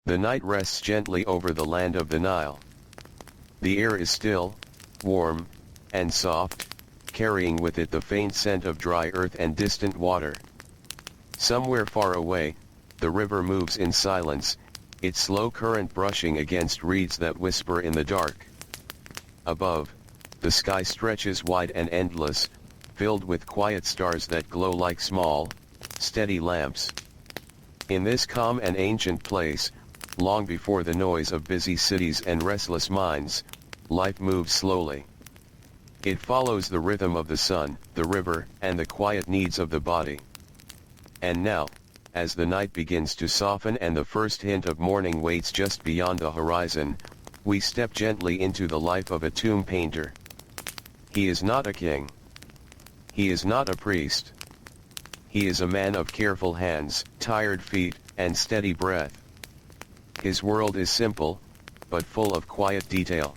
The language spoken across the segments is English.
The night rests gently over the land of the Nile. The air is still, warm, and soft, carrying with it the faint scent of dry earth and distant water. Somewhere far away, the river moves in silence, its slow current brushing against reeds that whisper in the dark. Above, the sky stretches wide and endless, filled with quiet stars that glow like small, steady lamps. In this calm and ancient place, long before the noise of busy cities and restless minds, life moves slowly. It follows the rhythm of the sun, the river, and the quiet needs of the body. And now, as the night begins to soften and the first hint of morning waits just beyond the horizon, we step gently into the life of a tomb painter. He is not a king. He is not a priest. He is a man of careful hands, tired feet, and steady breath. His world is simple, but full of quiet detail.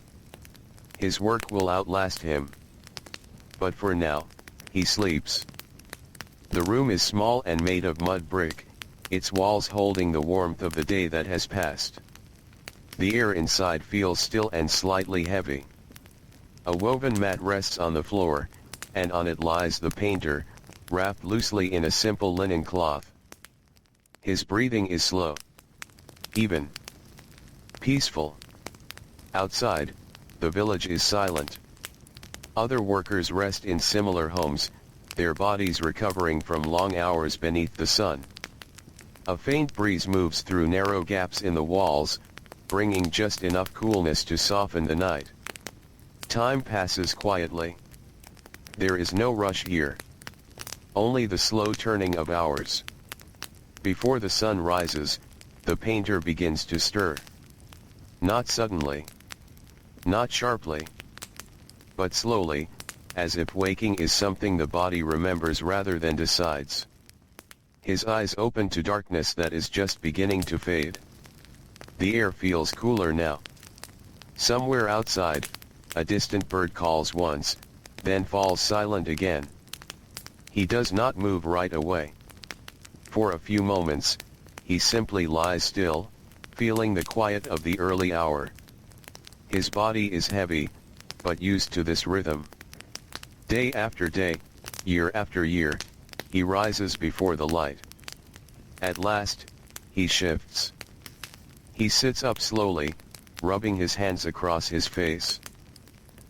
His work will outlast him. But for now, he sleeps. The room is small and made of mud brick, its walls holding the warmth of the day that has passed. The air inside feels still and slightly heavy. A woven mat rests on the floor, and on it lies the painter, wrapped loosely in a simple linen cloth. His breathing is slow, even, peaceful. Outside, the village is silent. Other workers rest in similar homes, their bodies recovering from long hours beneath the sun. A faint breeze moves through narrow gaps in the walls, bringing just enough coolness to soften the night. Time passes quietly. There is no rush here. Only the slow turning of hours. Before the sun rises, the painter begins to stir. Not suddenly. Not sharply. But slowly, as if waking is something the body remembers rather than decides. His eyes open to darkness that is just beginning to fade. The air feels cooler now. Somewhere outside, a distant bird calls once, then falls silent again. He does not move right away. For a few moments, he simply lies still, feeling the quiet of the early hour. His body is heavy, but used to this rhythm. Day after day, year after year, he rises before the light. At last, he shifts. He sits up slowly, rubbing his hands across his face.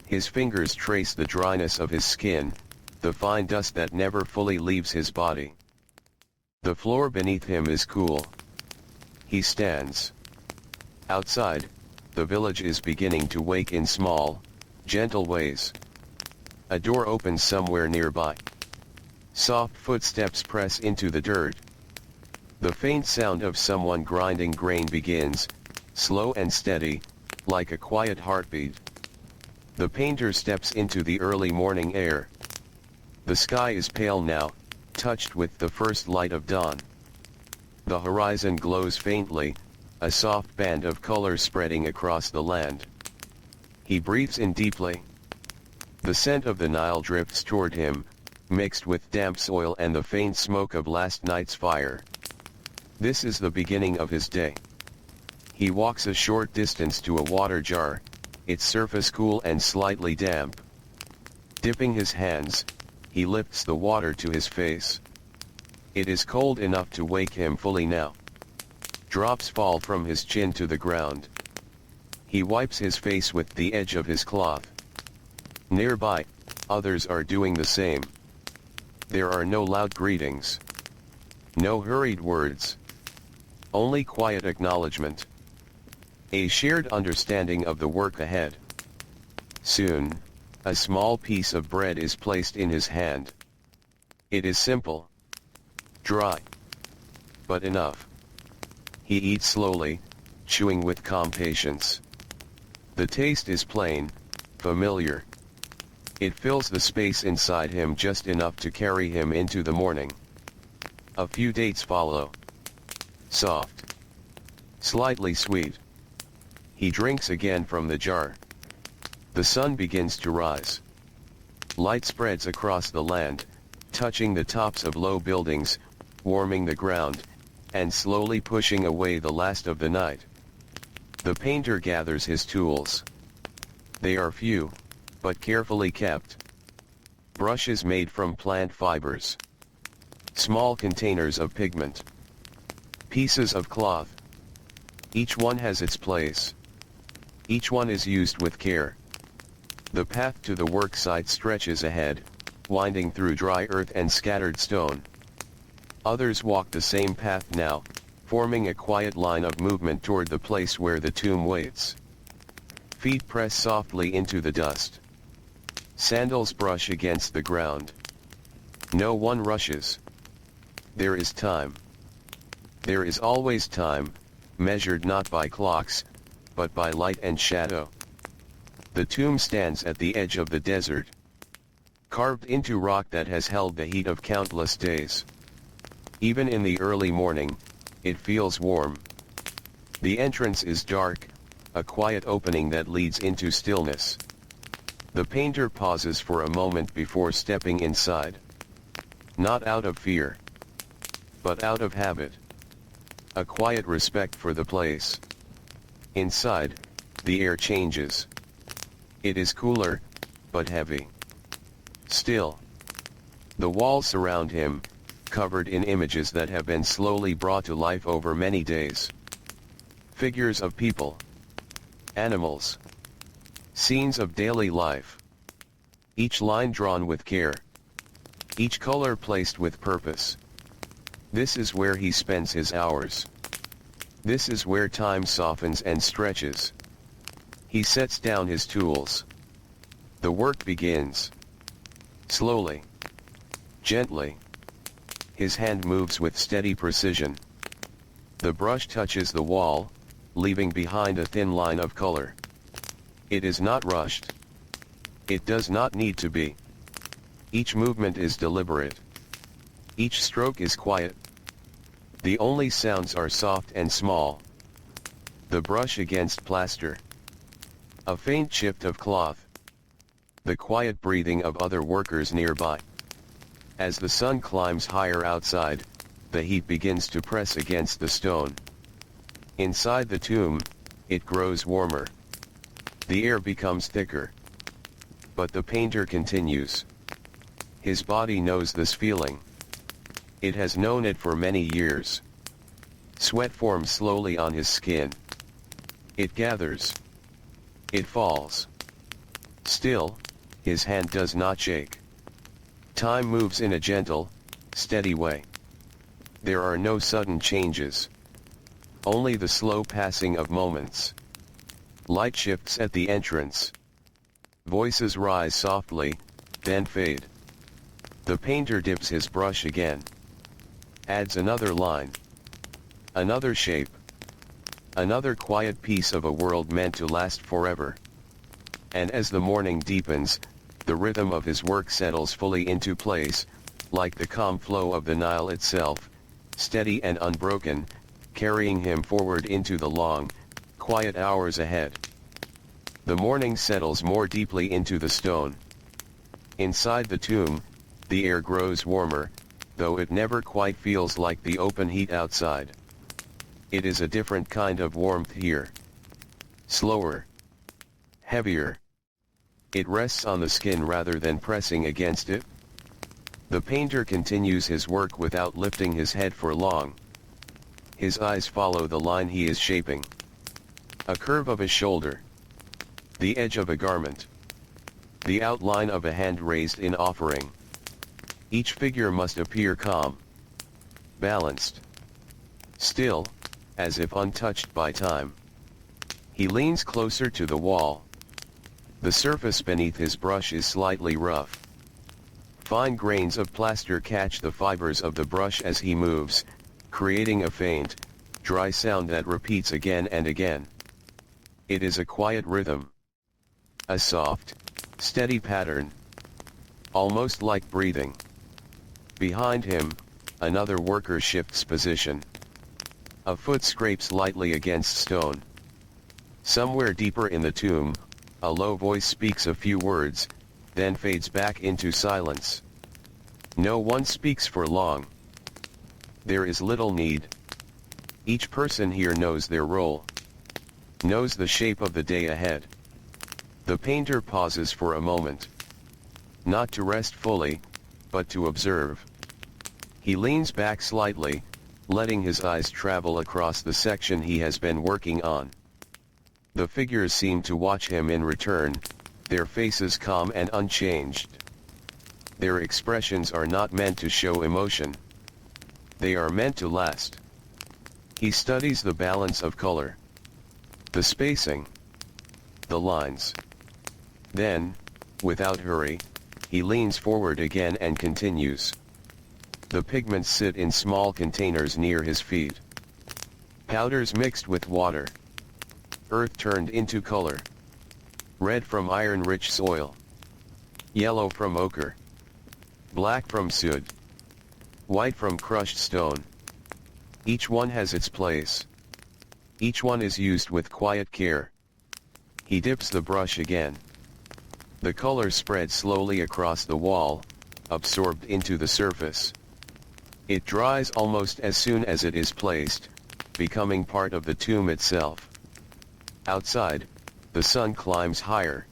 His fingers trace the dryness of his skin, the fine dust that never fully leaves his body. The floor beneath him is cool. He stands. Outside, the village is beginning to wake in small, gentle ways. A door opens somewhere nearby. Soft footsteps press into the dirt. The faint sound of someone grinding grain begins, slow and steady, like a quiet heartbeat. The painter steps into the early morning air. The sky is pale now, touched with the first light of dawn. The horizon glows faintly, a soft band of color spreading across the land. He breathes in deeply. The scent of the Nile drifts toward him, mixed with damp soil and the faint smoke of last night's fire. This is the beginning of his day. He walks a short distance to a water jar, its surface cool and slightly damp. Dipping his hands, he lifts the water to his face. It is cold enough to wake him fully now. Drops fall from his chin to the ground. He wipes his face with the edge of his cloth. Nearby, others are doing the same. There are no loud greetings. No hurried words. Only quiet acknowledgement. A shared understanding of the work ahead. Soon, a small piece of bread is placed in his hand. It is simple. Dry. But enough. He eats slowly, chewing with calm patience. The taste is plain, familiar. It fills the space inside him just enough to carry him into the morning. A few dates follow. Soft. Slightly sweet. He drinks again from the jar. The sun begins to rise. Light spreads across the land, touching the tops of low buildings, warming the ground, and slowly pushing away the last of the night. The painter gathers his tools. They are few, but carefully kept. Brushes made from plant fibers. Small containers of pigment. Pieces of cloth. Each one has its place. Each one is used with care. The path to the work site stretches ahead, winding through dry earth and scattered stone. Others walk the same path now, forming a quiet line of movement toward the place where the tomb waits. Feet press softly into the dust. Sandals brush against the ground. No one rushes. There is time. There is always time, measured not by clocks, but by light and shadow. The tomb stands at the edge of the desert, carved into rock that has held the heat of countless days. Even in the early morning, it feels warm. The entrance is dark, a quiet opening that leads into stillness. The painter pauses for a moment before stepping inside. Not out of fear, but out of habit. A quiet respect for the place. Inside, the air changes. It is cooler, but heavy. Still. The walls surround him, covered in images that have been slowly brought to life over many days. Figures of people. Animals. Scenes of daily life. Each line drawn with care. Each color placed with purpose. This is where he spends his hours. This is where time softens and stretches. He sets down his tools. The work begins. Slowly. Gently. His hand moves with steady precision. The brush touches the wall, leaving behind a thin line of color. It is not rushed. It does not need to be. Each movement is deliberate. Each stroke is quiet. The only sounds are soft and small. The brush against plaster. A faint shift of cloth. The quiet breathing of other workers nearby. As the sun climbs higher outside, the heat begins to press against the stone. Inside the tomb, it grows warmer. The air becomes thicker. But the painter continues. His body knows this feeling. It has known it for many years. Sweat forms slowly on his skin. It gathers. It falls. Still, his hand does not shake. Time moves in a gentle, steady way. There are no sudden changes. Only the slow passing of moments. Light shifts at the entrance. Voices rise softly, then fade. The painter dips his brush again. Adds another line. Another shape. Another quiet piece of a world meant to last forever. And as the morning deepens, the rhythm of his work settles fully into place, like the calm flow of the Nile itself, steady and unbroken, carrying him forward into the long, quiet hours ahead. The morning settles more deeply into the stone. Inside the tomb, the air grows warmer, though it never quite feels like the open heat outside. It is a different kind of warmth here. Slower. Heavier. It rests on the skin rather than pressing against it. The painter continues his work without lifting his head for long. His eyes follow the line he is shaping. A curve of a shoulder. The edge of a garment. The outline of a hand raised in offering. Each figure must appear calm. Balanced. Still, as if untouched by time. He leans closer to the wall. The surface beneath his brush is slightly rough. Fine grains of plaster catch the fibers of the brush as he moves, creating a faint, dry sound that repeats again and again. It is a quiet rhythm. A soft, steady pattern. Almost like breathing. Behind him, another worker shifts position. A foot scrapes lightly against stone. Somewhere deeper in the tomb, a low voice speaks a few words, then fades back into silence. No one speaks for long. There is little need. Each person here knows their role. knows the shape of the day ahead. The painter pauses for a moment. Not to rest fully, but to observe. He leans back slightly, letting his eyes travel across the section he has been working on. The figures seem to watch him in return, their faces calm and unchanged. Their expressions are not meant to show emotion. They are meant to last. He studies the balance of color, the spacing, the lines. Then, without hurry, he leans forward again and continues. The pigments sit in small containers near his feet. Powders mixed with water. Earth turned into color. Red from iron-rich soil. Yellow from ochre. Black from soot. White from crushed stone. Each one has its place. Each one is used with quiet care. He dips the brush again. The color spreads slowly across the wall, absorbed into the surface. It dries almost as soon as it is placed, becoming part of the tomb itself. Outside, the sun climbs higher.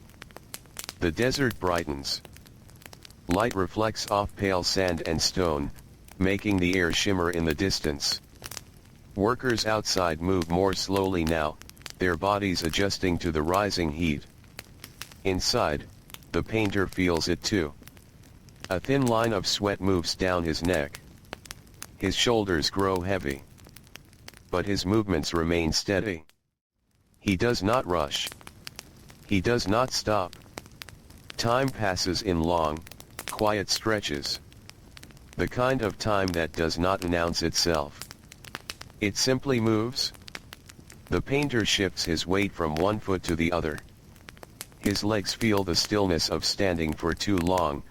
The desert brightens. Light reflects off pale sand and stone, making the air shimmer in the distance. Workers outside move more slowly now, their bodies adjusting to the rising heat. Inside, the painter feels it too. A thin line of sweat moves down his neck. His shoulders grow heavy. But his movements remain steady. He does not rush. He does not stop. Time passes in long, quiet stretches. The kind of time that does not announce itself. It simply moves. The painter shifts his weight from one foot to the other. His legs feel the stillness of standing for too long,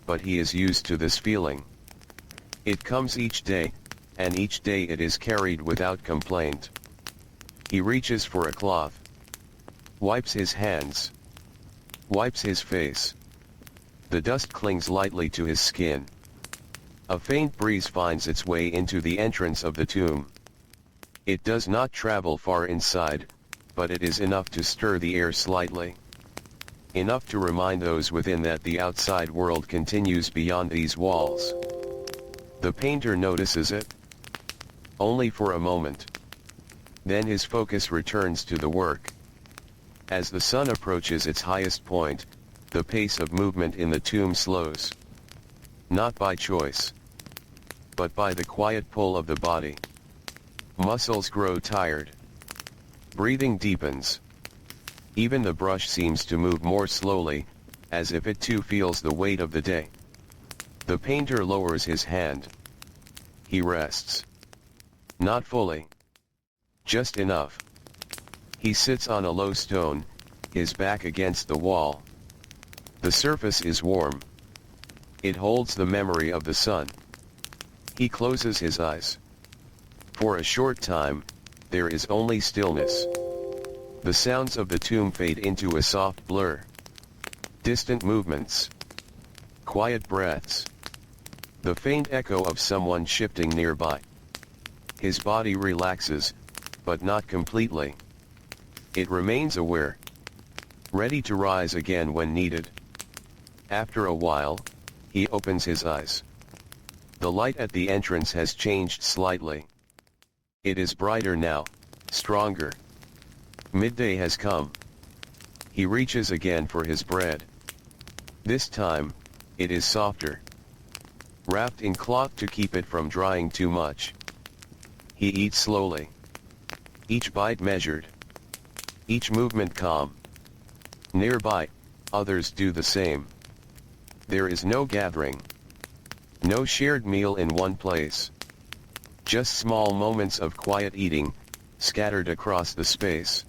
but he is used to this feeling. It comes each day, and each day it is carried without complaint. He reaches for a cloth. Wipes his hands. Wipes his face. The dust clings lightly to his skin. A faint breeze finds its way into the entrance of the tomb. It does not travel far inside, but it is enough to stir the air slightly. Enough to remind those within that the outside world continues beyond these walls. The painter notices it. Only for a moment. Then his focus returns to the work. As the sun approaches its highest point, the pace of movement in the tomb slows. Not by choice, but by the quiet pull of the body. Muscles grow tired. Breathing deepens. Even the brush seems to move more slowly, as if it too feels the weight of the day. The painter lowers his hand. He rests. Not fully. Just enough. He sits on a low stone, his back against the wall. The surface is warm. It holds the memory of the sun. He closes his eyes. For a short time, there is only stillness. The sounds of the tomb fade into a soft blur. Distant movements. Quiet breaths. The faint echo of someone shifting nearby. His body relaxes, but not completely. It remains aware. Ready to rise again when needed. After a while, he opens his eyes. The light at the entrance has changed slightly. It is brighter now, stronger. Midday has come. He reaches again for his bread. This time, it is softer. Wrapped in cloth to keep it from drying too much. He eats slowly. Each bite measured. Each movement calm. Nearby, others do the same. There is no gathering. No shared meal in one place. Just small moments of quiet eating, scattered across the space.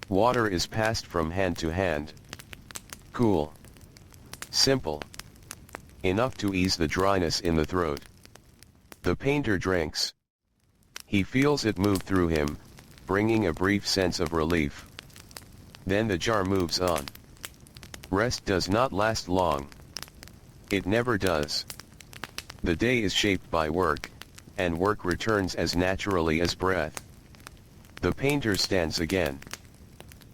Water is passed from hand to hand. Cool. Simple. Enough to ease the dryness in the throat. The painter drinks. He feels it move through him, bringing a brief sense of relief. Then the jar moves on. Rest does not last long. It never does. The day is shaped by work, and work returns as naturally as breath. The painter stands again.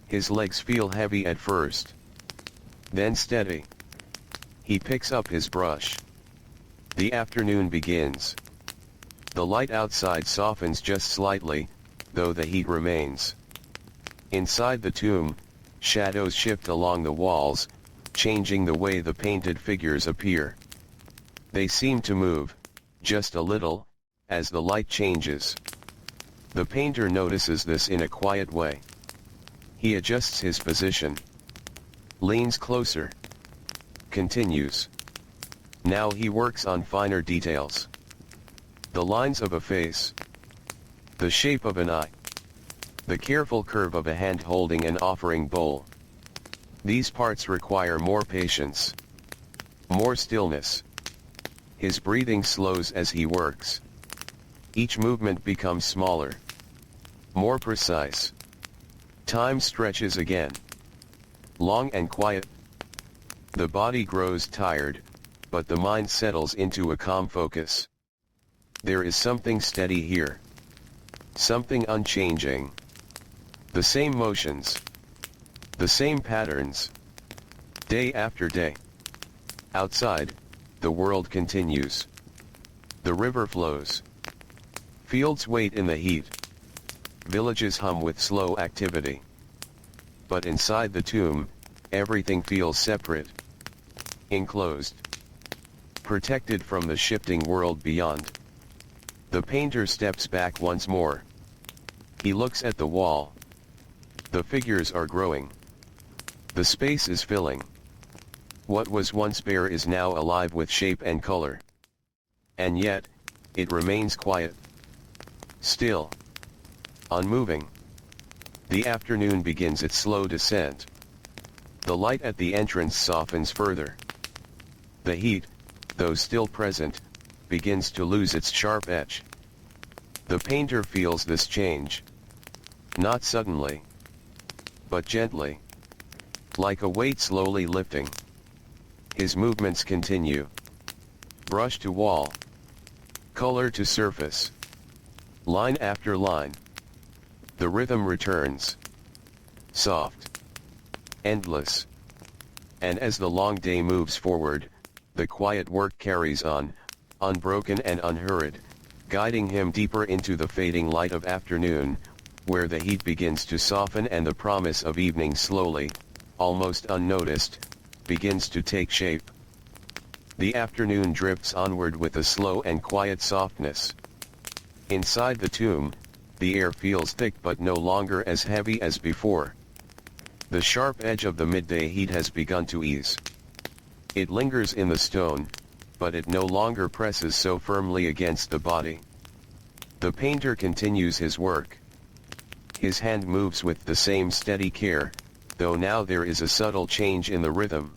His legs feel heavy at first, then steady. He picks up his brush. The afternoon begins. The light outside softens just slightly, though the heat remains. Inside the tomb, shadows shift along the walls, changing the way the painted figures appear. They seem to move, just a little, as the light changes. The painter notices this in a quiet way. He adjusts his position, leans closer, continues. Now he works on finer details. The lines of a face, the shape of an eye, the careful curve of a hand holding an offering bowl. These parts require more patience, more stillness. His breathing slows as he works. Each movement becomes smaller, more precise. Time stretches again, long and quiet. The body grows tired, but the mind settles into a calm focus. There is something steady here, something unchanging. The same motions, the same patterns, day after day. Outside, the world continues. The river flows. Fields wait in the heat. Villages hum with slow activity. But inside the tomb, everything feels separate, enclosed, protected from the shifting world beyond. The painter steps back once more. He looks at the wall. The figures are growing. The space is filling. What was once bare is now alive with shape and color. And yet, it remains quiet, still, unmoving. The afternoon begins its slow descent. The light at the entrance softens further. The heat, though still present, begins to lose its sharp edge. The painter feels this change. Not suddenly, but gently, like a weight slowly lifting. His movements continue. Brush to wall, color to surface, line after line. The rhythm returns, soft, endless. And as the long day moves forward, the quiet work carries on, unbroken and unhurried, guiding him deeper into the fading light of afternoon, where the heat begins to soften and the promise of evening slowly, almost unnoticed, begins to take shape. The afternoon drifts onward with a slow and quiet softness. Inside the tomb, the air feels thick but no longer as heavy as before. The sharp edge of the midday heat has begun to ease. It lingers in the stone, but it no longer presses so firmly against the body. The painter continues his work. His hand moves with the same steady care, though now there is a subtle change in the rhythm.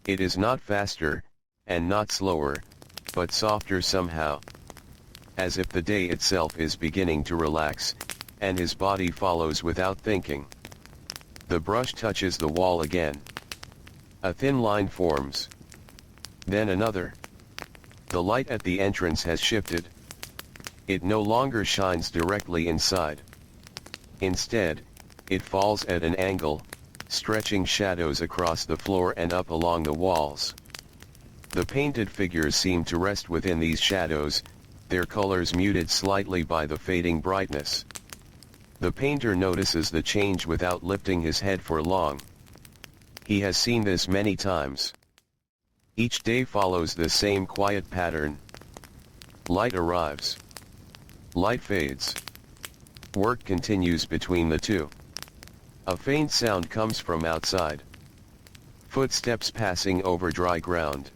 It is not faster, and not slower, but softer somehow. As if the day itself is beginning to relax, and his body follows without thinking. The brush touches the wall again. A thin line forms. Then another. The light at the entrance has shifted. It no longer shines directly inside. Instead, it falls at an angle, stretching shadows across the floor and up along the walls. The painted figures seem to rest within these shadows, their colors muted slightly by the fading brightness. The painter notices the change without lifting his head for long. He has seen this many times. Each day follows the same quiet pattern. Light arrives. Light fades. Work continues between the two. A faint sound comes from outside. Footsteps passing over dry ground.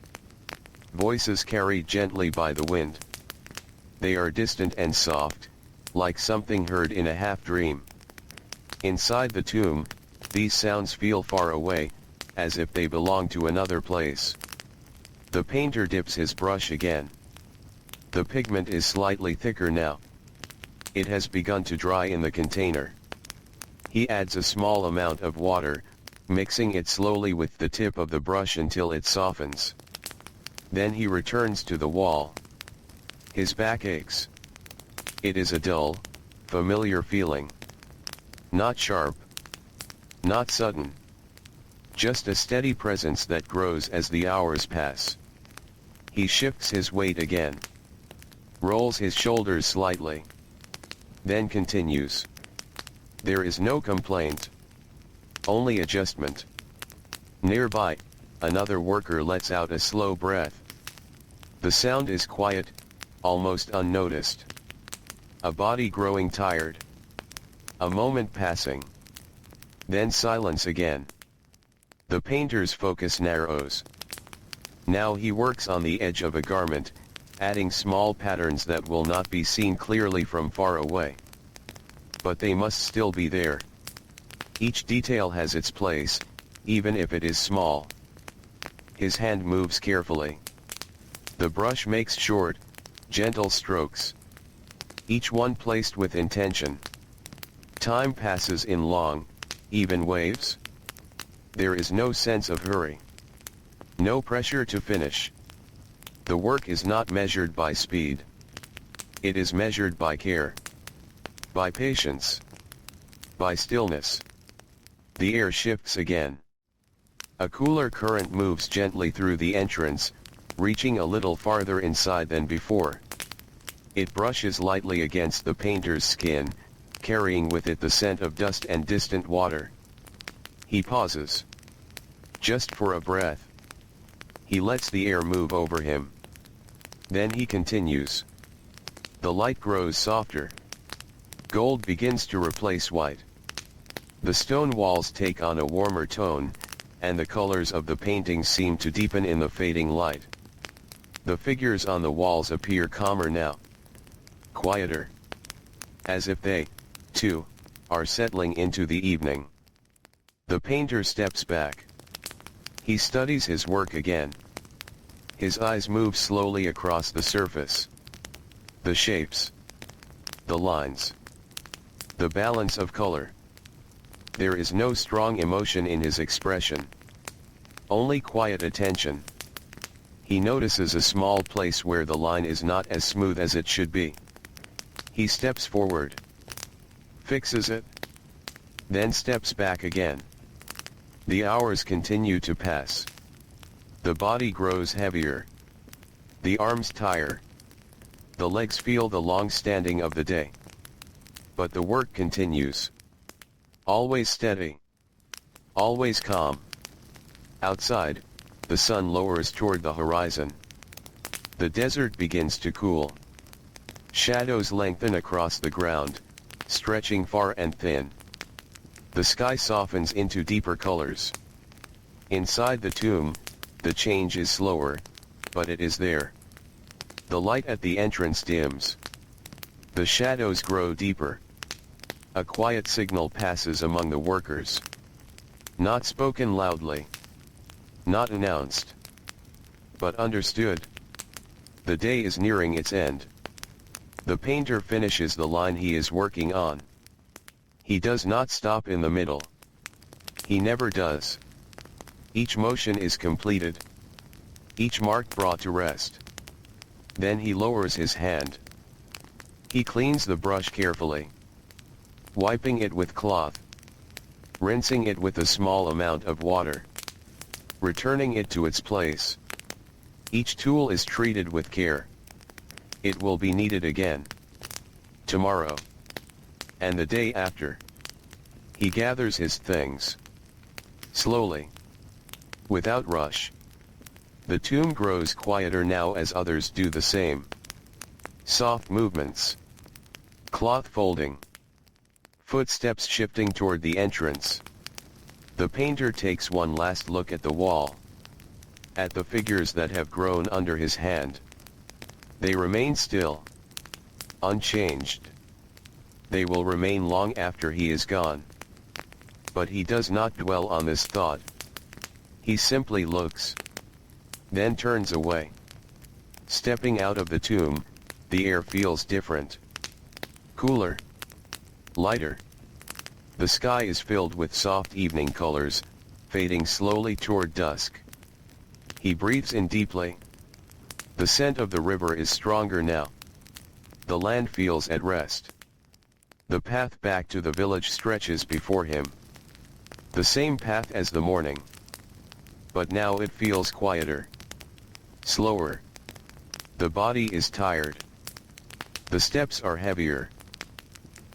Voices carried gently by the wind. They are distant and soft, like something heard in a half-dream. Inside the tomb, these sounds feel far away, as if they belong to another place. The painter dips his brush again. The pigment is slightly thicker now. It has begun to dry in the container. He adds a small amount of water, mixing it slowly with the tip of the brush until it softens. Then he returns to the wall. His back aches. It is a dull, familiar feeling. Not sharp, Not sudden. Just a steady presence that grows as the hours pass. He shifts his weight again. Rolls his shoulders slightly. Then continues. There is no complaint. Only adjustment. Nearby, another worker lets out a slow breath. The sound is quiet, almost unnoticed. A body growing tired. A moment passing. Then silence again. The painter's focus narrows. Now he works on the edge of a garment, adding small patterns that will not be seen clearly from far away. But they must still be there. Each detail has its place, even if it is small. His hand moves carefully. The brush makes short, gentle strokes. Each one placed with intention. Time passes in long, even waves. There is no sense of hurry. No pressure to finish. The work is not measured by speed. It is measured by care. By patience. By stillness. The air shifts again. A cooler current moves gently through the entrance, reaching a little farther inside than before. It brushes lightly against the painter's skin, carrying with it the scent of dust and distant water. He pauses. Just for a breath. He lets the air move over him. Then he continues. The light grows softer. Gold begins to replace white. The stone walls take on a warmer tone, and the colors of the paintings seem to deepen in the fading light. The figures on the walls appear calmer now. Quieter. As if they, too, are settling into the evening. The painter steps back. He studies his work again. His eyes move slowly across the surface. The shapes. The lines. The balance of color. There is no strong emotion in his expression. Only quiet attention. He notices a small place where the line is not as smooth as it should be. He steps forward. Fixes it. Then steps back again. The hours continue to pass. The body grows heavier. The arms tire. The legs feel the long standing of the day. But the work continues. Always steady. Always calm. Outside, the sun lowers toward the horizon. The desert begins to cool. Shadows lengthen across the ground, stretching far and thin. The sky softens into deeper colors. Inside the tomb, the change is slower, but it is there. The light at the entrance dims. The shadows grow deeper. A quiet signal passes among the workers. Not spoken loudly. Not announced. But understood. The day is nearing its end. The painter finishes the line he is working on. He does not stop in the middle. He never does. Each motion is completed. Each mark brought to rest. Then he lowers his hand. He cleans the brush carefully. Wiping it with cloth. Rinsing it with a small amount of water. Returning it to its place. Each tool is treated with care. It will be needed again. Tomorrow. And the day after. He gathers his things. Slowly. Without rush. The tomb grows quieter now as others do the same. Soft movements. Cloth folding. Footsteps shifting toward the entrance. The painter takes one last look at the wall. At the figures that have grown under his hand. They remain still. Unchanged. They will remain long after he is gone. But he does not dwell on this thought. He simply looks. Then turns away. Stepping out of the tomb, the air feels different. Cooler. Lighter. The sky is filled with soft evening colors, fading slowly toward dusk. He breathes in deeply. The scent of the river is stronger now. The land feels at rest. The path back to the village stretches before him. The same path as the morning. But now it feels quieter. Slower. The body is tired. The steps are heavier.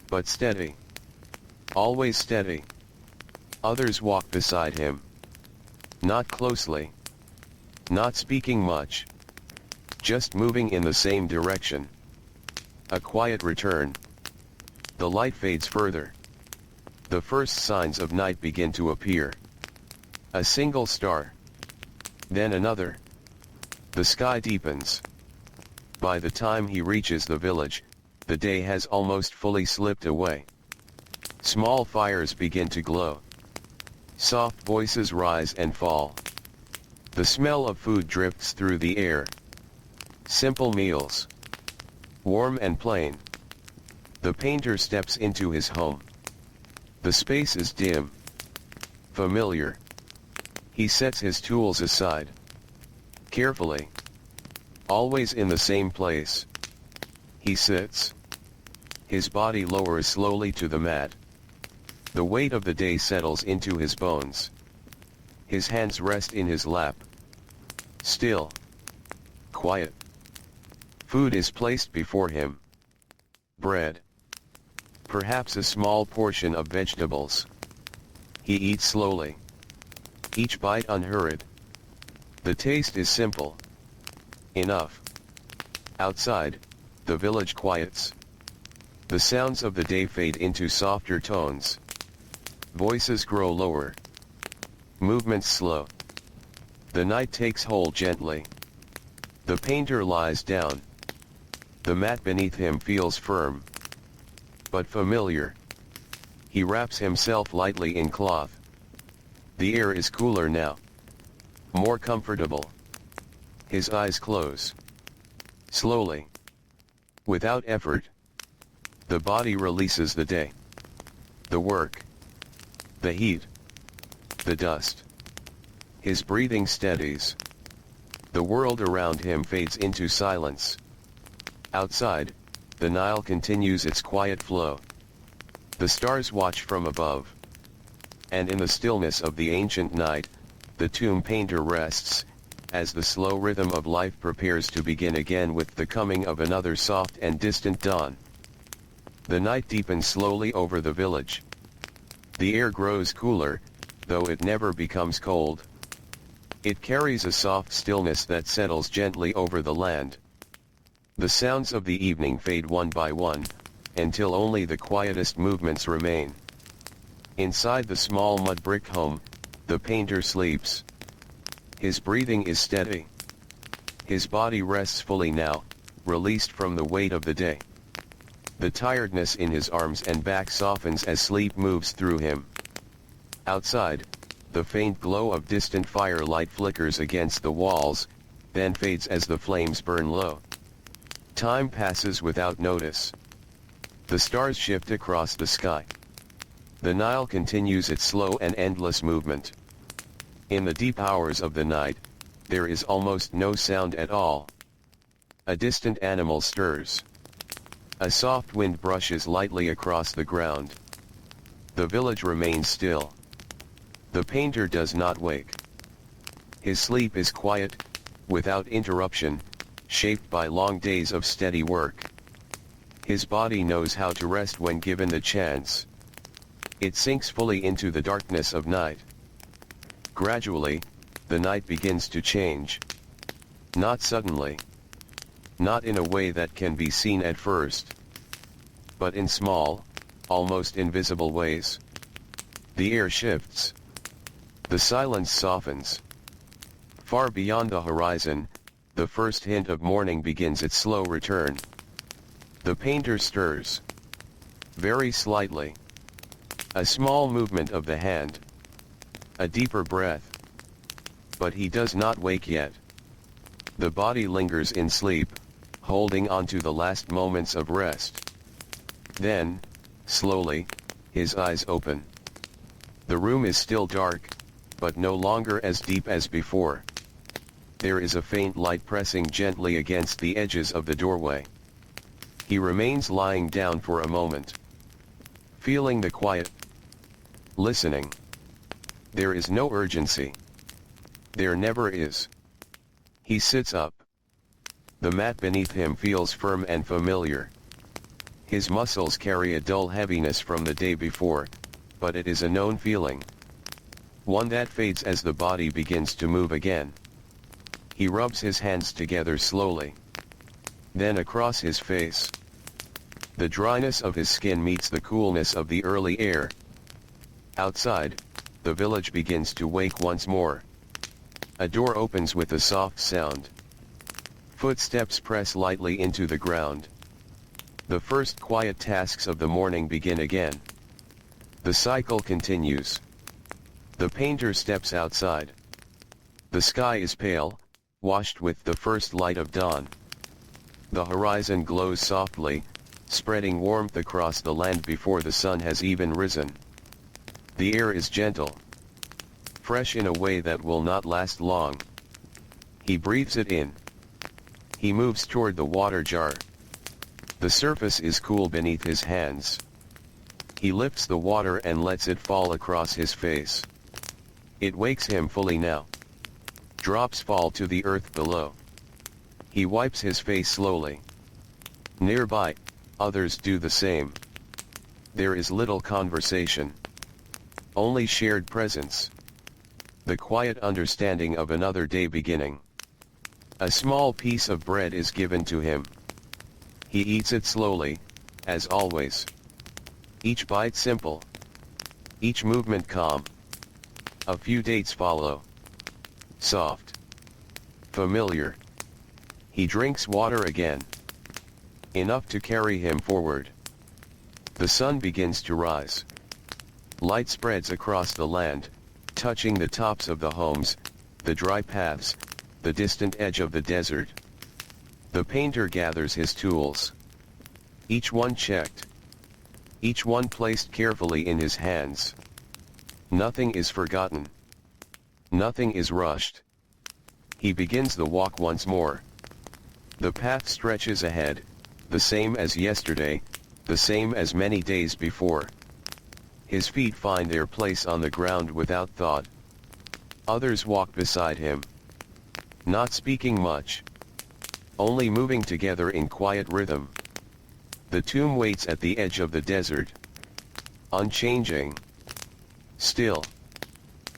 But steady. Always steady. Others walk beside him. Not closely. Not speaking much. Just moving in the same direction. A quiet return. The light fades further. The first signs of night begin to appear. A single star. Then another. The sky deepens. By the time he reaches the village, the day has almost fully slipped away. Small fires begin to glow. Soft voices rise and fall. The smell of food drifts through the air. Simple meals. Warm and plain. The painter steps into his home. The space is dim. Familiar. He sets his tools aside. Carefully. Always in the same place. He sits. His body lowers slowly to the mat. The weight of the day settles into his bones. His hands rest in his lap. Still. Quiet. Food is placed before him. Bread. Perhaps a small portion of vegetables. He eats slowly. Each bite unhurried. The taste is simple. Enough. Outside, the village quiets. The sounds of the day fade into softer tones. Voices grow lower. Movements slow. The night takes hold gently. The painter lies down. The mat beneath him feels firm. But familiar. He wraps himself lightly in cloth. The air is cooler now. More comfortable. His eyes close. Slowly. Without effort. The body releases the day. The work. The heat. The dust. His breathing steadies. The world around him fades into silence. Outside, the Nile continues its quiet flow. The stars watch from above. And in the stillness of the ancient night, the tomb painter rests, as the slow rhythm of life prepares to begin again with the coming of another soft and distant dawn. The night deepens slowly over the village. The air grows cooler, though it never becomes cold. It carries a soft stillness that settles gently over the land. The sounds of the evening fade one by one, until only the quietest movements remain. Inside the small mud brick home, the painter sleeps. His breathing is steady. His body rests fully now, released from the weight of the day. The tiredness in his arms and back softens as sleep moves through him. Outside, the faint glow of distant firelight flickers against the walls, then fades as the flames burn low. Time passes without notice. The stars shift across the sky. The Nile continues its slow and endless movement. In the deep hours of the night, there is almost no sound at all. A distant animal stirs. A soft wind brushes lightly across the ground. The village remains still. The painter does not wake. His sleep is quiet, without interruption, shaped by long days of steady work. His body knows how to rest when given the chance. It sinks fully into the darkness of night. Gradually, the night begins to change. Not suddenly. Not in a way that can be seen at first. But in small, almost invisible ways. The air shifts. The silence softens. Far beyond the horizon, the first hint of morning begins its slow return. The painter stirs. Very slightly. A small movement of the hand. A deeper breath. But he does not wake yet. The body lingers in sleep, holding on to the last moments of rest. Then, slowly, his eyes open. The room is still dark, but no longer as deep as before. There is a faint light pressing gently against the edges of the doorway. He remains lying down for a moment. Feeling the quiet. Listening. There is no urgency. There never is. He sits up. The mat beneath him feels firm and familiar. His muscles carry a dull heaviness from the day before, but it is a known feeling. One that fades as the body begins to move again. He rubs his hands together slowly. Then across his face. The dryness of his skin meets the coolness of the early air. Outside, the village begins to wake once more. A door opens with a soft sound. Footsteps press lightly into the ground. The first quiet tasks of the morning begin again. The cycle continues. The painter steps outside. The sky is pale, washed with the first light of dawn. The horizon glows softly, spreading warmth across the land before the sun has even risen. The air is gentle. Fresh in a way that will not last long. He breathes it in. He moves toward the water jar. The surface is cool beneath his hands. He lifts the water and lets it fall across his face. It wakes him fully now. Drops fall to the earth below. He wipes his face slowly. Nearby, others do the same. There is little conversation. Only shared presence. The quiet understanding of another day beginning. A small piece of bread is given to him. He eats it slowly, as always. Each bite simple. Each movement calm. A few dates follow. Soft. Familiar. He drinks water again. Enough to carry him forward. The sun begins to rise. Light spreads across the land, touching the tops of the homes, the dry paths, the distant edge of the desert. The painter gathers his tools. Each one checked. Each one placed carefully in his hands. Nothing is forgotten. Nothing is rushed. He begins the walk once more. The path stretches ahead, the same as yesterday, the same as many days before. His feet find their place on the ground without thought. Others walk beside him. Not speaking much. Only moving together in quiet rhythm. The tomb waits at the edge of the desert. Unchanging. Still.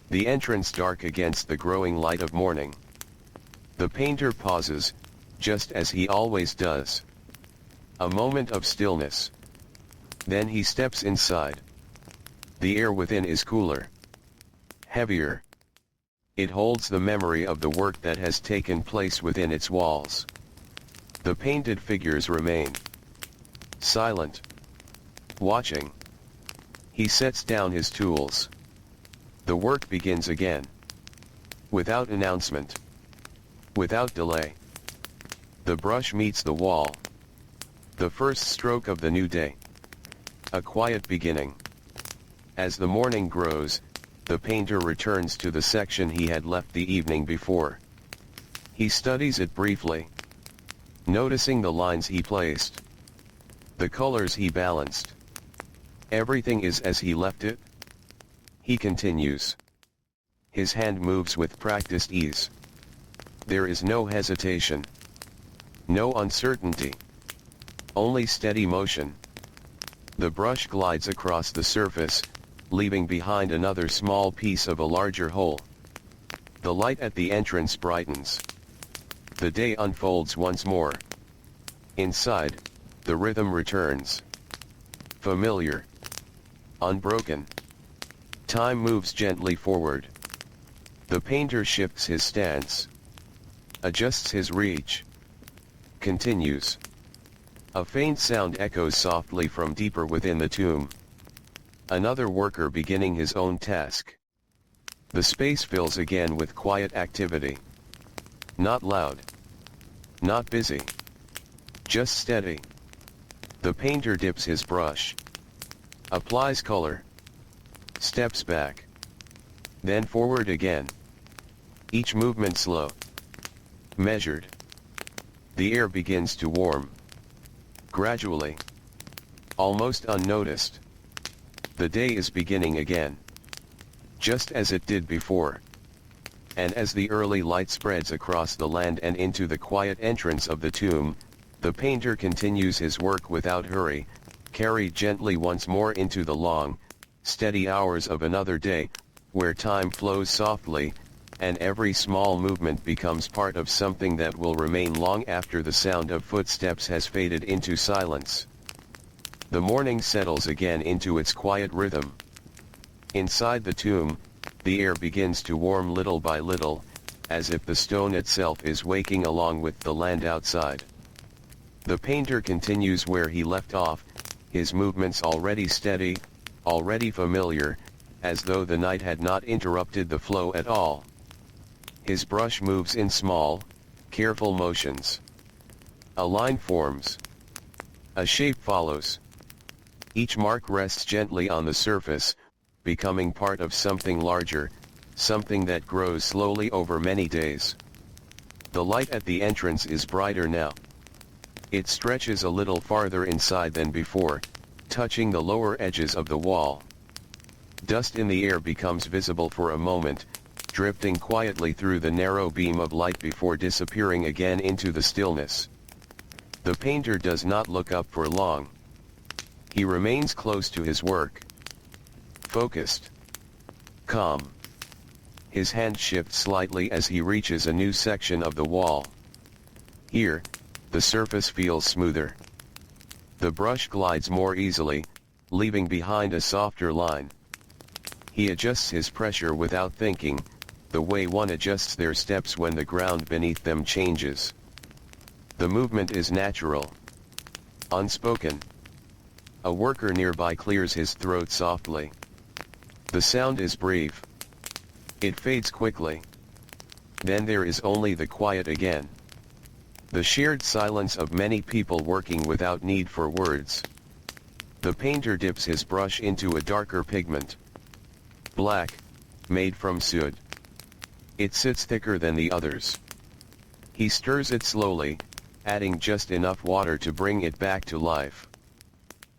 The entrance dark against the growing light of morning. The painter pauses, just as he always does. A moment of stillness. Then he steps inside. The air within is cooler. Heavier. It holds the memory of the work that has taken place within its walls. The painted figures remain. Silent. Watching. He sets down his tools. The work begins again. Without announcement. Without delay. The brush meets the wall. The first stroke of the new day. A quiet beginning. As the morning grows, the painter returns to the section he had left the evening before. He studies it briefly. Noticing the lines he placed. The colors he balanced. Everything is as he left it. He continues. His hand moves with practiced ease. There is no hesitation. No uncertainty. Only steady motion. The brush glides across the surface, leaving behind another small piece of a larger whole. The light at the entrance brightens. The day unfolds once more. Inside, the rhythm returns. Familiar. Unbroken. Time moves gently forward. The painter shifts his stance. Adjusts his reach. Continues. A faint sound echoes softly from deeper within the tomb. Another worker beginning his own task. The space fills again with quiet activity. Not loud. Not busy. Just steady. The painter dips his brush. Applies color. Steps back. Then forward again. Each movement slow. Measured. The air begins to warm. Gradually. Almost unnoticed. The day is beginning again. just as it did before. And as the early light spreads across the land and into the quiet entrance of the tomb, the painter continues his work without hurry, carried gently once more into the long, steady hours of another day, where time flows softly, and every small movement becomes part of something that will remain long after the sound of footsteps has faded into silence. The morning settles again into its quiet rhythm. Inside the tomb, the air begins to warm little by little, as if the stone itself is waking along with the land outside. The painter continues where he left off, his movements already steady, already familiar, as though the night had not interrupted the flow at all. His brush moves in small, careful motions. A line forms. A shape follows. Each mark rests gently on the surface, becoming part of something larger, something that grows slowly over many days. The light at the entrance is brighter now. It stretches a little farther inside than before, touching the lower edges of the wall. Dust in the air becomes visible for a moment, drifting quietly through the narrow beam of light before disappearing again into the stillness. The painter does not look up for long. He remains close to his work. Focused. Calm. His hand shifts slightly as he reaches a new section of the wall. Here, the surface feels smoother. The brush glides more easily, leaving behind a softer line. He adjusts his pressure without thinking, the way one adjusts their steps when the ground beneath them changes. The movement is natural. Unspoken. A worker nearby clears his throat softly. The sound is brief. It fades quickly. Then there is only the quiet again. The shared silence of many people working without need for words. The painter dips his brush into a darker pigment. Black, made from soot. It sits thicker than the others. He stirs it slowly, adding just enough water to bring it back to life.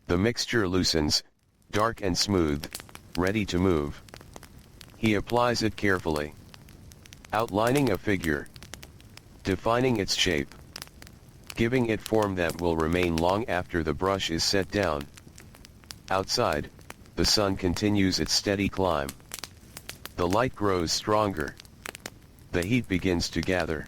The mixture loosens, dark and smooth, ready to move. He applies it carefully. Outlining a figure. Defining its shape. Giving it form that will remain long after the brush is set down. Outside, the sun continues its steady climb. The light grows stronger. The heat begins to gather.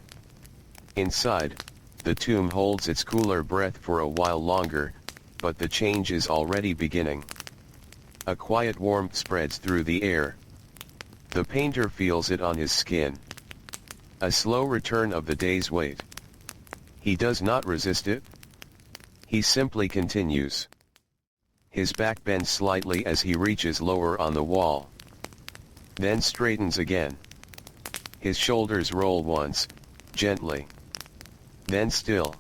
Inside, the tomb holds its cooler breath for a while longer, but the change is already beginning. A quiet warmth spreads through the air. The painter feels it on his skin. A slow return of the day's weight. He does not resist it. He simply continues. His back bends slightly as he reaches lower on the wall. Then straightens again. His shoulders roll once, gently. Then still.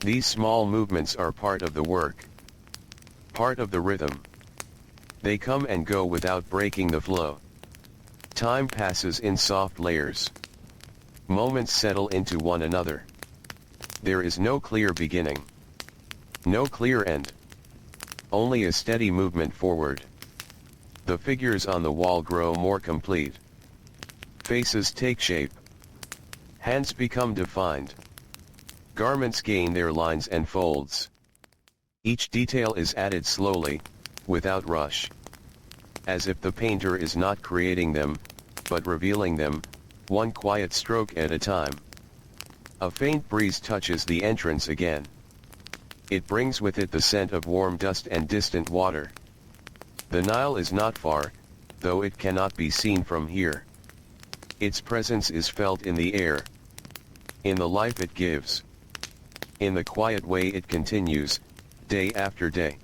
These small movements are part of the work. Part of the rhythm. They come and go without breaking the flow. Time passes in soft layers. Moments settle into one another. There is no clear beginning. No clear end. Only a steady movement forward. The figures on the wall grow more complete. Faces take shape. Hands become defined. Garments gain their lines and folds. Each detail is added slowly, without rush. As if the painter is not creating them, but revealing them, one quiet stroke at a time. A faint breeze touches the entrance again. It brings with it the scent of warm dust and distant water. The Nile is not far, though it cannot be seen from here. Its presence is felt in the air. In the life it gives. In the quiet way it continues, day after day.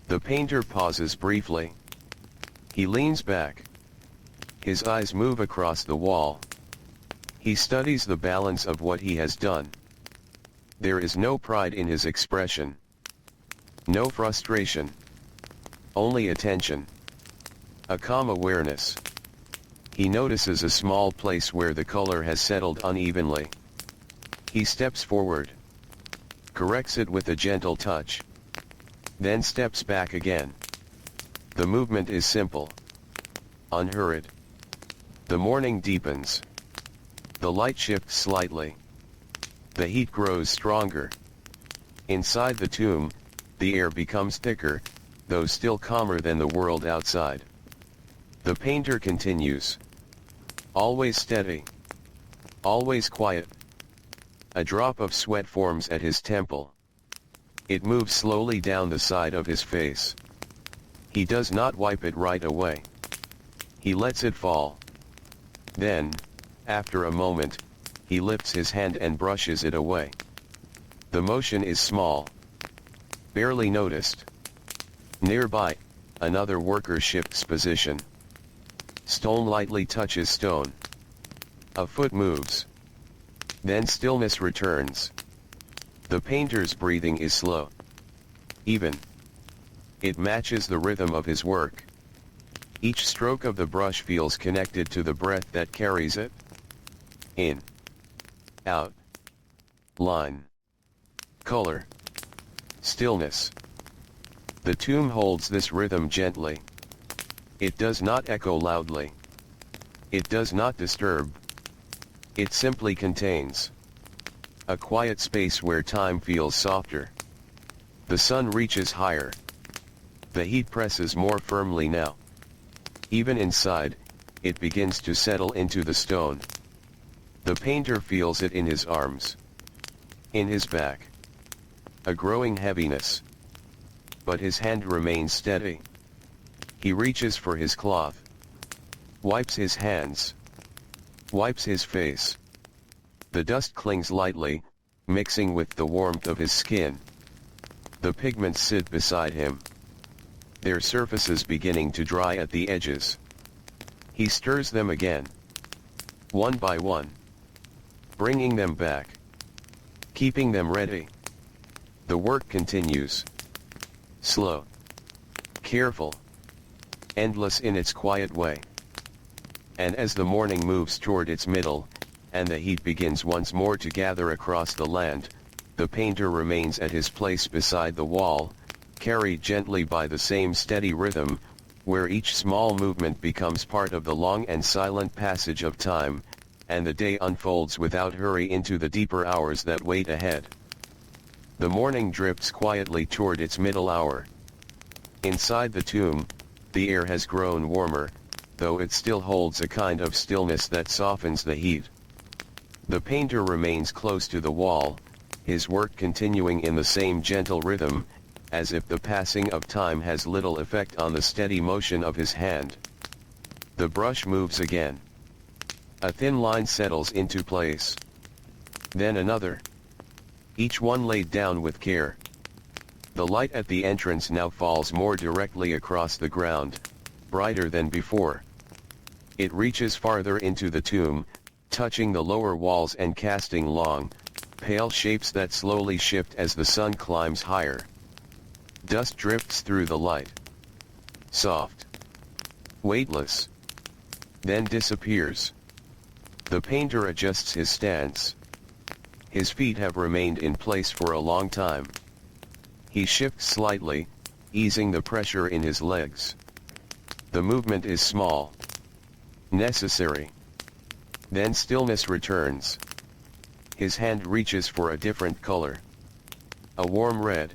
The painter pauses briefly. He leans back. His eyes move across the wall. He studies the balance of what he has done. There is no pride in his expression. No frustration. Only attention. A calm awareness. He notices a small place where the color has settled unevenly. He steps forward. Corrects it with a gentle touch. Then steps back again. The movement is simple. unhurried. The morning deepens. The light shifts slightly. The heat grows stronger. Inside the tomb, the air becomes thicker, though still calmer than the world outside. The painter continues. Always steady. Always quiet. A drop of sweat forms at his temple. It moves slowly down the side of his face. He does not wipe it right away. He lets it fall. Then, after a moment, he lifts his hand and brushes it away. The motion is small. Barely noticed. Nearby, another worker shifts position. Stone lightly touches stone. A foot moves. Then stillness returns. The painter's breathing is slow. Even. It matches the rhythm of his work. Each stroke of the brush feels connected to the breath that carries it. In. Out. Line. Color. Stillness. The tomb holds this rhythm gently. It does not echo loudly. It does not disturb. It simply contains. A quiet space where time feels softer. The sun reaches higher. The heat presses more firmly now. Even inside, it begins to settle into the stone. The painter feels it in his arms. In his back. A growing heaviness. But his hand remains steady. He reaches for his cloth. Wipes his hands. Wipes his face. The dust clings lightly, mixing with the warmth of his skin. The pigments sit beside him. Their surfaces beginning to dry at the edges. He stirs them again. One by one. Bringing them back. Keeping them ready. The work continues. Slow. Careful. Endless in its quiet way. And as the morning moves toward its middle, and the heat begins once more to gather across the land, the painter remains at his place beside the wall, carried gently by the same steady rhythm, where each small movement becomes part of the long and silent passage of time, and the day unfolds without hurry into the deeper hours that wait ahead. The morning drifts quietly toward its middle hour. Inside the tomb, the air has grown warmer, though it still holds a kind of stillness that softens the heat. The painter remains close to the wall, his work continuing in the same gentle rhythm, as if the passing of time has little effect on the steady motion of his hand. The brush moves again. A thin line settles into place. Then another. Each one laid down with care. The light at the entrance now falls more directly across the ground, brighter than before. It reaches farther into the tomb, touching the lower walls and casting long, pale shapes that slowly shift as the sun climbs higher. Dust drifts through the light. Soft. Weightless. Then disappears. The painter adjusts his stance. His feet have remained in place for a long time. He shifts slightly, easing the pressure in his legs. The movement is small. Necessary. Then stillness returns. His hand reaches for a different color. A warm red.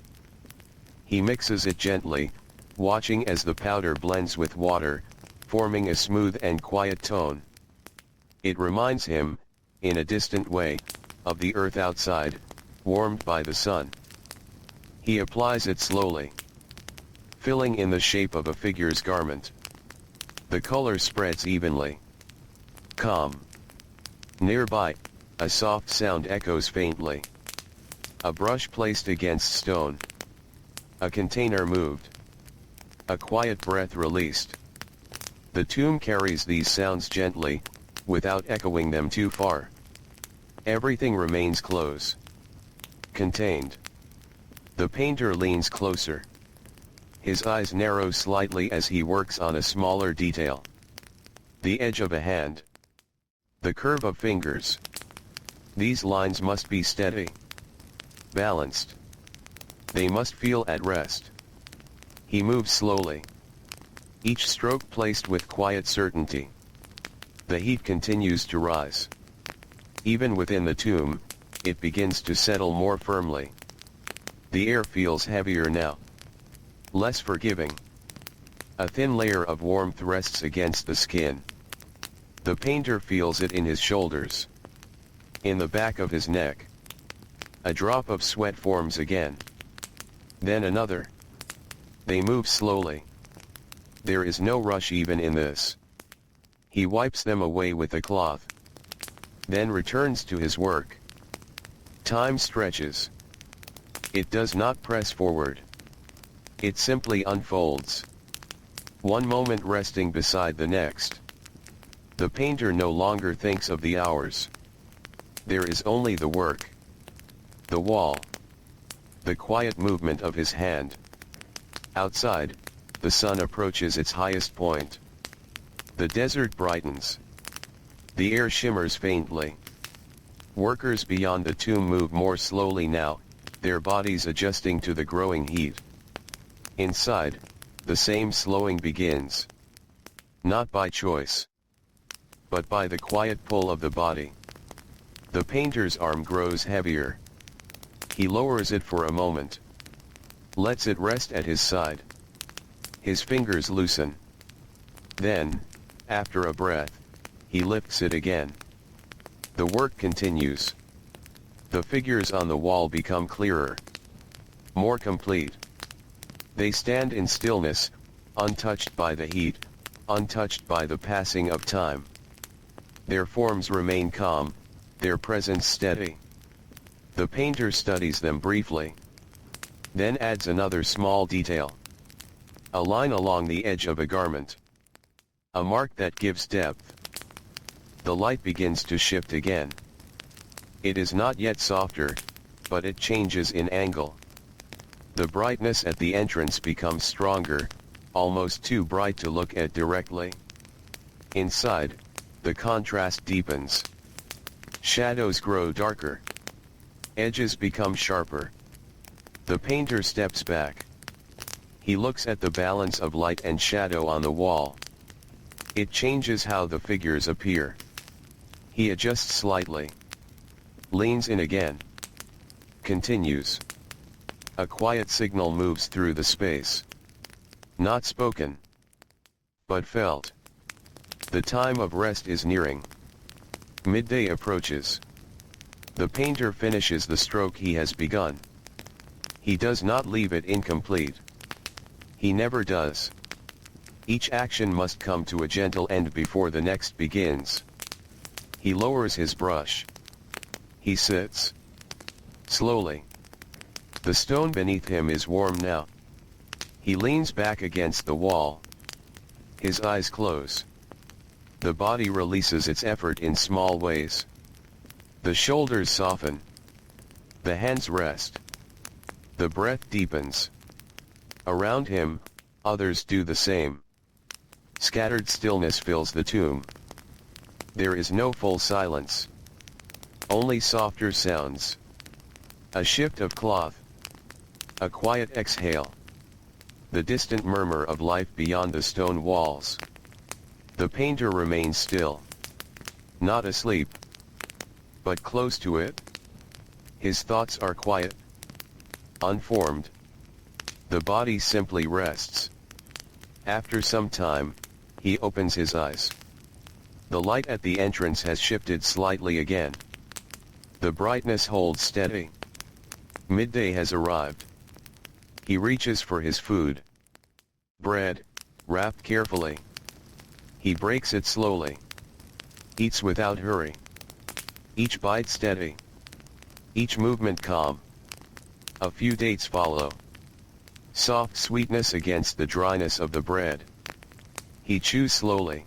He mixes it gently, watching as the powder blends with water, forming a smooth and quiet tone. It reminds him, in a distant way, of the earth outside, warmed by the sun. He applies it slowly, filling in the shape of a figure's garment. The color spreads evenly. Calm. Nearby, a soft sound echoes faintly. A brush placed against stone. A container moved. A quiet breath released. The tomb carries these sounds gently, without echoing them too far. Everything remains close. Contained. The painter leans closer. His eyes narrow slightly as he works on a smaller detail. The edge of a hand. The curve of fingers. These lines must be steady. Balanced. They must feel at rest. He moves slowly. each stroke placed with quiet certainty. The heat continues to rise. Even within the tomb, it begins to settle more firmly. The air feels heavier now. Less forgiving. A thin layer of warmth rests against the skin. The painter feels it in his shoulders. In the back of his neck. A drop of sweat forms again. Then another. They move slowly. There is no rush even in this. He wipes them away with a cloth. Then returns to his work. Time stretches. It does not press forward. It simply unfolds. One moment resting beside the next. The painter no longer thinks of the hours. There is only the work. The wall. The quiet movement of his hand. Outside, the sun approaches its highest point. The desert brightens. The air shimmers faintly. Workers beyond the tomb move more slowly now, their bodies adjusting to the growing heat. Inside, the same slowing begins. Not by choice, but by the quiet pull of the body. The painter's arm grows heavier. He lowers it for a moment. Lets it rest at his side. His fingers loosen. Then, after a breath, he lifts it again. The work continues. The figures on the wall become clearer. More complete. They stand in stillness, untouched by the heat, untouched by the passing of time. Their forms remain calm, their presence steady. The painter studies them briefly. Then adds another small detail. A line along the edge of a garment. A mark that gives depth. The light begins to shift again. It is not yet softer, but it changes in angle. The brightness at the entrance becomes stronger, almost too bright to look at directly. Inside, the contrast deepens. Shadows grow darker. Edges become sharper. The painter steps back. He looks at the balance of light and shadow on the wall. It changes how the figures appear. He adjusts slightly. Leans in again. Continues. A quiet signal moves through the space. Not spoken, but felt. The time of rest is nearing. Midday approaches. The painter finishes the stroke he has begun. He does not leave it incomplete. He never does. Each action must come to a gentle end before the next begins. He lowers his brush. He sits. Slowly. The stone beneath him is warm now. He leans back against the wall. His eyes close. The body releases its effort in small ways. The shoulders soften. The hands rest. The breath deepens. Around him, others do the same. Scattered stillness fills the tomb. There is no full silence. Only softer sounds. A shift of cloth. A quiet exhale. The distant murmur of life beyond the stone walls. The painter remains still. Not asleep, but close to it. His thoughts are quiet. Unformed. The body simply rests. After some time, he opens his eyes. The light at the entrance has shifted slightly again. The brightness holds steady. Midday has arrived. He reaches for his food. Bread, wrapped carefully. He breaks it slowly. Eats without hurry. Each bite steady. Each movement calm. A few dates follow. Soft sweetness against the dryness of the bread. He chews slowly.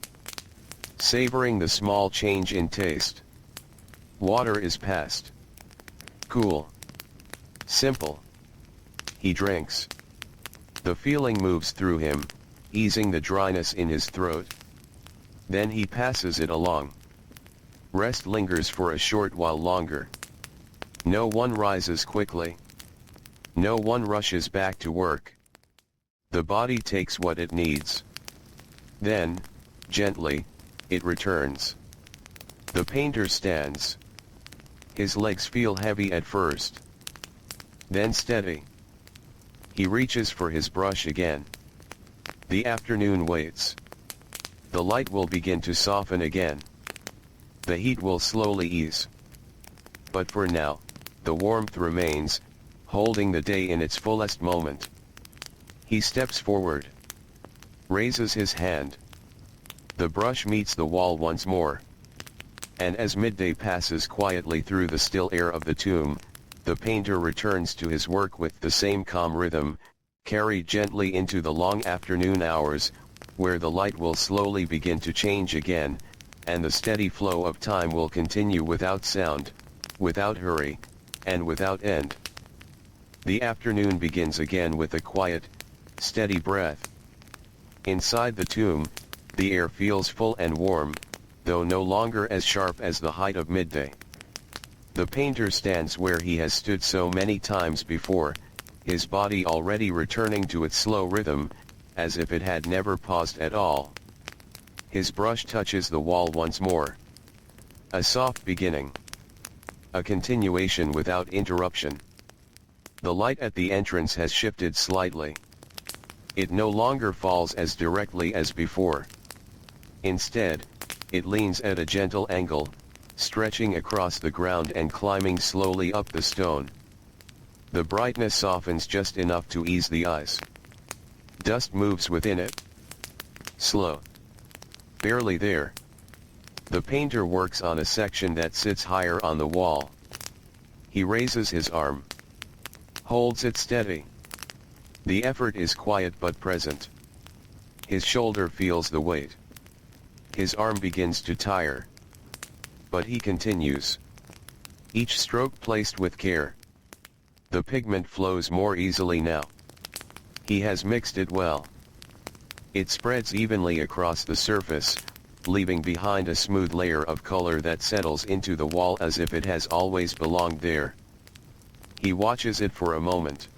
Savoring the small change in taste. Water is passed. Cool. Simple. He drinks. The feeling moves through him, easing the dryness in his throat. Then he passes it along. Rest lingers for a short while longer. No one rises quickly. No one rushes back to work. The body takes what it needs. Then, gently, it returns. The painter stands. His legs feel heavy at first. Then steady. He reaches for his brush again. The afternoon waits. The light will begin to soften again. The heat will slowly ease. But for now, the warmth remains, holding the day in its fullest moment. He steps forward. Raises his hand. The brush meets the wall once more. And as midday passes quietly through the still air of the tomb, the painter returns to his work with the same calm rhythm, carried gently into the long afternoon hours, where the light will slowly begin to change again, and the steady flow of time will continue without sound, without hurry, and without end. The afternoon begins again with a quiet, steady breath. Inside the tomb, the air feels full and warm, though no longer as sharp as the height of midday. The painter stands where he has stood so many times before, his body already returning to its slow rhythm, as if it had never paused at all. His brush touches the wall once more. A soft beginning. A continuation without interruption. The light at the entrance has shifted slightly. It no longer falls as directly as before. Instead, it leans at a gentle angle, stretching across the ground and climbing slowly up the stone. The brightness softens just enough to ease the eyes. Dust moves within it. Slow. Barely there. The painter works on a section that sits higher on the wall. He raises his arm. Holds it steady. The effort is quiet but present. His shoulder feels the weight. His arm begins to tire. But he continues. Each stroke placed with care. The pigment flows more easily now. He has mixed it well. It spreads evenly across the surface, leaving behind a smooth layer of color that settles into the wall as if it has always belonged there. He watches it for a moment.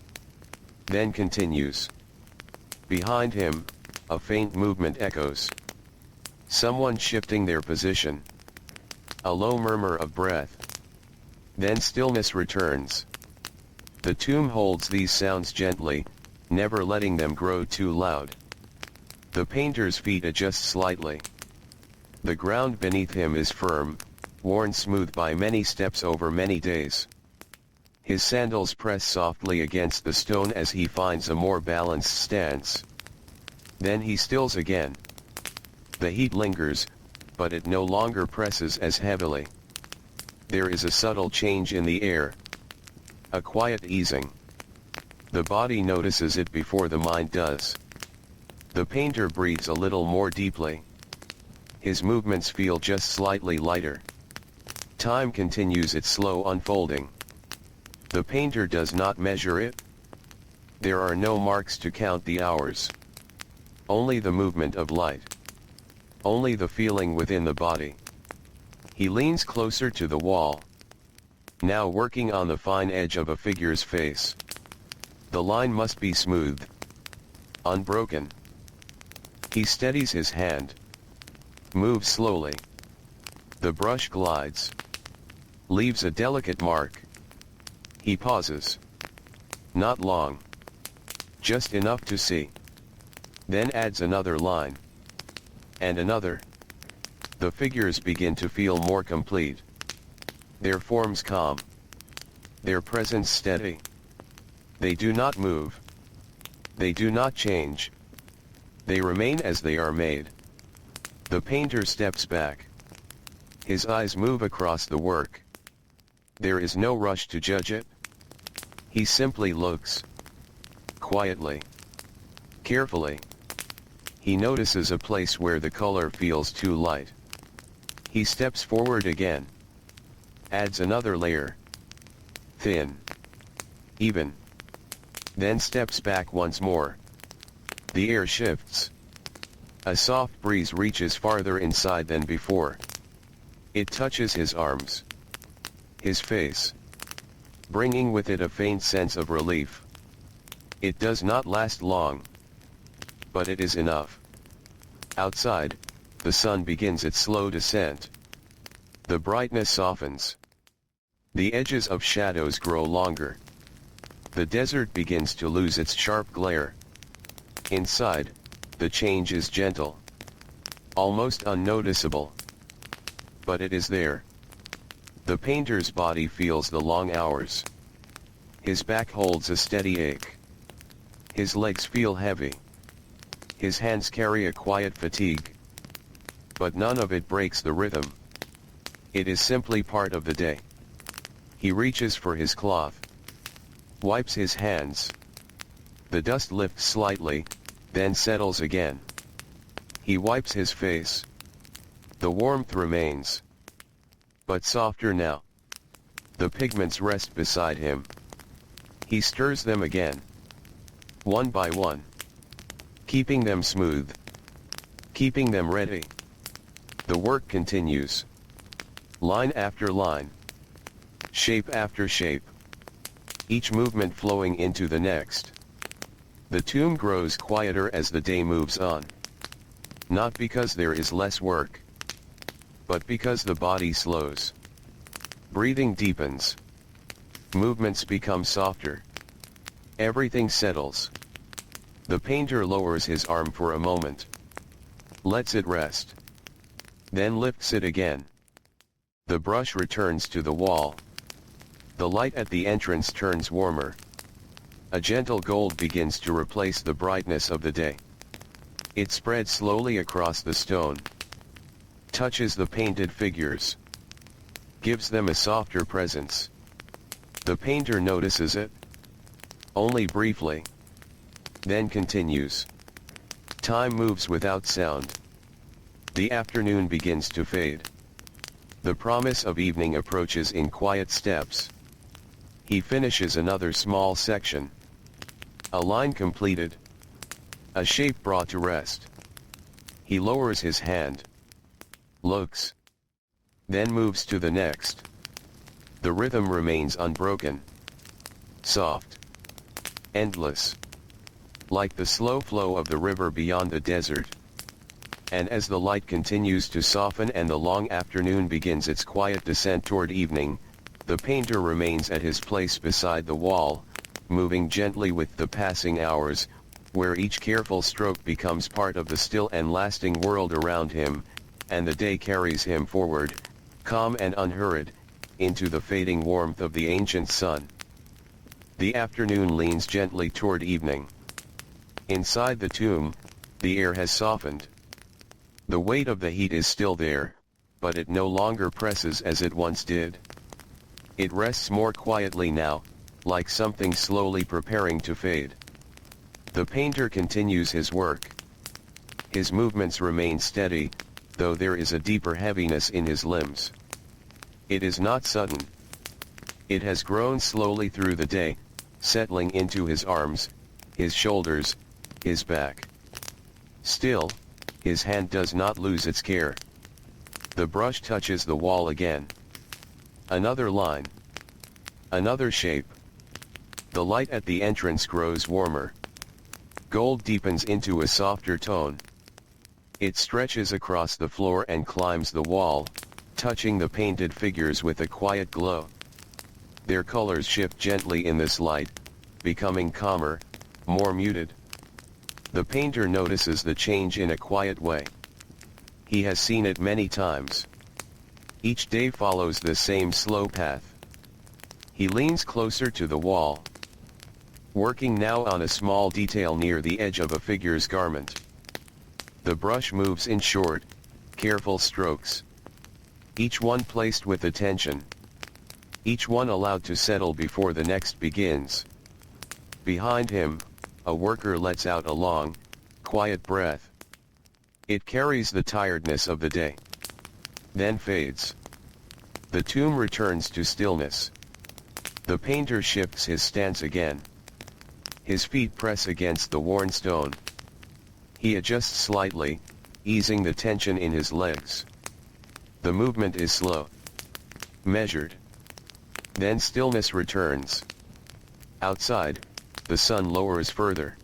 Then continues. Behind him, a faint movement echoes. Someone shifting their position. A low murmur of breath. Then stillness returns. The tomb holds these sounds gently, never letting them grow too loud. The painter's feet adjust slightly. The ground beneath him is firm, worn smooth by many steps over many days. His sandals press softly against the stone as he finds a more balanced stance. Then he stills again. The heat lingers, but it no longer presses as heavily. There is a subtle change in the air. A quiet easing. The body notices it before the mind does. The painter breathes a little more deeply. His movements feel just slightly lighter. Time continues its slow unfolding. The painter does not measure it. There are no marks to count the hours. Only the movement of light. Only the feeling within the body. He leans closer to the wall. Now working on the fine edge of a figure's face. The line must be smooth. Unbroken. He steadies his hand. Moves slowly. The brush glides. Leaves a delicate mark. He pauses. Not long. Just enough to see. Then adds another line. And another. The figures begin to feel more complete. Their forms calm. Their presence steady. They do not move. They do not change. They remain as they are made. The painter steps back. His eyes move across the work. There is no rush to judge it. He simply looks. Quietly. Carefully. He notices a place where the color feels too light. He steps forward again. Adds another layer. Thin. Even. Then steps back once more. The air shifts. A soft breeze reaches farther inside than before. It touches his arms. His face. Bringing with it a faint sense of relief. It does not last long. But it is enough. Outside, the sun begins its slow descent. The brightness softens. The edges of shadows grow longer. The desert begins to lose its sharp glare. Inside, the change is gentle, almost unnoticeable. But it is there. The painter's body feels the long hours. His back holds a steady ache. His legs feel heavy. His hands carry a quiet fatigue. But none of it breaks the rhythm. It is simply part of the day. He reaches for his cloth, wipes his hands. The dust lifts slightly, then settles again. He wipes his face. The warmth remains, but softer now. The pigments rest beside him. He stirs them again, one by one, keeping them smooth, keeping them ready. The work continues, line after line, shape after shape, each movement flowing into the next. The tomb grows quieter as the day moves on. Not because there is less work, but because the body slows. Breathing deepens. Movements become softer. Everything settles. The painter lowers his arm for a moment, lets it rest, then lifts it again. The brush returns to the wall. The light at the entrance turns warmer. A gentle gold begins to replace the brightness of the day. It spreads slowly across the stone, touches the painted figures, gives them a softer presence. The painter notices it, only briefly, then continues. Time moves without sound. The afternoon begins to fade. The promise of evening approaches in quiet steps. He finishes another small section. A line completed. A shape brought to rest. He lowers his hand, looks, then moves to the next. The rhythm remains unbroken, soft, endless, like the slow flow of the river beyond the desert. And as the light continues to soften and the long afternoon begins its quiet descent toward evening, the painter remains at his place beside the wall, moving gently with the passing hours, where each careful stroke becomes part of the still and lasting world around him, and the day carries him forward, calm and unhurried, into the fading warmth of the ancient sun. The afternoon leans gently toward evening. Inside the tomb, the air has softened. The weight of the heat is still there, but it no longer presses as it once did. It rests more quietly now, like something slowly preparing to fade. The painter continues his work. His movements remain steady, though there is a deeper heaviness in his limbs. It is not sudden. It has grown slowly through the day, settling into his arms, his shoulders, his back. Still, his hand does not lose its care. The brush touches the wall again. Another line. Another shape. The light at the entrance grows warmer. Gold deepens into a softer tone. It stretches across the floor and climbs the wall, touching the painted figures with a quiet glow. Their colors shift gently in this light, becoming calmer, more muted. The painter notices the change in a quiet way. He has seen it many times. Each day follows the same slow path. He leans closer to the wall, working now on a small detail near the edge of a figure's garment. The brush moves in short, careful strokes, each one placed with attention, each one allowed to settle before the next begins. Behind him, a worker lets out a long, quiet breath. It carries the tiredness of the day, then fades. The tomb returns to stillness. The painter shifts his stance again. His feet press against the worn stone. He adjusts slightly, easing the tension in his legs. The movement is slow, measured. Then stillness returns. Outside, the sun lowers further.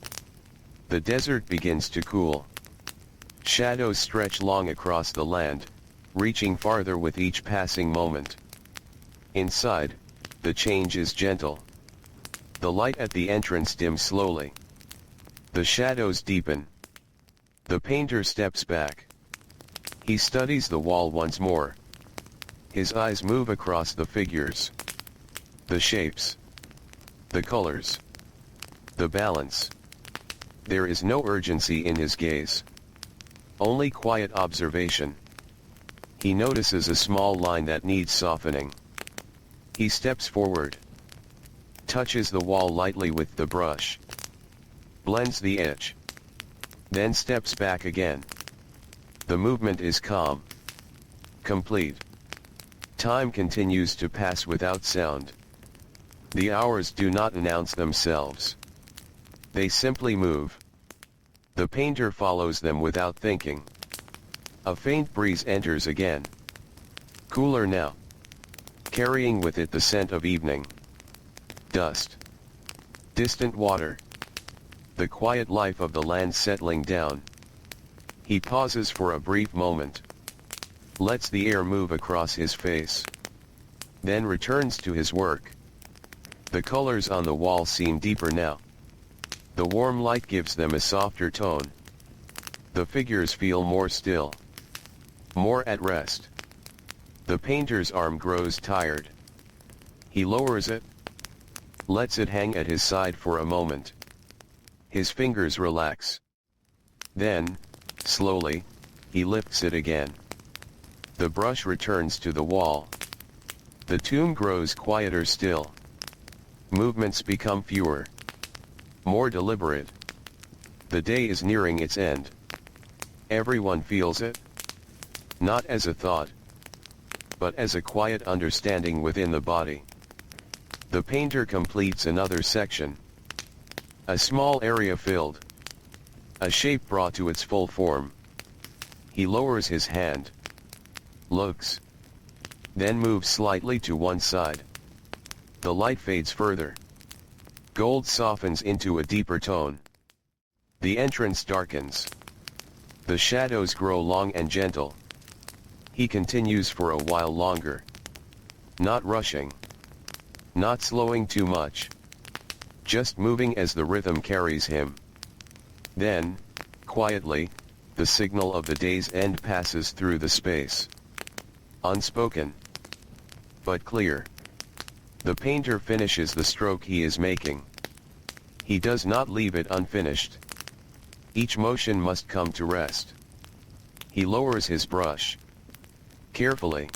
The desert begins to cool. Shadows stretch long across the land, reaching farther with each passing moment. Inside, the change is gentle. The light at the entrance dims slowly. The shadows deepen. The painter steps back. He studies the wall once more. His eyes move across the figures. The shapes. The colors. The balance. There is no urgency in his gaze. Only quiet observation. He notices a small line that needs softening. He steps forward. Touches the wall lightly with the brush. Blends the edge. Then steps back again. The movement is calm. Complete. Time continues to pass without sound. The hours do not announce themselves. They simply move. The painter follows them without thinking. A faint breeze enters again. Cooler now. Carrying with it the scent of evening. Dust. Distant water. The quiet life of the land settling down. He pauses for a brief moment. Lets the air move across his face. Then returns to his work. The colors on the wall seem deeper now. The warm light gives them a softer tone. The figures feel more still. More at rest. The painter's arm grows tired. He lowers it. Lets it hang at his side for a moment. His fingers relax. Then, slowly, he lifts it again. The brush returns to the wall. The tomb grows quieter still. Movements become fewer. More deliberate. The day is nearing its end. Everyone feels it. Not as a thought, but as a quiet understanding within the body. The painter completes another section. A small area filled. A shape brought to its full form. He lowers his hand. Looks. Then moves slightly to one side. The light fades further. Gold softens into a deeper tone. The entrance darkens. The shadows grow long and gentle. He continues for a while longer. Not rushing. Not slowing too much. Just moving as the rhythm carries him. Then, quietly, the signal of the day's end passes through the space. Unspoken. But clear. The painter finishes the stroke he is making. He does not leave it unfinished. Each motion must come to rest. He lowers his brush. Carefully.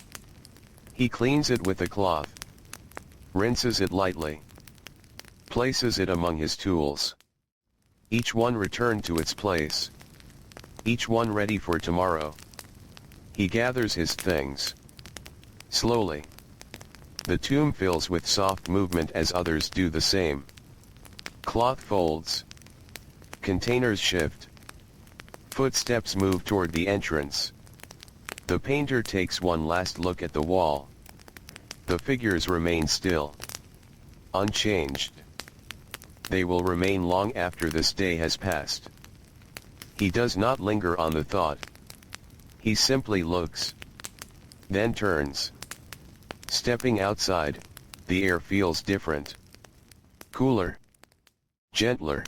He cleans it with a cloth. Rinses it lightly. Places it among his tools. Each one returned to its place. Each one ready for tomorrow. He gathers his things. Slowly. The tomb fills with soft movement as others do the same. Cloth folds. Containers shift. Footsteps move toward the entrance. The painter takes one last look at the wall. The figures remain still. Unchanged. They will remain long after this day has passed. He does not linger on the thought. He simply looks. Then turns. Stepping outside, the air feels different. Cooler. Gentler.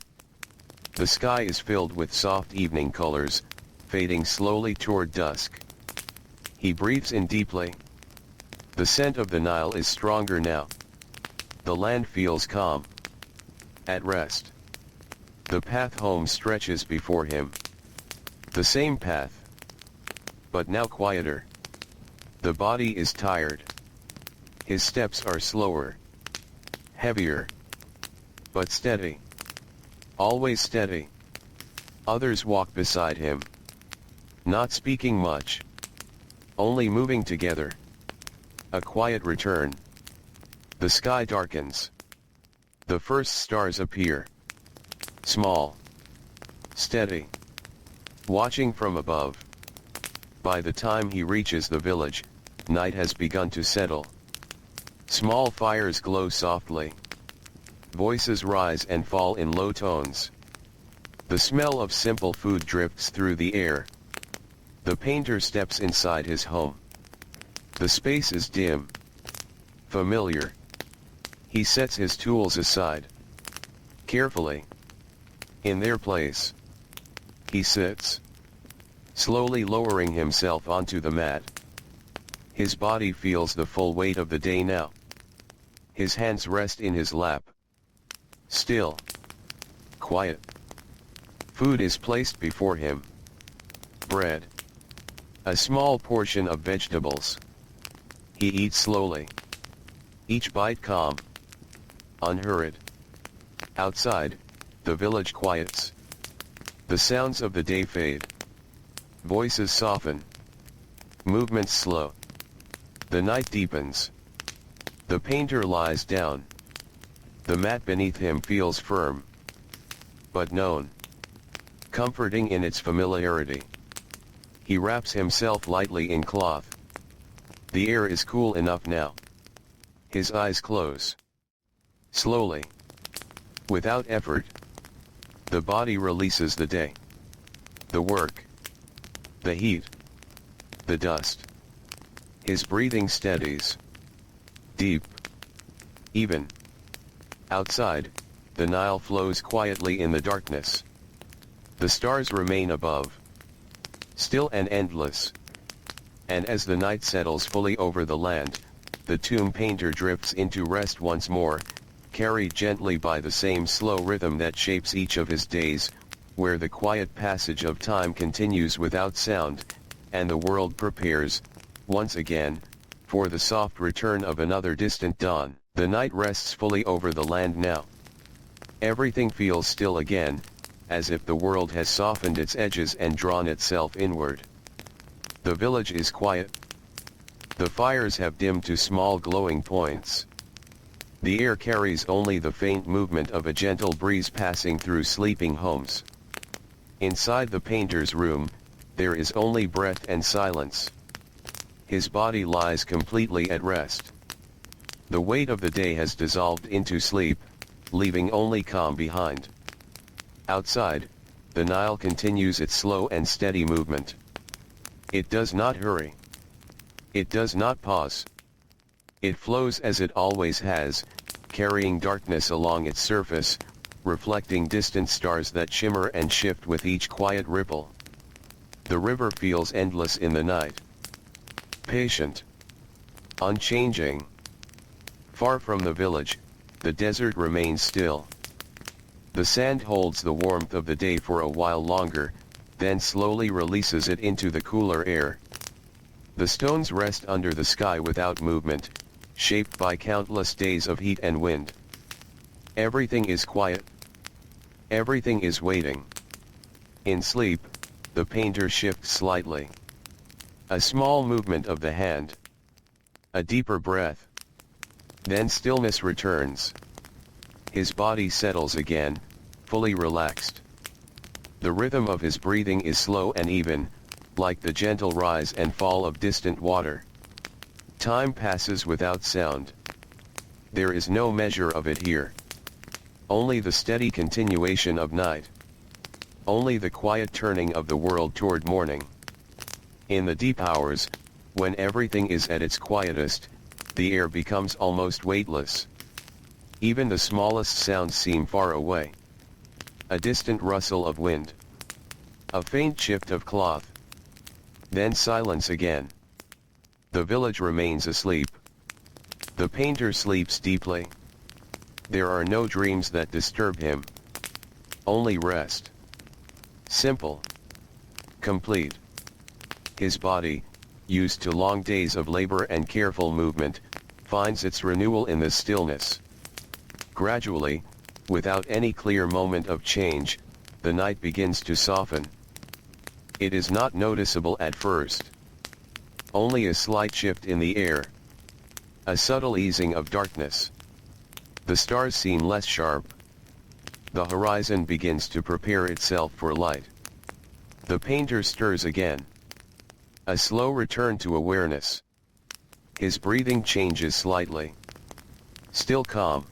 The sky is filled with soft evening colors, fading slowly toward dusk. He breathes in deeply. The scent of the Nile is stronger now. The land feels calm. At rest. The path home stretches before him. The same path. But now quieter. The body is tired. His steps are slower. Heavier. But steady. Always steady. Others walk beside him. Not speaking much. Only moving together. A quiet return. The sky darkens. The first stars appear. Small. Steady. Watching from above. By the time he reaches the village, night has begun to settle. Small fires glow softly. Voices rise and fall in low tones. The smell of simple food drifts through the air, The painter steps inside his home. The space is dim, familiar. He sets his tools aside. Carefully. In their place. He sits. Slowly lowering himself onto the mat. His body feels the full weight of the day now. His hands rest in his lap. Still. Quiet. Food is placed before him. Bread. A small portion of vegetables. He eats slowly. Each bite calm. Unhurried. Outside, the village quiets. The sounds of the day fade. Voices soften. Movements slow. The night deepens. The painter lies down. The mat beneath him feels firm, but known. Comforting in its familiarity. He wraps himself lightly in cloth. The air is cool enough now. His eyes close. Slowly. Without effort. The body releases the day. The work. The heat. The dust. His breathing steadies. Deep. Even. Outside, the Nile flows quietly in the darkness. The stars remain above. Still and endless. And as the night settles fully over the land, the tomb painter drifts into rest once more, carried gently by the same slow rhythm that shapes each of his days, where the quiet passage of time continues without sound, and the world prepares, once again, for the soft return of another distant dawn. The night rests fully over the land now. Everything feels still again, as if the world has softened its edges and drawn itself inward. The village is quiet. The fires have dimmed to small glowing points. The air carries only the faint movement of a gentle breeze passing through sleeping homes. Inside the painter's room, there is only breath and silence. His body lies completely at rest. The weight of the day has dissolved into sleep, leaving only calm behind. Outside, the Nile continues its slow and steady movement. It does not hurry. It does not pause. It flows as it always has, carrying darkness along its surface, reflecting distant stars that shimmer and shift with each quiet ripple. The river feels endless in the night. Patient. Unchanging. Far from the village, the desert remains still. The sand holds the warmth of the day for a while longer, then slowly releases it into the cooler air. The stones rest under the sky without movement, shaped by countless days of heat and wind. Everything is quiet. Everything is waiting. In sleep, the painter shifts slightly. A small movement of the hand. A deeper breath. Then stillness returns. His body settles again, fully relaxed. The rhythm of his breathing is slow and even, like the gentle rise and fall of distant water. Time passes without sound. There is no measure of it here. Only the steady continuation of night. Only the quiet turning of the world toward morning. In the deep hours, when everything is at its quietest, the air becomes almost weightless. Even the smallest sounds seem far away. A distant rustle of wind. A faint shift of cloth. Then silence again. The village remains asleep. The painter sleeps deeply. There are no dreams that disturb him. Only rest. Simple. Complete. His body, used to long days of labor and careful movement, finds its renewal in the stillness. Gradually, without any clear moment of change, the night begins to soften. It is not noticeable at first. Only a slight shift in the air. A subtle easing of darkness. The stars seem less sharp. The horizon begins to prepare itself for light. The painter stirs again. A slow return to awareness. His breathing changes slightly. Still calm.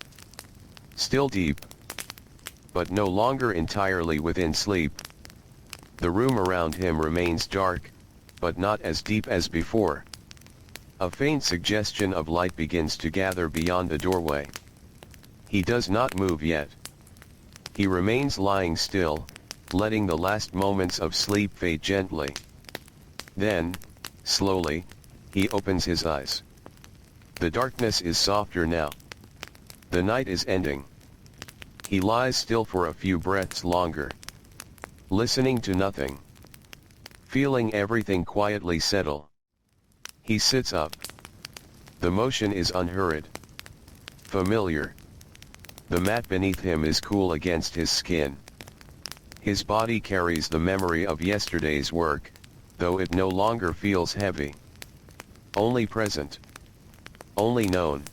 Still deep. But no longer entirely within sleep. The room around him remains dark, but not as deep as before. A faint suggestion of light begins to gather beyond the doorway. He does not move yet. He remains lying still, letting the last moments of sleep fade gently. Then, slowly, he opens his eyes. The darkness is softer now. The night is ending. He lies still for a few breaths longer, listening to nothing, feeling everything quietly settle. He sits up. The motion is unhurried, familiar. The mat beneath him is cool against his skin. His body carries the memory of yesterday's work, though it no longer feels heavy. Only present. Only known.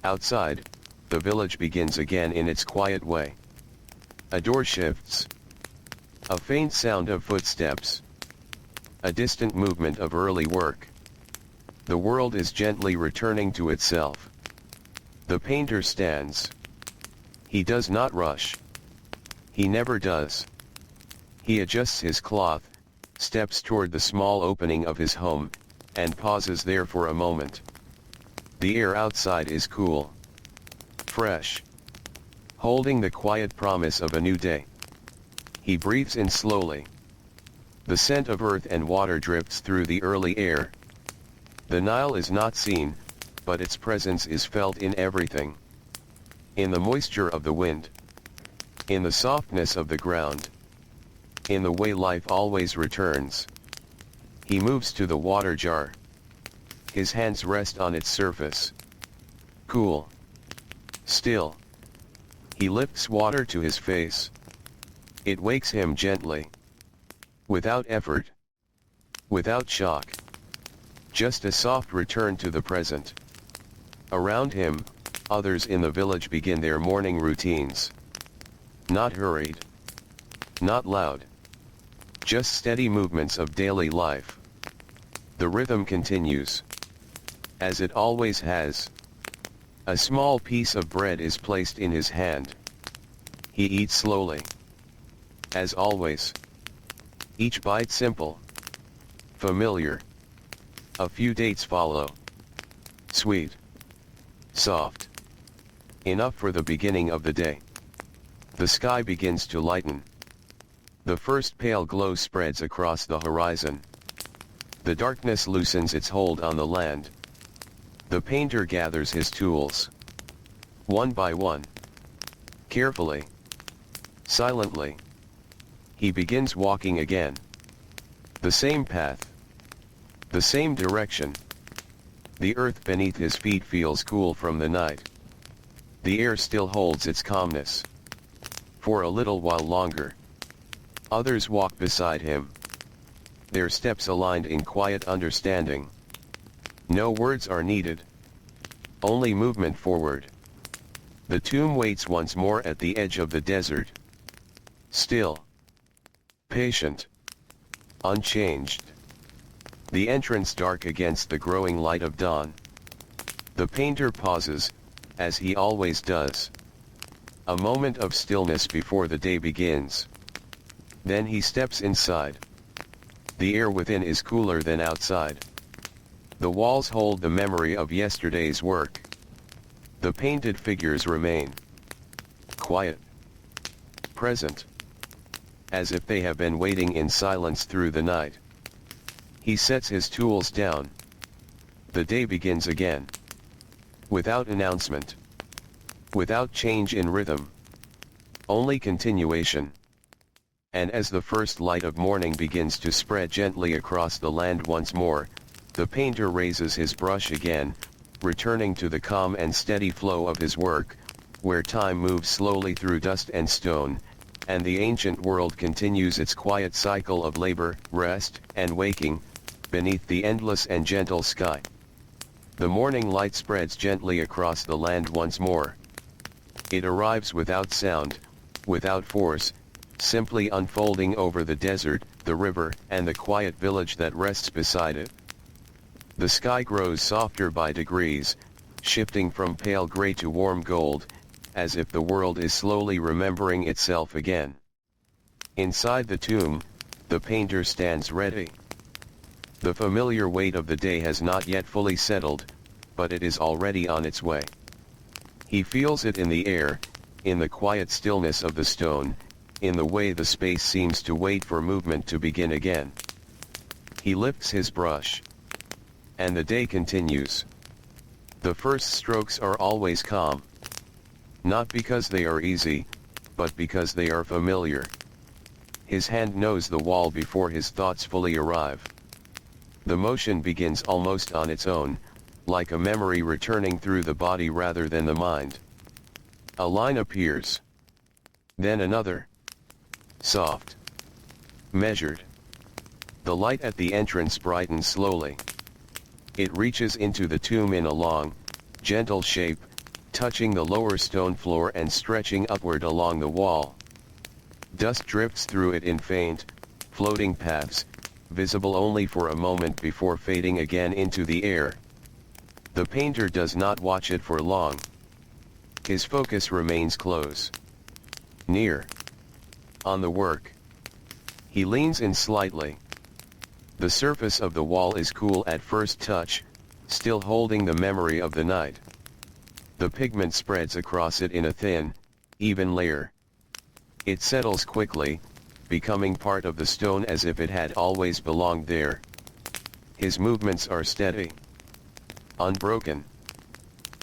Outside, the village begins again in its quiet way. A door shifts. A faint sound of footsteps. A distant movement of early work. The world is gently returning to itself. The painter stands. He does not rush. He never does. He adjusts his cloth, steps toward the small opening of his home, and pauses there for a moment. The air outside is cool, fresh, holding the quiet promise of a new day. He breathes in slowly. The scent of earth and water drifts through the early air. The Nile is not seen, but its presence is felt in everything. In the moisture of the wind. In the softness of the ground. In the way life always returns. He moves to the water jar. His hands rest on its surface. Cool. Still. He lifts water to his face. It wakes him gently. Without effort. Without shock. Just a soft return to the present. Around him, others in the village begin their morning routines. Not hurried. Not loud. Just steady movements of daily life. The rhythm continues. As it always has. A small piece of bread is placed in his hand. He eats slowly. As always. Each bite simple. Familiar. A few dates follow. Sweet. Soft. Enough for the beginning of the day. The sky begins to lighten. The first pale glow spreads across the horizon. The darkness loosens its hold on the land. The painter gathers his tools. One by one. Carefully. Silently. He begins walking again. The same path. The same direction. The earth beneath his feet feels cool from the night. The air still holds its calmness. For a little while longer. Others walk beside him. Their steps aligned in quiet understanding. No words are needed. Only movement forward. The tomb waits once more at the edge of the desert. Still. Patient. Unchanged. The entrance dark against the growing light of dawn. The painter pauses, as he always does. A moment of stillness before the day begins. Then he steps inside. The air within is cooler than outside. The walls hold the memory of yesterday's work. The painted figures remain. Quiet. Present. As if they have been waiting in silence through the night. He sets his tools down. The day begins again. Without announcement. Without change in rhythm. Only continuation. And as the first light of morning begins to spread gently across the land once more, the painter raises his brush again, returning to the calm and steady flow of his work, where time moves slowly through dust and stone, and the ancient world continues its quiet cycle of labor, rest, and waking, beneath the endless and gentle sky. The morning light spreads gently across the land once more. It arrives without sound, without force, simply unfolding over the desert, the river, and the quiet village that rests beside it. The sky grows softer by degrees, shifting from pale gray to warm gold, as if the world is slowly remembering itself again. Inside the tomb, the painter stands ready. The familiar weight of the day has not yet fully settled, but it is already on its way. He feels it in the air, in the quiet stillness of the stone, in the way the space seems to wait for movement to begin again. He lifts his brush. And the day continues. The first strokes are always calm. Not because they are easy, but because they are familiar. His hand knows the wall before his thoughts fully arrive. The motion begins almost on its own, like a memory returning through the body rather than the mind. A line appears. Then another. Soft. Measured. The light at the entrance brightens slowly. It reaches into the tomb in a long, gentle shape, touching the lower stone floor and stretching upward along the wall. Dust drifts through it in faint, floating paths, visible only for a moment before fading again into the air. The painter does not watch it for long. His focus remains close. Near. On the work. He leans in slightly. The surface of the wall is cool at first touch, still holding the memory of the night. The pigment spreads across it in a thin, even layer. It settles quickly, becoming part of the stone as if it had always belonged there. His movements are steady. Unbroken.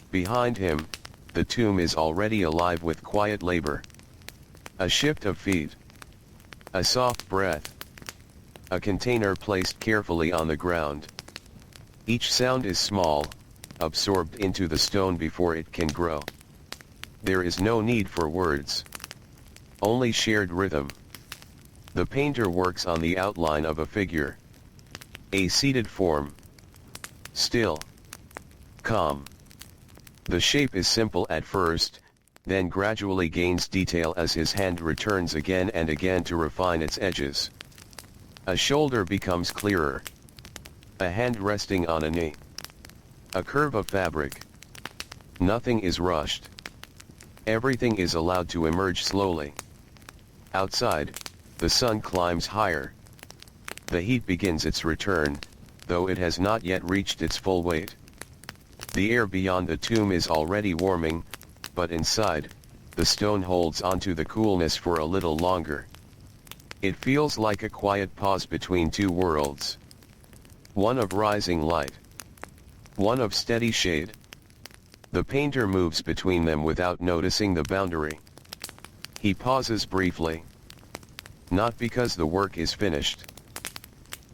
Behind him, the tomb is already alive with quiet labor. A shift of feet. A soft breath. A container placed carefully on the ground. Each sound is small, absorbed into the stone before it can grow. There is no need for words. Only shared rhythm. The painter works on the outline of a figure. A seated form. Still. Calm. The shape is simple at first, then gradually gains detail as his hand returns again and again to refine its edges. A shoulder becomes clearer. A hand resting on a knee. A curve of fabric. Nothing is rushed. Everything is allowed to emerge slowly. Outside, the sun climbs higher. The heat begins its return, though it has not yet reached its full weight. The air beyond the tomb is already warming, but inside, the stone holds onto the coolness for a little longer. It feels like a quiet pause between two worlds. One of rising light. One of steady shade. The painter moves between them without noticing the boundary. He pauses briefly. Not because the work is finished,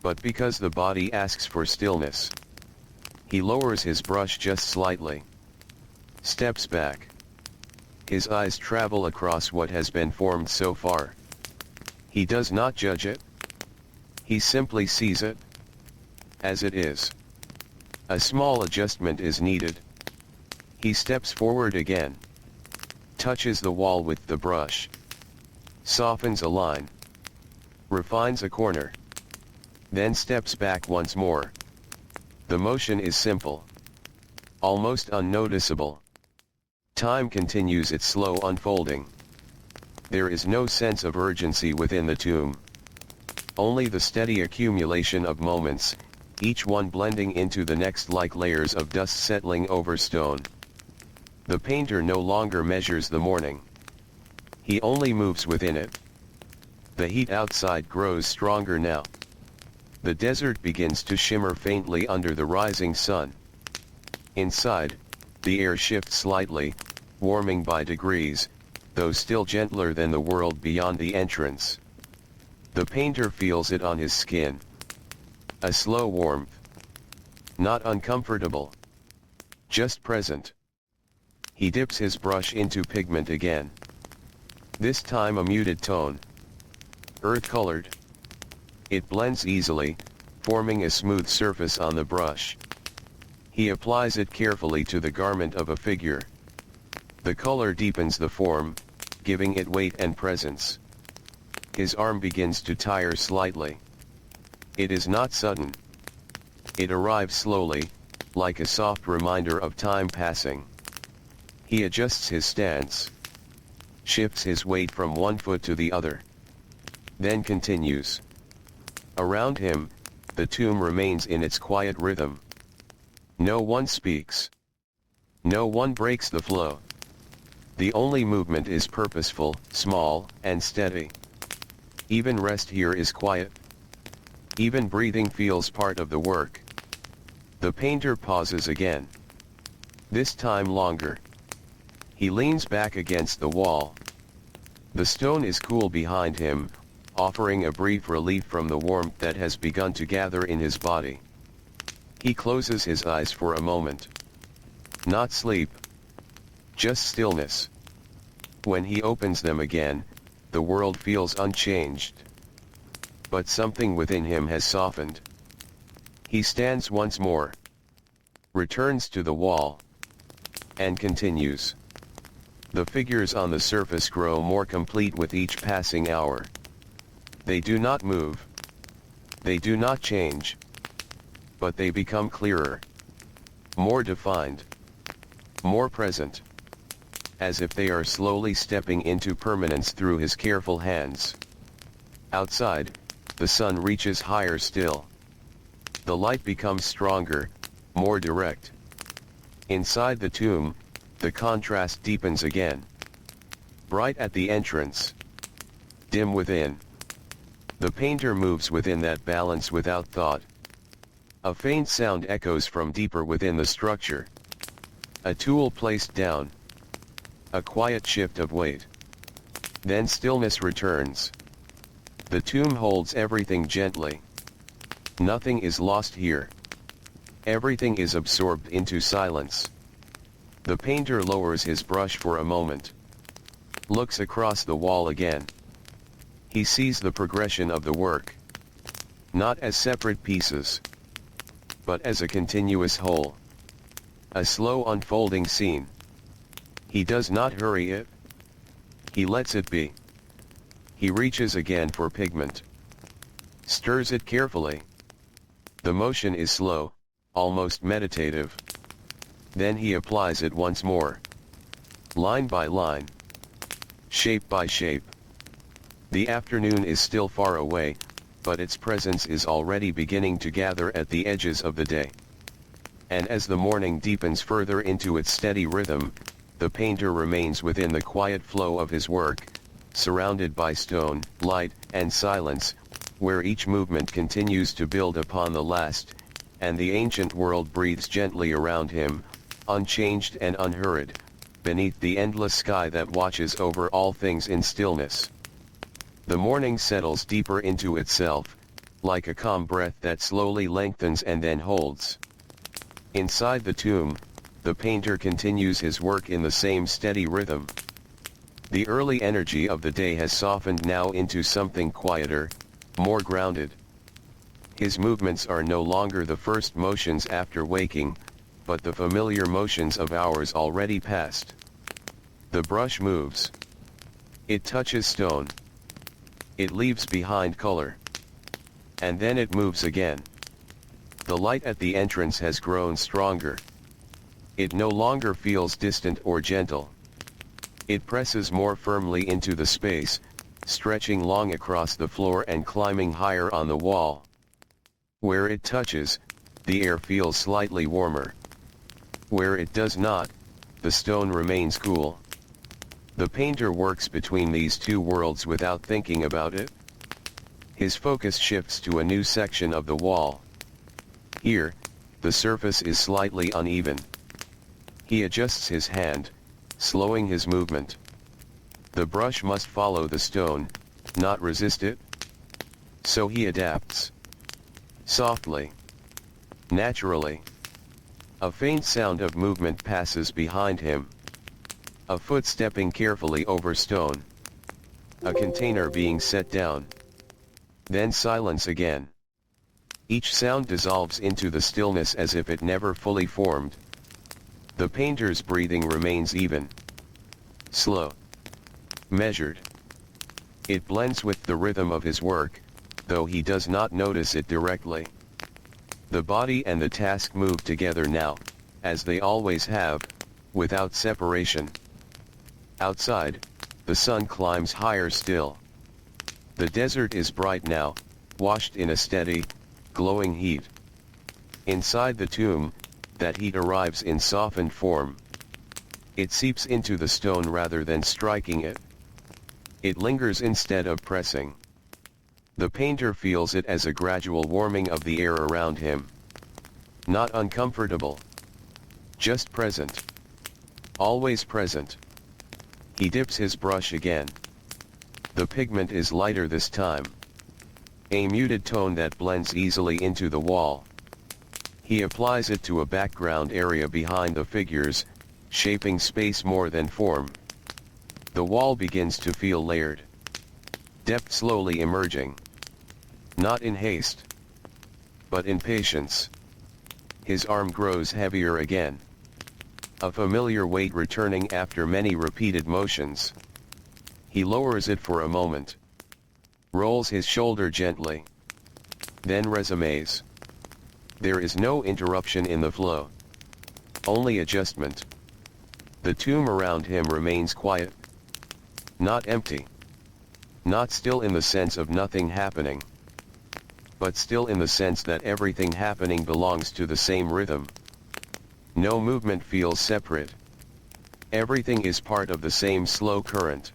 but because the body asks for stillness. He lowers his brush just slightly. Steps back. His eyes travel across what has been formed so far. He does not judge it. He simply sees it. As it is. A small adjustment is needed. He steps forward again. Touches the wall with the brush. Softens a line. Refines a corner. Then steps back once more. The motion is simple. Almost unnoticeable. Time continues its slow unfolding. There is no sense of urgency within the tomb. Only the steady accumulation of moments, each one blending into the next like layers of dust settling over stone. The painter no longer measures the morning. He only moves within it. The heat outside grows stronger now. The desert begins to shimmer faintly under the rising sun. Inside, the air shifts slightly, warming by degrees, though still gentler than the world beyond the entrance. The painter feels it on his skin. A slow warmth. Not uncomfortable. Just present. He dips his brush into pigment again. This time a muted tone. Earth-colored. It blends easily, forming a smooth surface on the brush. He applies it carefully to the garment of a figure. The color deepens the form, giving it weight and presence. His arm begins to tire slightly. It is not sudden. It arrives slowly, like a soft reminder of time passing. He adjusts his stance. Shifts his weight from one foot to the other. Then continues. Around him, the tomb remains in its quiet rhythm. No one speaks. No one breaks the flow. The only movement is purposeful, small, and steady. Even rest here is quiet. Even breathing feels part of the work. The painter pauses again. This time longer. He leans back against the wall. The stone is cool behind him, offering a brief relief from the warmth that has begun to gather in his body. He closes his eyes for a moment. Not sleep. Just stillness. When he opens them again, the world feels unchanged. But something within him has softened. He stands once more. Returns to the wall. And continues. The figures on the surface grow more complete with each passing hour. They do not move. They do not change. But they become clearer. More defined. More present. As if they are slowly stepping into permanence through his careful hands. Outside, the sun reaches higher still. The light becomes stronger, more direct. Inside the tomb, the contrast deepens again. Bright at the entrance. Dim within. The painter moves within that balance without thought. A faint sound echoes from deeper within the structure. A tool placed down. A quiet shift of weight. Then stillness returns. The tomb holds everything gently. Nothing is lost here. Everything is absorbed into silence. The painter lowers his brush for a moment. Looks across the wall again. He sees the progression of the work. Not as separate pieces, but as a continuous whole. A slow unfolding scene. He does not hurry it. He lets it be. He reaches again for pigment. Stirs it carefully. The motion is slow, almost meditative. Then he applies it once more. Line by line. Shape by shape. The afternoon is still far away, but its presence is already beginning to gather at the edges of the day. And as the morning deepens further into its steady rhythm, the painter remains within the quiet flow of his work, surrounded by stone, light, and silence, where each movement continues to build upon the last, and the ancient world breathes gently around him, unchanged and unhurried, beneath the endless sky that watches over all things in stillness. The morning settles deeper into itself, like a calm breath that slowly lengthens and then holds. Inside the tomb, the painter continues his work in the same steady rhythm. The early energy of the day has softened now into something quieter, more grounded. His movements are no longer the first motions after waking, but the familiar motions of hours already past. The brush moves. It touches stone. It leaves behind color. And then it moves again. The light at the entrance has grown stronger. It no longer feels distant or gentle. It presses more firmly into the space, stretching long across the floor and climbing higher on the wall. Where it touches, the air feels slightly warmer. Where it does not, the stone remains cool. The painter works between these two worlds without thinking about it. His focus shifts to a new section of the wall. Here, the surface is slightly uneven. He adjusts his hand, slowing his movement. The brush must follow the stone, not resist it. So he adapts. Softly. Naturally. A faint sound of movement passes behind him. A foot stepping carefully over stone. A container being set down. Then silence again. Each sound dissolves into the stillness as if it never fully formed. The painter's breathing remains even. Slow. Measured. It blends with the rhythm of his work, though he does not notice it directly. The body and the task move together now, as they always have, without separation. Outside, the sun climbs higher still. The desert is bright now, washed in a steady, glowing heat. Inside the tomb, that heat arrives in softened form. It seeps into the stone rather than striking it. It lingers instead of pressing. The painter feels it as a gradual warming of the air around him. Not uncomfortable. Just present. Always present. He dips his brush again. The pigment is lighter this time. A muted tone that blends easily into the wall. He applies it to a background area behind the figures, shaping space more than form. The wall begins to feel layered. Depth slowly emerging. Not in haste, but in patience. His arm grows heavier again. A familiar weight returning after many repeated motions. He lowers it for a moment. Rolls his shoulder gently. Then resumes. There is no interruption in the flow. Only adjustment. The tomb around him remains quiet. Not empty. Not still in the sense of nothing happening. But still in the sense that everything happening belongs to the same rhythm. No movement feels separate. Everything is part of the same slow current.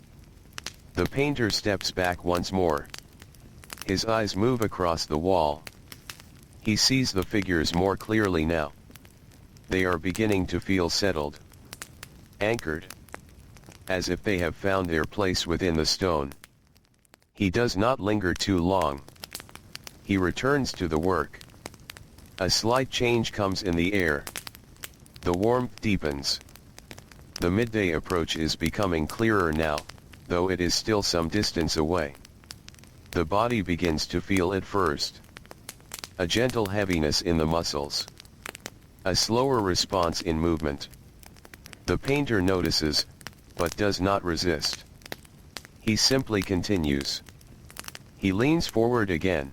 The painter steps back once more. His eyes move across the wall. He sees the figures more clearly now. They are beginning to feel settled. Anchored. As if they have found their place within the stone. He does not linger too long. He returns to the work. A slight change comes in the air. The warmth deepens. The midday approach is becoming clearer now, though it is still some distance away. The body begins to feel it first. A gentle heaviness in the muscles. A slower response in movement. The painter notices, but does not resist. He simply continues. He leans forward again.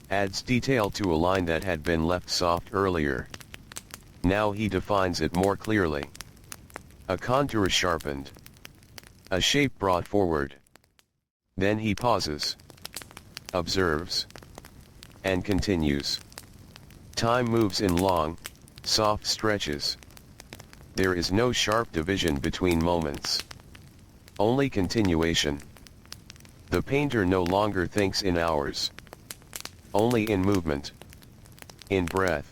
Adds detail to a line that had been left soft earlier. Now he defines it more clearly. A contour sharpened. A shape brought forward. Then he pauses. Observes. And continues. Time moves in long, soft stretches. There is no sharp division between moments. Only continuation. The painter no longer thinks in hours. Only in movement. In breath.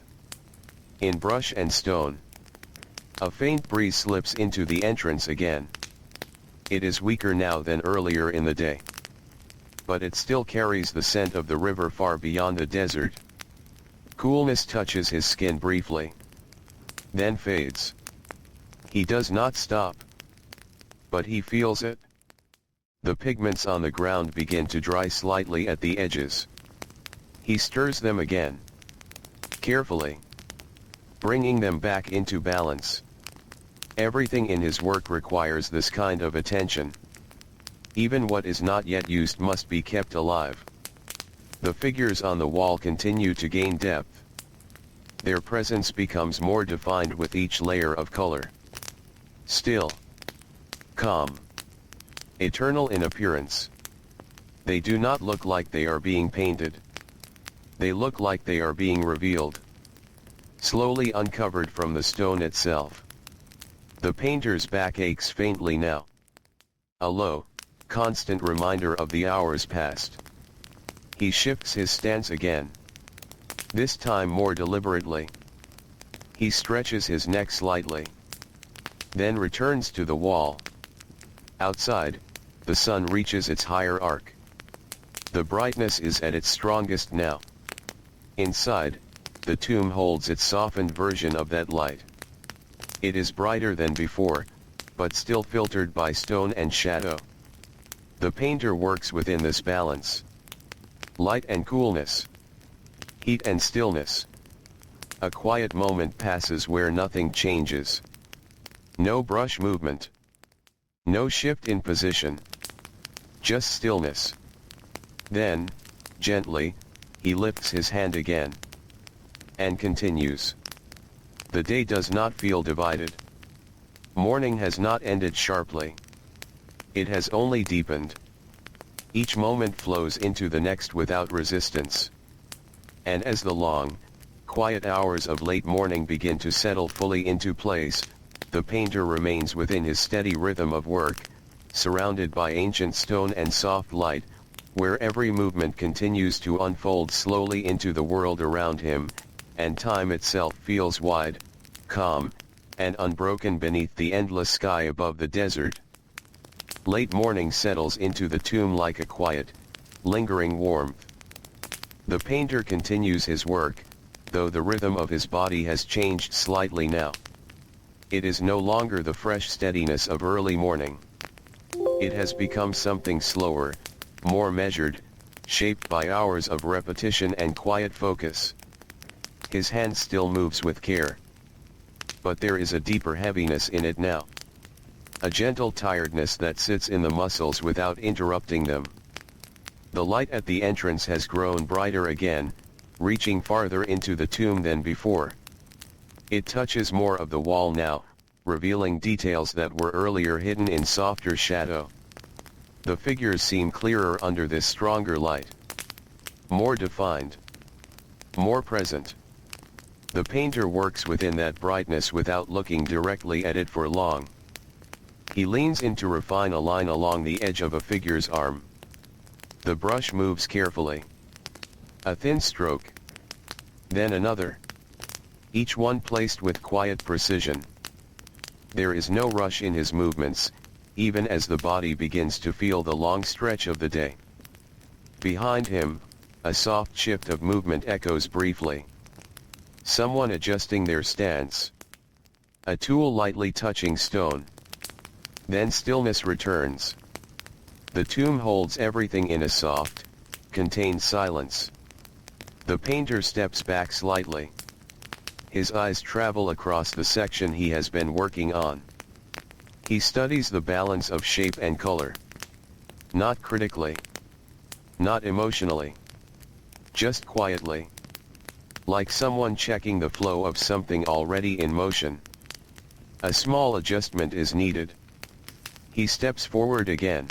In brush and stone. A faint breeze slips into the entrance again. It is weaker now than earlier in the day. But it still carries the scent of the river far beyond the desert. Coolness touches his skin briefly. Then fades. He does not stop. But he feels it. The pigments on the ground begin to dry slightly at the edges. He stirs them again. Carefully. Bringing them back into balance. Everything in his work requires this kind of attention. Even what is not yet used must be kept alive. The figures on the wall continue to gain depth. Their presence becomes more defined with each layer of color. Still. Calm. Eternal in appearance. They do not look like they are being painted. They look like they are being revealed. Slowly uncovered from the stone itself. The painter's back aches faintly now. A low, constant reminder of the hours past. He shifts his stance again. This time more deliberately. He stretches his neck slightly. Then returns to the wall. Outside, the sun reaches its higher arc. The brightness is at its strongest now. Inside, the tomb holds its softened version of that light. It is brighter than before, but still filtered by stone and shadow. The painter works within this balance. Light and coolness. Heat and stillness. A quiet moment passes where nothing changes. No brush movement. No shift in position. Just stillness. Then, gently, he lifts his hand again. And continues. The day does not feel divided. Morning has not ended sharply. It has only deepened. Each moment flows into the next without resistance. and as the long, quiet hours of late morning begin to settle fully into place, the painter remains within his steady rhythm of work, surrounded by ancient stone and soft light, where every movement continues to unfold slowly into the world around him, and time itself feels wide, calm, and unbroken beneath the endless sky above the desert. Late morning settles into the tomb like a quiet, lingering warmth. The painter continues his work, though the rhythm of his body has changed slightly now. It is no longer the fresh steadiness of early morning. It has become something slower, more measured, shaped by hours of repetition and quiet focus. His hand still moves with care, but there is a deeper heaviness in it now. A gentle tiredness that sits in the muscles without interrupting them. The light at the entrance has grown brighter again, reaching farther into the tomb than before. It touches more of the wall now, revealing details that were earlier hidden in softer shadow. The figures seem clearer under this stronger light. More defined. More present. The painter works within that brightness without looking directly at it for long. He leans in to refine a line along the edge of a figure's arm. The brush moves carefully. A thin stroke. Then another. Each one placed with quiet precision. There is no rush in his movements, even as the body begins to feel the long stretch of the day. Behind him, a soft shift of movement echoes briefly. Someone adjusting their stance. A tool lightly touching stone. Then stillness returns. The tomb holds everything in a soft, contained silence. The painter steps back slightly. His eyes travel across the section he has been working on. He studies the balance of shape and color. Not critically. Not emotionally. Just quietly. Like someone checking the flow of something already in motion. A small adjustment is needed. He steps forward again.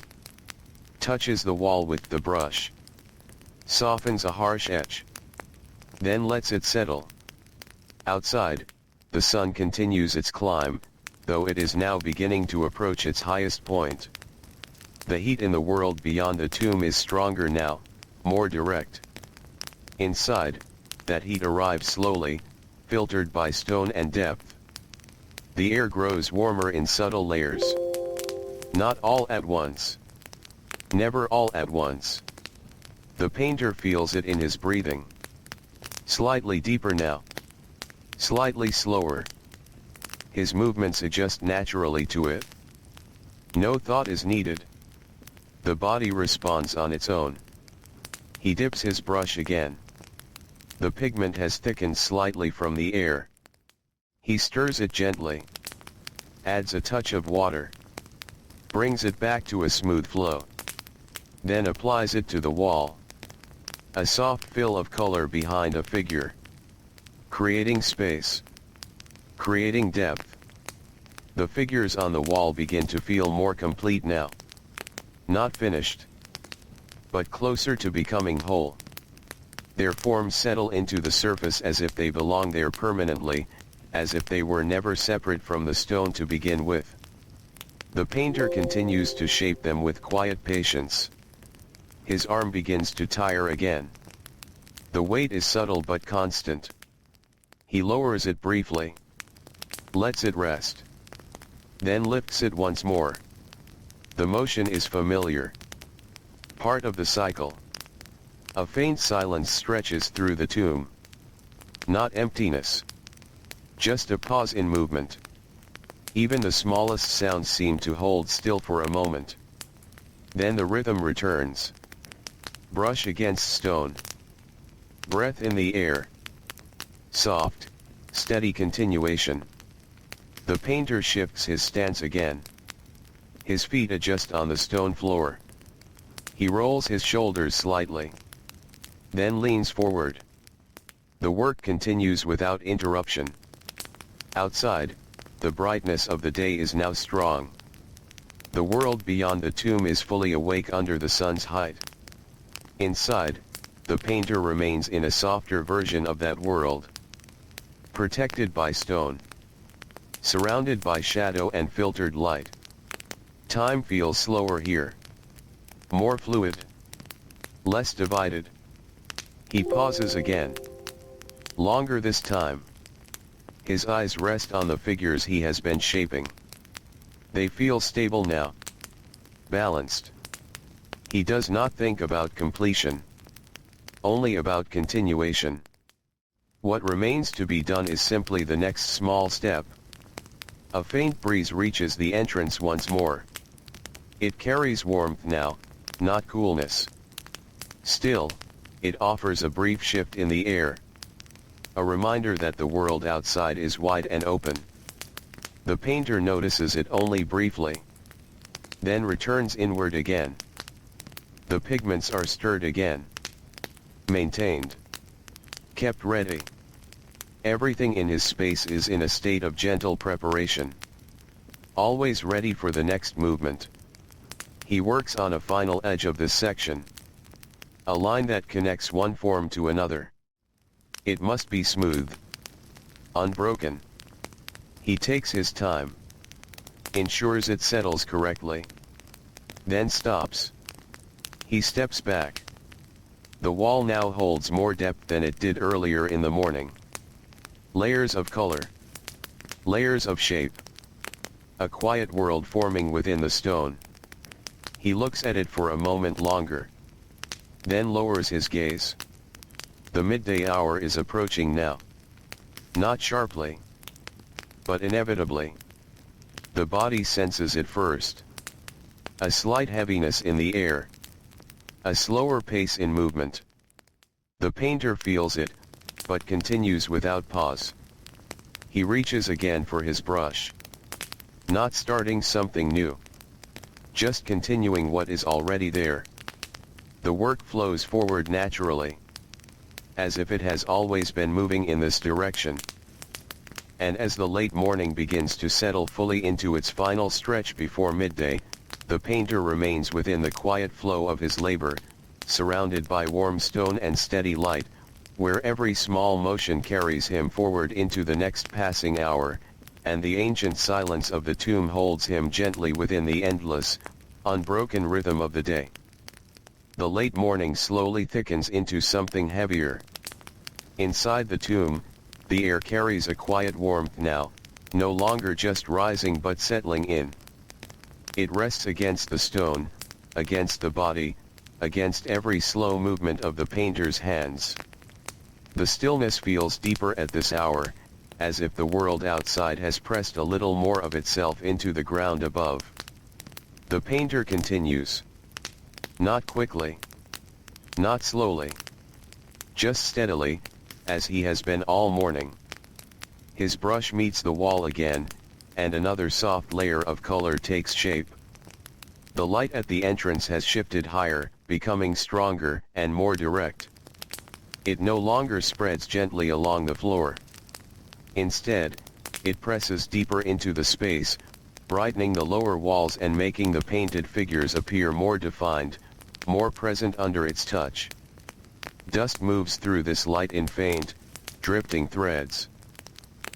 Touches the wall with the brush. Softens a harsh edge. Then lets it settle. Outside, the sun continues its climb, though it is now beginning to approach its highest point. The heat in the world beyond the tomb is stronger now, more direct. Inside, that heat arrives slowly, filtered by stone and depth. The air grows warmer in subtle layers. Not all at once. Never all at once. The painter feels it in his breathing. Slightly deeper now. Slightly slower. His movements adjust naturally to it. No thought is needed. The body responds on its own. He dips his brush again. The pigment has thickened slightly from the air. He stirs it gently. Adds a touch of water. Brings it back to a smooth flow. Then applies it to the wall. A soft fill of color behind a figure. Creating space. Creating depth. The figures on the wall begin to feel more complete now. Not finished, but closer to becoming whole. Their forms settle into the surface as if they belong there permanently, as if they were never separate from the stone to begin with. The painter continues to shape them with quiet patience. His arm begins to tire again. The weight is subtle but constant. He lowers it briefly. Lets it rest. Then lifts it once more. The motion is familiar. Part of the cycle. A faint silence stretches through the tomb. Not emptiness. Just a pause in movement. Even the smallest sounds seem to hold still for a moment. Then the rhythm returns. Brush against stone. Breath in the air. Soft, steady continuation. The painter shifts his stance again. His feet adjust on the stone floor. He rolls his shoulders slightly. Then leans forward. The work continues without interruption. Outside, the brightness of the day is now strong. The world beyond the tomb is fully awake under the sun's height. Inside, the painter remains in a softer version of that world. Protected by stone. Surrounded by shadow and filtered light. Time feels slower here. More fluid. Less divided. He pauses again. Longer this time. His eyes rest on the figures he has been shaping. They feel stable now. Balanced. He does not think about completion. Only about continuation. What remains to be done is simply the next small step. A faint breeze reaches the entrance once more. It carries warmth now, not coolness. Still, it offers a brief shift in the air. A reminder that the world outside is wide and open. The painter notices it only briefly. Then returns inward again. The pigments are stirred again. Maintained. Kept ready. Everything in his space is in a state of gentle preparation. Always ready for the next movement. He works on a final edge of this section. A line that connects one form to another. It must be smooth. Unbroken. He takes his time. Ensures it settles correctly. Then stops. He steps back. The wall now holds more depth than it did earlier in the morning. Layers of color. Layers of shape. A quiet world forming within the stone. He looks at it for a moment longer. Then lowers his gaze. The midday hour is approaching now. Not sharply. But inevitably. The body senses it first. A slight heaviness in the air. A slower pace in movement. The painter feels it, but continues without pause. He reaches again for his brush. Not starting something new. Just continuing what is already there. The work flows forward naturally. As if it has always been moving in this direction. And as the late morning begins to settle fully into its final stretch before midday, the painter remains within the quiet flow of his labor, surrounded by warm stone and steady light, where every small motion carries him forward into the next passing hour, and the ancient silence of the tomb holds him gently within the endless, unbroken rhythm of the day. The late morning slowly thickens into something heavier. Inside the tomb, the air carries a quiet warmth now, no longer just rising but settling in. It rests against the stone, against the body, against every slow movement of the painter's hands. The stillness feels deeper at this hour, as if the world outside has pressed a little more of itself into the ground above. The painter continues. Not quickly. Not slowly. Just steadily, as he has been all morning. His brush meets the wall again, and another soft layer of color takes shape. The light at the entrance has shifted higher, becoming stronger and more direct. It no longer spreads gently along the floor. Instead, it presses deeper into the space, brightening the lower walls and making the painted figures appear more defined, more present under its touch. Dust moves through this light in faint, drifting threads.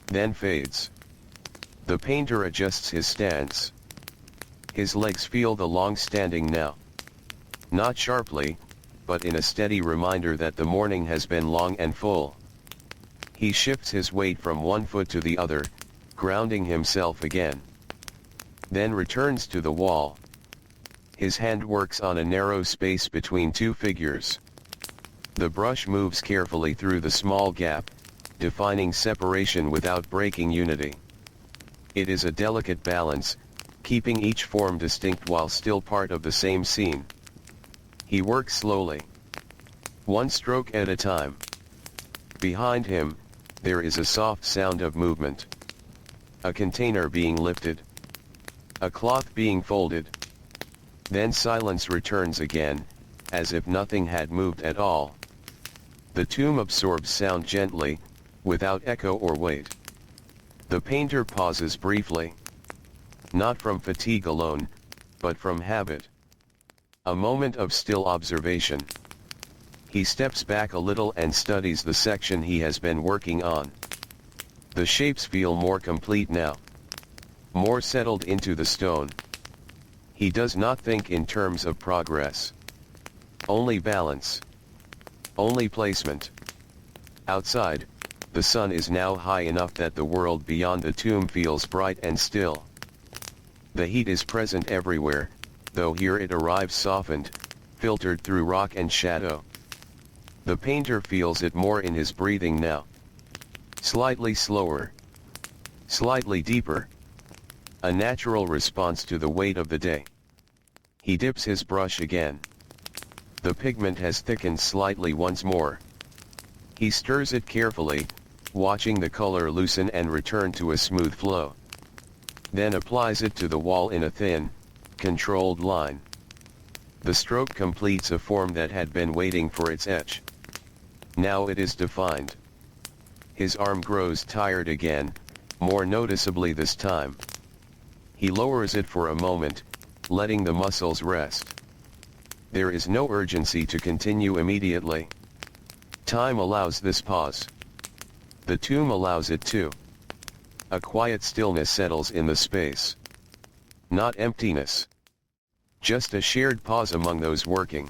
Then fades. The painter adjusts his stance. His legs feel the long-standing now. Not sharply, but in a steady reminder that the morning has been long and full. He shifts his weight from one foot to the other, grounding himself again. Then returns to the wall. His hand works on a narrow space between two figures. The brush moves carefully through the small gap, defining separation without breaking unity. It is a delicate balance, keeping each form distinct while still part of the same scene. He works slowly. One stroke at a time. Behind him, there is a soft sound of movement. A container being lifted. A cloth being folded. Then silence returns again, as if nothing had moved at all. The tomb absorbs sound gently, without echo or weight. The painter pauses briefly. Not from fatigue alone, but from habit. A moment of still observation. He steps back a little and studies the section he has been working on. The shapes feel more complete now, more settled into the stone. He does not think in terms of progress. Only balance. Only placement. Outside, the sun is now high enough that the world beyond the tomb feels bright and still. The heat is present everywhere, though here it arrives softened, filtered through rock and shadow. The painter feels it more in his breathing now. Slightly slower. Slightly deeper. A natural response to the weight of the day. He dips his brush again. The pigment has thickened slightly once more. He stirs it carefully, watching the color loosen and return to a smooth flow. Then applies it to the wall in a thin, controlled line. The stroke completes a form that had been waiting for its etch. Now it is defined. His arm grows tired again, more noticeably this time. He lowers it for a moment, letting the muscles rest. There is no urgency to continue immediately. Time allows this pause. The tomb allows it too. A quiet stillness settles in the space. Not emptiness. Just a shared pause among those working.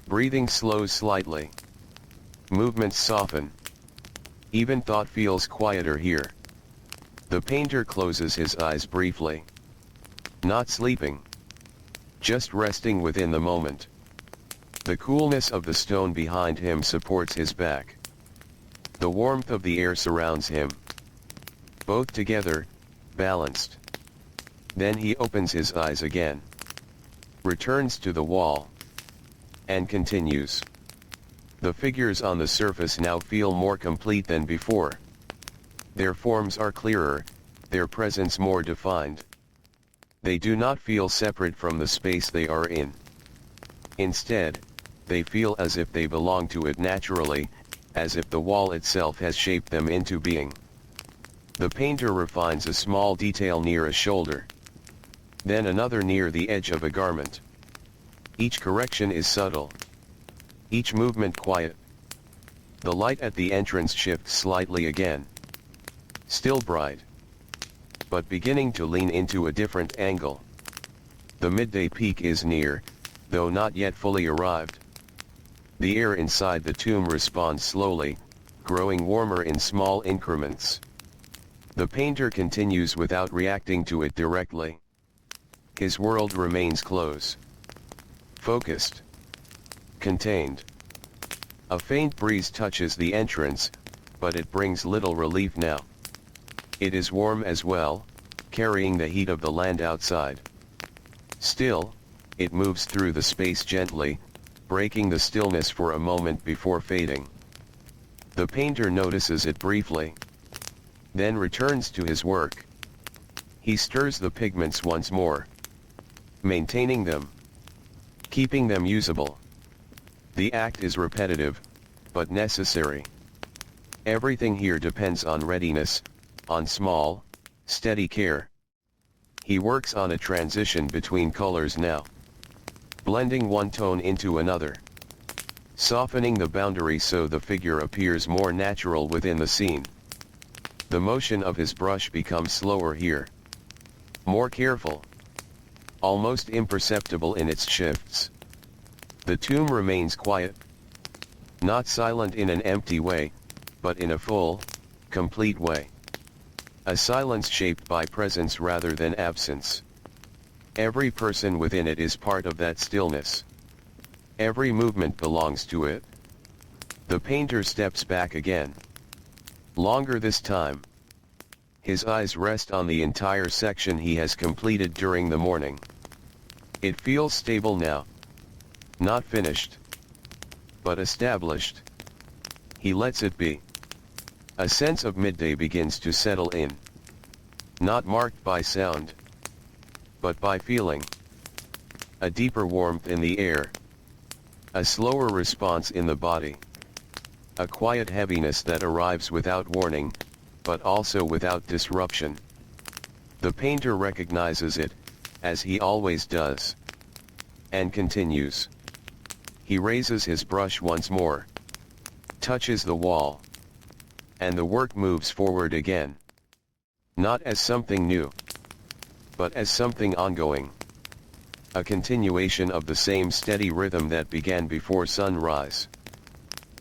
Breathing slows slightly. Movements soften. Even thought feels quieter here. The painter closes his eyes briefly. Not sleeping. Just resting within the moment. The coolness of the stone behind him supports his back. The warmth of the air surrounds him. Both together, balanced. Then he opens his eyes again. Returns to the wall. And continues. The figures on the surface now feel more complete than before. Their forms are clearer, their presence more defined. They do not feel separate from the space they are in. Instead, they feel as if they belong to it naturally, as if the wall itself has shaped them into being. The painter refines a small detail near a shoulder. Then another near the edge of a garment. Each correction is subtle. Each movement quiet. The light at the entrance shifts slightly again. Still bright, but beginning to lean into a different angle. The midday peak is near, though not yet fully arrived. The air inside the tomb responds slowly, growing warmer in small increments. The painter continues without reacting to it directly. His world remains close. Focused. Contained. A faint breeze touches the entrance, but it brings little relief now. It is warm as well, carrying the heat of the land outside. Still, it moves through the space gently, breaking the stillness for a moment before fading. The painter notices it briefly. Then returns to his work. He stirs the pigments once more. Maintaining them. Keeping them usable. The act is repetitive, but necessary. Everything here depends on readiness, on small, steady care. He works on a transition between colors now. Blending one tone into another. Softening the boundary so the figure appears more natural within the scene. The motion of his brush becomes slower here. More careful. Almost imperceptible in its shifts. The tomb remains quiet. Not silent in an empty way, but in a full, complete way. A silence shaped by presence rather than absence. Every person within it is part of that stillness. Every movement belongs to it. The painter steps back again. Longer this time. His eyes rest on the entire section he has completed during the morning. It feels stable now. Not finished, but established. He lets it be. A sense of midday begins to settle in. Not marked by sound, but by feeling. A deeper warmth in the air. A slower response in the body. A quiet heaviness that arrives without warning, but also without disruption. The painter recognizes it, as he always does. And continues. He raises his brush once more, touches the wall, and the work moves forward again. Not as something new, but as something ongoing. A continuation of the same steady rhythm that began before sunrise.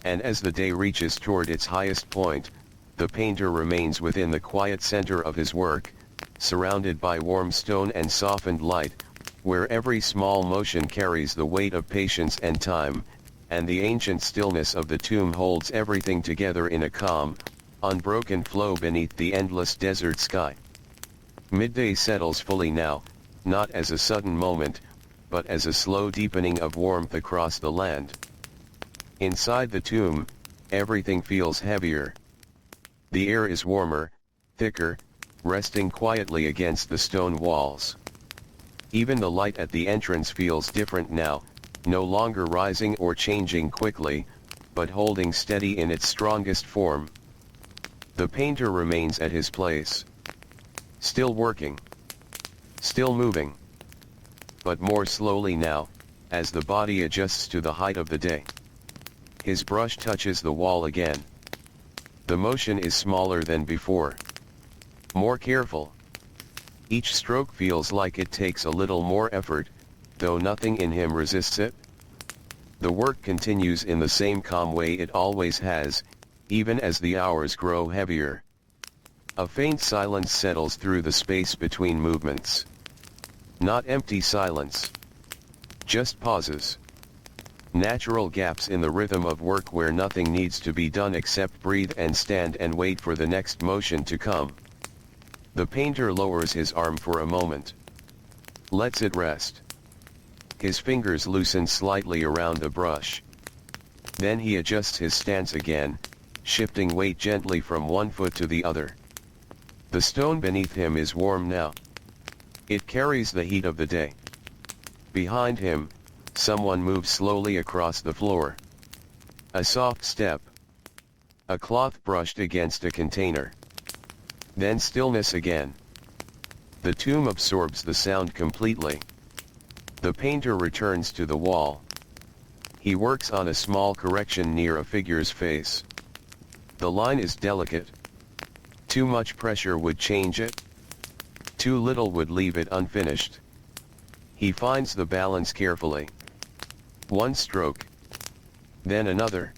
And as the day reaches toward its highest point, the painter remains within the quiet center of his work, surrounded by warm stone and softened light, where every small motion carries the weight of patience and time, and the ancient stillness of the tomb holds everything together in a calm, unbroken flow beneath the endless desert sky. Midday settles fully now, not as a sudden moment, but as a slow deepening of warmth across the land. Inside the tomb, everything feels heavier. The air is warmer, thicker, resting quietly against the stone walls. Even the light at the entrance feels different now, no longer rising or changing quickly, but holding steady in its strongest form. The painter remains at his place. Still working. Still moving. But more slowly now, as the body adjusts to the height of the day. His brush touches the wall again. The motion is smaller than before. More careful. Each stroke feels like it takes a little more effort, though nothing in him resists it. The work continues in the same calm way it always has, even as the hours grow heavier. A faint silence settles through the space between movements. Not empty silence. Just pauses. Natural gaps in the rhythm of work where nothing needs to be done except breathe and stand and wait for the next motion to come. The painter lowers his arm for a moment. Lets it rest. His fingers loosen slightly around the brush. Then he adjusts his stance again, shifting weight gently from one foot to the other. The stone beneath him is warm now. It carries the heat of the day. Behind him, someone moves slowly across the floor. A soft step. A cloth brushed against a container. Then stillness again. The tomb absorbs the sound completely. The painter returns to the wall. He works on a small correction near a figure's face. The line is delicate. Too much pressure would change it. Too little would leave it unfinished. He finds the balance carefully. One stroke. Then another.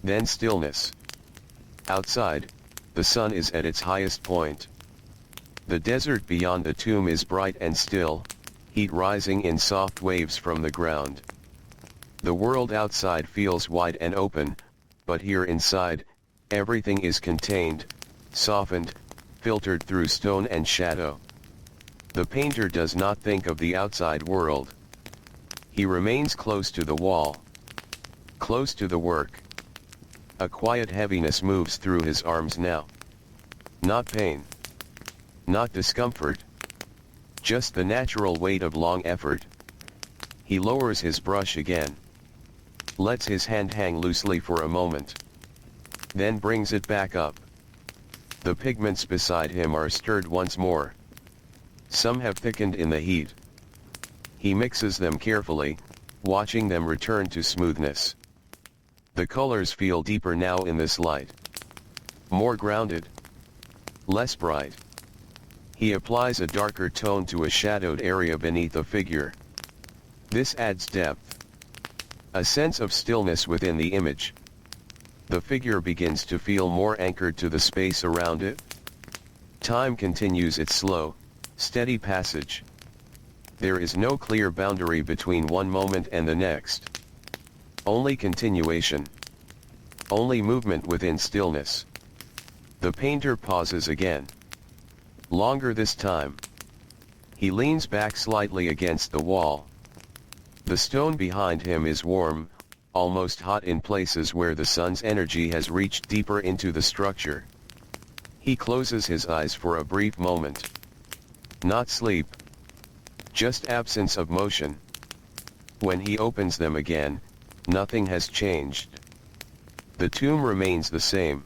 Then stillness. Outside, the sun is at its highest point. The desert beyond the tomb is bright and still, heat rising in soft waves from the ground. The world outside feels wide and open, but here inside, everything is contained, softened, filtered through stone and shadow. The painter does not think of the outside world. He remains close to the wall. Close to the work. A quiet heaviness moves through his arms now. Not pain. Not discomfort. Just the natural weight of long effort. He lowers his brush again. Lets his hand hang loosely for a moment. Then brings it back up. The pigments beside him are stirred once more. Some have thickened in the heat. He mixes them carefully, watching them return to smoothness. The colors feel deeper now in this light. More grounded. Less bright. He applies a darker tone to a shadowed area beneath a figure. This adds depth. A sense of stillness within the image. The figure begins to feel more anchored to the space around it. Time continues its slow, steady passage. There is no clear boundary between one moment and the next. Only continuation. Only movement within stillness. The painter pauses again. Longer this time. He leans back slightly against the wall. The stone behind him is warm, almost hot in places where the sun's energy has reached deeper into the structure. He closes his eyes for a brief moment. Not sleep. Just absence of motion. When he opens them again, nothing has changed. The tomb remains the same.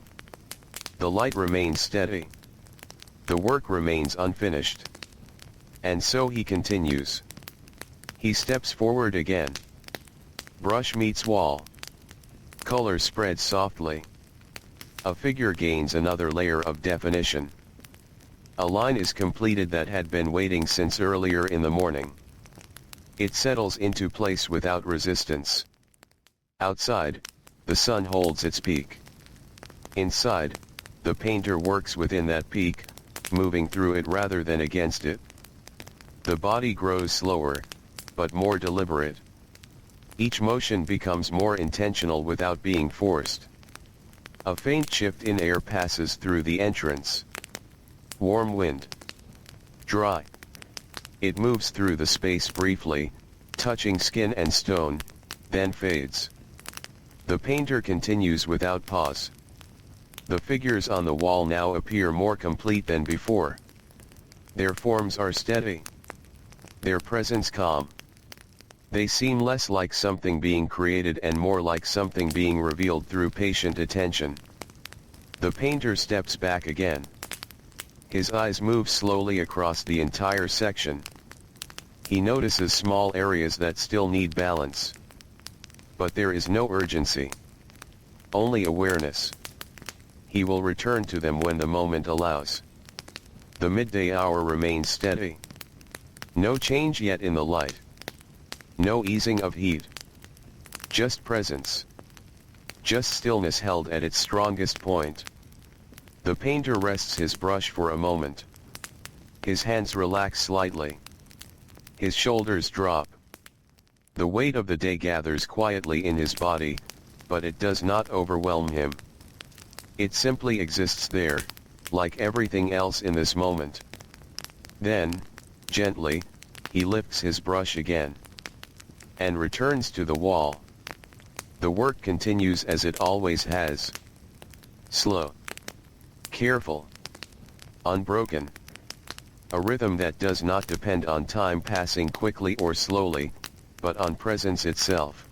The light remains steady. The work remains unfinished. And so he continues. He steps forward again. Brush meets wall. Color spreads softly. A figure gains another layer of definition. A line is completed that had been waiting since earlier in the morning. It settles into place without resistance. Outside, the sun holds its peak. Inside, the painter works within that peak, moving through it rather than against it. The body grows slower, but more deliberate. Each motion becomes more intentional without being forced. A faint shift in air passes through the entrance. Warm wind. Dry. It moves through the space briefly, touching skin and stone, then fades. The painter continues without pause. The figures on the wall now appear more complete than before. Their forms are steady. Their presence calm. They seem less like something being created and more like something being revealed through patient attention. The painter steps back again. His eyes move slowly across the entire section. He notices small areas that still need balance. But there is no urgency. Only awareness. He will return to them when the moment allows. The midday hour remains steady. No change yet in the light. No easing of heat. Just presence. Just stillness held at its strongest point. The painter rests his brush for a moment. His hands relax slightly. His shoulders drop. The weight of the day gathers quietly in his body, but it does not overwhelm him. It simply exists there, like everything else in this moment. Then, gently, he lifts his brush again. And returns to the wall. The work continues as it always has. Slow. Careful. Unbroken. A rhythm that does not depend on time passing quickly or slowly, but on presence itself.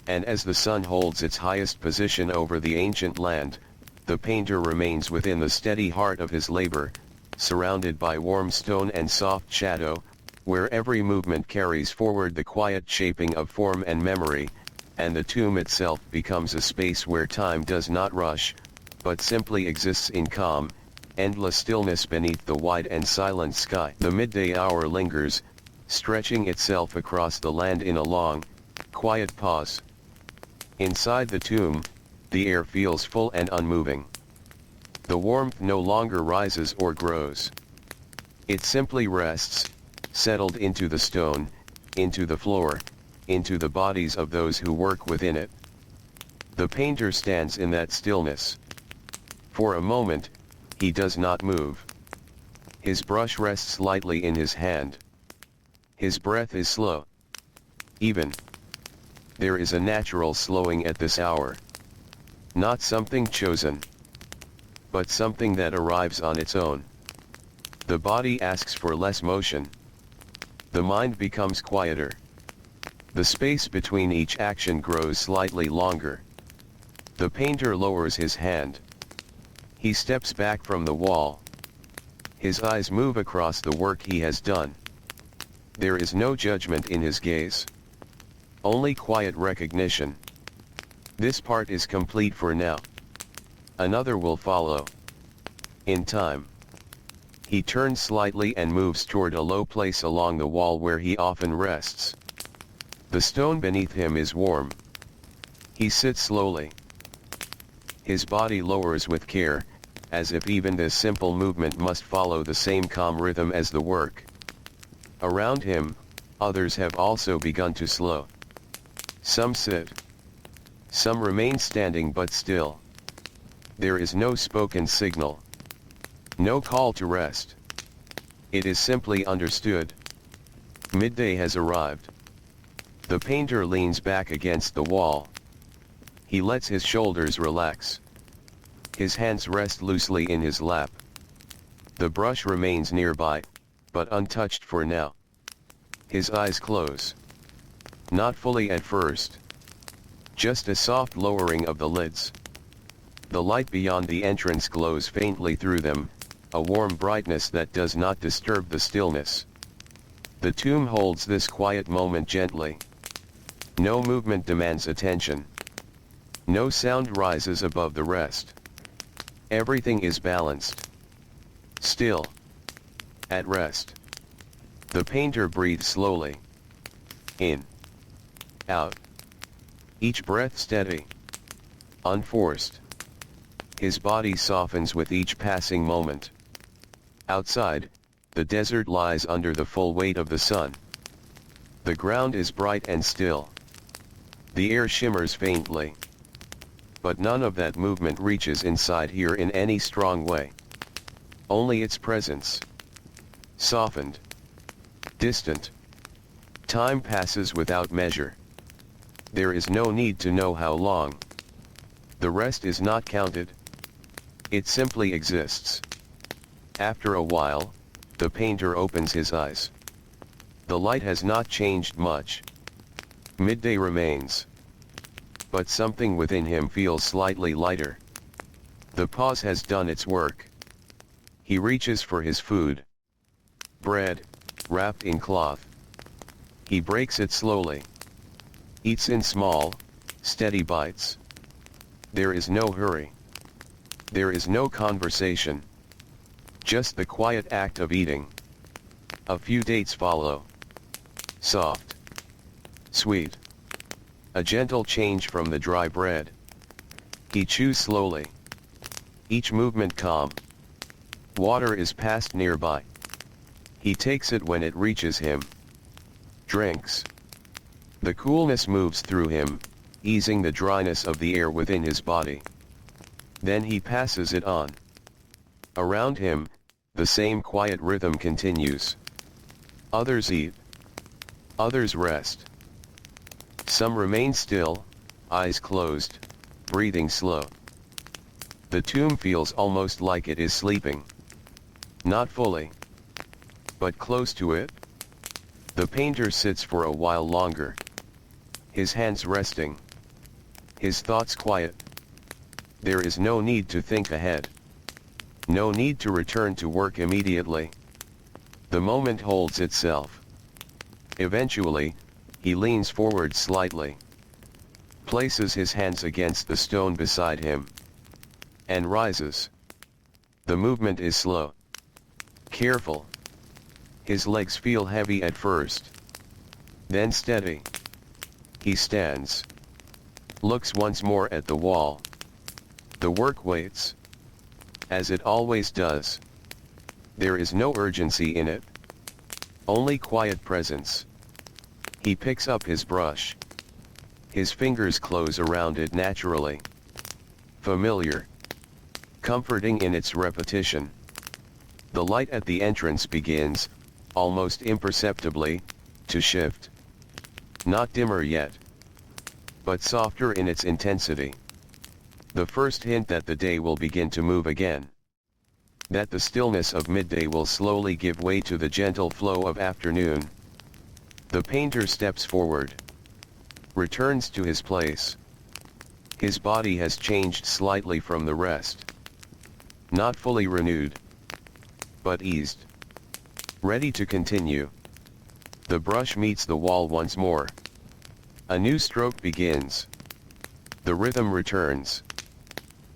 And as the sun holds its highest position over the ancient land, the painter remains within the steady heart of his labor, surrounded by warm stone and soft shadow, where every movement carries forward the quiet shaping of form and memory, and the tomb itself becomes a space where time does not rush, but simply exists in calm, endless stillness beneath the wide and silent sky. The midday hour lingers, stretching itself across the land in a long, quiet pause. Inside the tomb, the air feels full and unmoving. The warmth no longer rises or grows. It simply rests, settled into the stone, into the floor, into the bodies of those who work within it. The painter stands in that stillness. For a moment, he does not move. His brush rests lightly in his hand. His breath is slow. Even. There is a natural slowing at this hour. Not something chosen, but something that arrives on its own. The body asks for less motion. The mind becomes quieter. The space between each action grows slightly longer. The painter lowers his hand. He steps back from the wall. His eyes move across the work he has done. There is no judgment in his gaze. Only quiet recognition. This part is complete for now. Another will follow. In time. He turns slightly and moves toward a low place along the wall where he often rests. The stone beneath him is warm. He sits slowly. His body lowers with care, as if even this simple movement must follow the same calm rhythm as the work. Around him, others have also begun to slow. Some sit. Some remain standing but still. There is no spoken signal. No call to rest. It is simply understood. Midday has arrived. The painter leans back against the wall. He lets his shoulders relax. His hands rest loosely in his lap. The brush remains nearby, but untouched for now. His eyes close. Not fully at first. Just a soft lowering of the lids. The light beyond the entrance glows faintly through them, a warm brightness that does not disturb the stillness. The tomb holds this quiet moment gently. No movement demands attention. No sound rises above the rest. Everything is balanced. Still. At rest. The painter breathes slowly. In. Out. Each breath steady. Unforced. His body softens with each passing moment. Outside, the desert lies under the full weight of the sun. The ground is bright and still. The air shimmers faintly. But none of that movement reaches inside here in any strong way. Only its presence. Softened. Distant. Time passes without measure. There is no need to know how long. The rest is not counted. It simply exists. After a while, the painter opens his eyes. The light has not changed much. Midday remains. But something within him feels slightly lighter. The pause has done its work. He reaches for his food. Bread, wrapped in cloth. He breaks it slowly. Eats in small, steady bites. There is no hurry. There is no conversation. Just the quiet act of eating. A few dates follow. Soft. Sweet. A gentle change from the dry bread. He chews slowly. Each movement calm. Water is passed nearby. He takes it when it reaches him. Drinks. The coolness moves through him, easing the dryness of the air within his body. Then he passes it on. Around him, the same quiet rhythm continues. Others eat. Others rest. Some remain still, eyes closed, breathing slow. The tomb feels almost like it is sleeping. Not fully, but close to it. The painter sits for a while longer. His hands resting. His thoughts quiet. There is no need to think ahead. No need to return to work immediately. The moment holds itself. Eventually, he leans forward slightly. Places his hands against the stone beside him. And rises. The movement is slow. Careful. His legs feel heavy at first. Then steady. He stands. Looks once more at the wall. The work waits. As it always does. There is no urgency in it. Only quiet presence. He picks up his brush. His fingers close around it naturally. Familiar. Comforting in its repetition. The light at the entrance begins, almost imperceptibly, to shift. Not dimmer yet, but softer in its intensity. The first hint that the day will begin to move again. That the stillness of midday will slowly give way to the gentle flow of afternoon. The painter steps forward. Returns to his place. His body has changed slightly from the rest. Not fully renewed, but eased. Ready to continue. The brush meets the wall once more. A new stroke begins. The rhythm returns.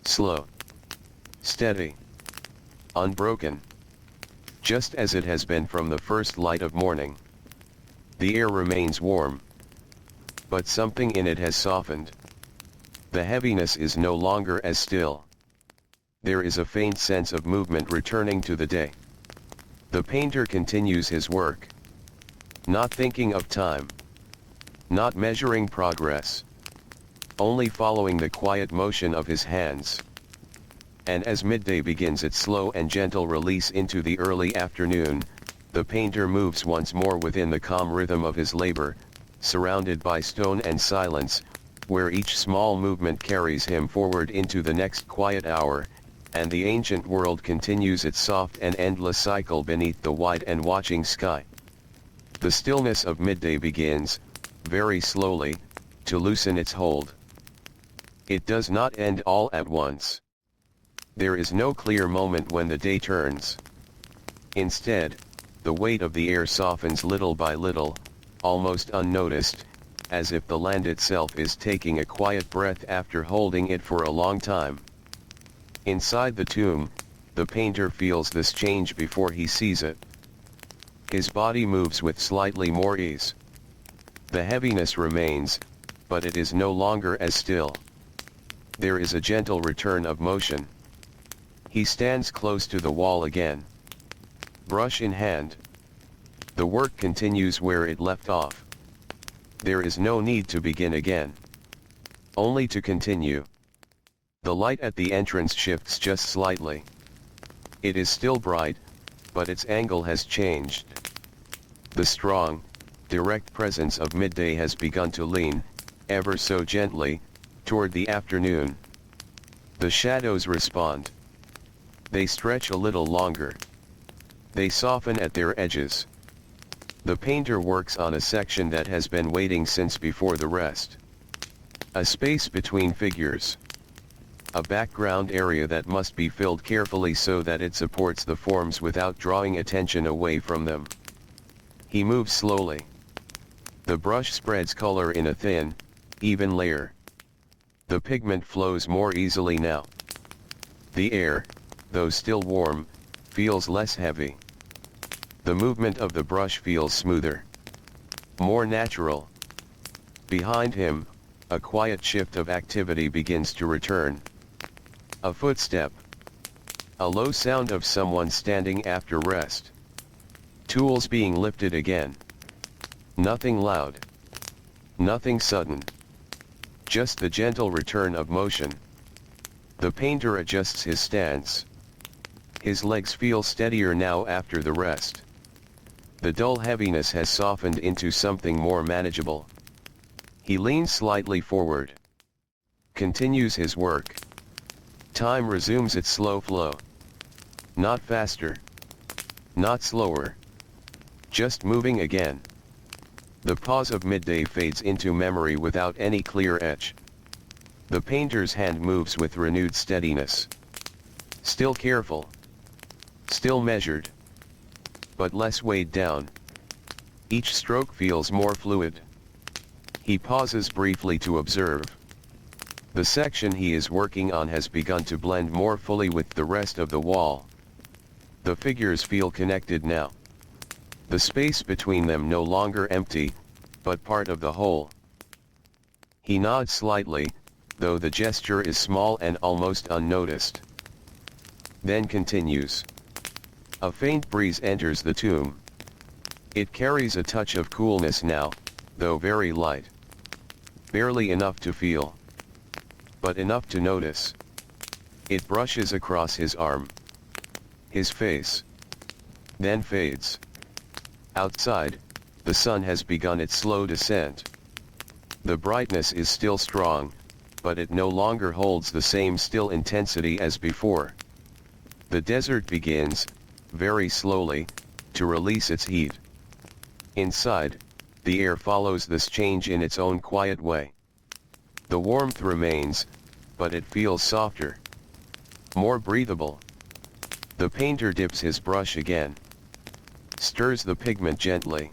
Slow. Steady. Unbroken. Just as it has been from the first light of morning. The air remains warm. But something in it has softened. The heaviness is no longer as still. There is a faint sense of movement returning to the day. The painter continues his work. Not thinking of time. Not measuring progress. Only following the quiet motion of his hands. And as midday begins its slow and gentle release into the early afternoon, the painter moves once more within the calm rhythm of his labor, surrounded by stone and silence, where each small movement carries him forward into the next quiet hour, and the ancient world continues its soft and endless cycle beneath the wide and watching sky. The stillness of midday begins, very slowly, to loosen its hold. It does not end all at once. There is no clear moment when the day turns. Instead, the weight of the air softens little by little, almost unnoticed, as if the land itself is taking a quiet breath after holding it for a long time. Inside the tomb, the painter feels this change before he sees it. His body moves with slightly more ease. The heaviness remains, but it is no longer as still. There is a gentle return of motion. He stands close to the wall again. Brush in hand. The work continues where it left off. There is no need to begin again. Only to continue. The light at the entrance shifts just slightly. It is still bright, but its angle has changed. The strong, direct presence of midday has begun to lean, ever so gently, toward the afternoon. The shadows respond. They stretch a little longer. They soften at their edges. The painter works on a section that has been waiting since before the rest. A space between figures. A background area that must be filled carefully so that it supports the forms without drawing attention away from them. He moves slowly. The brush spreads color in a thin, even layer. The pigment flows more easily now. The air, though still warm, feels less heavy. The movement of the brush feels smoother. More natural. Behind him, a quiet shift of activity begins to return. A footstep. A low sound of someone standing after rest. Tools being lifted again. Nothing loud. Nothing sudden. Just the gentle return of motion. The painter adjusts his stance. His legs feel steadier now after the rest. The dull heaviness has softened into something more manageable. He leans slightly forward. Continues his work. Time resumes its slow flow. Not faster. Not slower. Just moving again. The pause of midday fades into memory without any clear etch. The painter's hand moves with renewed steadiness. Still careful. Still measured. But less weighed down. Each stroke feels more fluid. He pauses briefly to observe. The section he is working on has begun to blend more fully with the rest of the wall. The figures feel connected now. The space between them no longer empty, but part of the whole. He nods slightly, though the gesture is small and almost unnoticed. Then continues. A faint breeze enters the tomb. It carries a touch of coolness now, though very light. Barely enough to feel. But enough to notice. It brushes across his arm. His face. Then fades. Outside, the sun has begun its slow descent. The brightness is still strong, but it no longer holds the same still intensity as before. The desert begins, very slowly, to release its heat. Inside, the air follows this change in its own quiet way. The warmth remains, but it feels softer. More breathable. The painter dips his brush again. Stirs the pigment gently.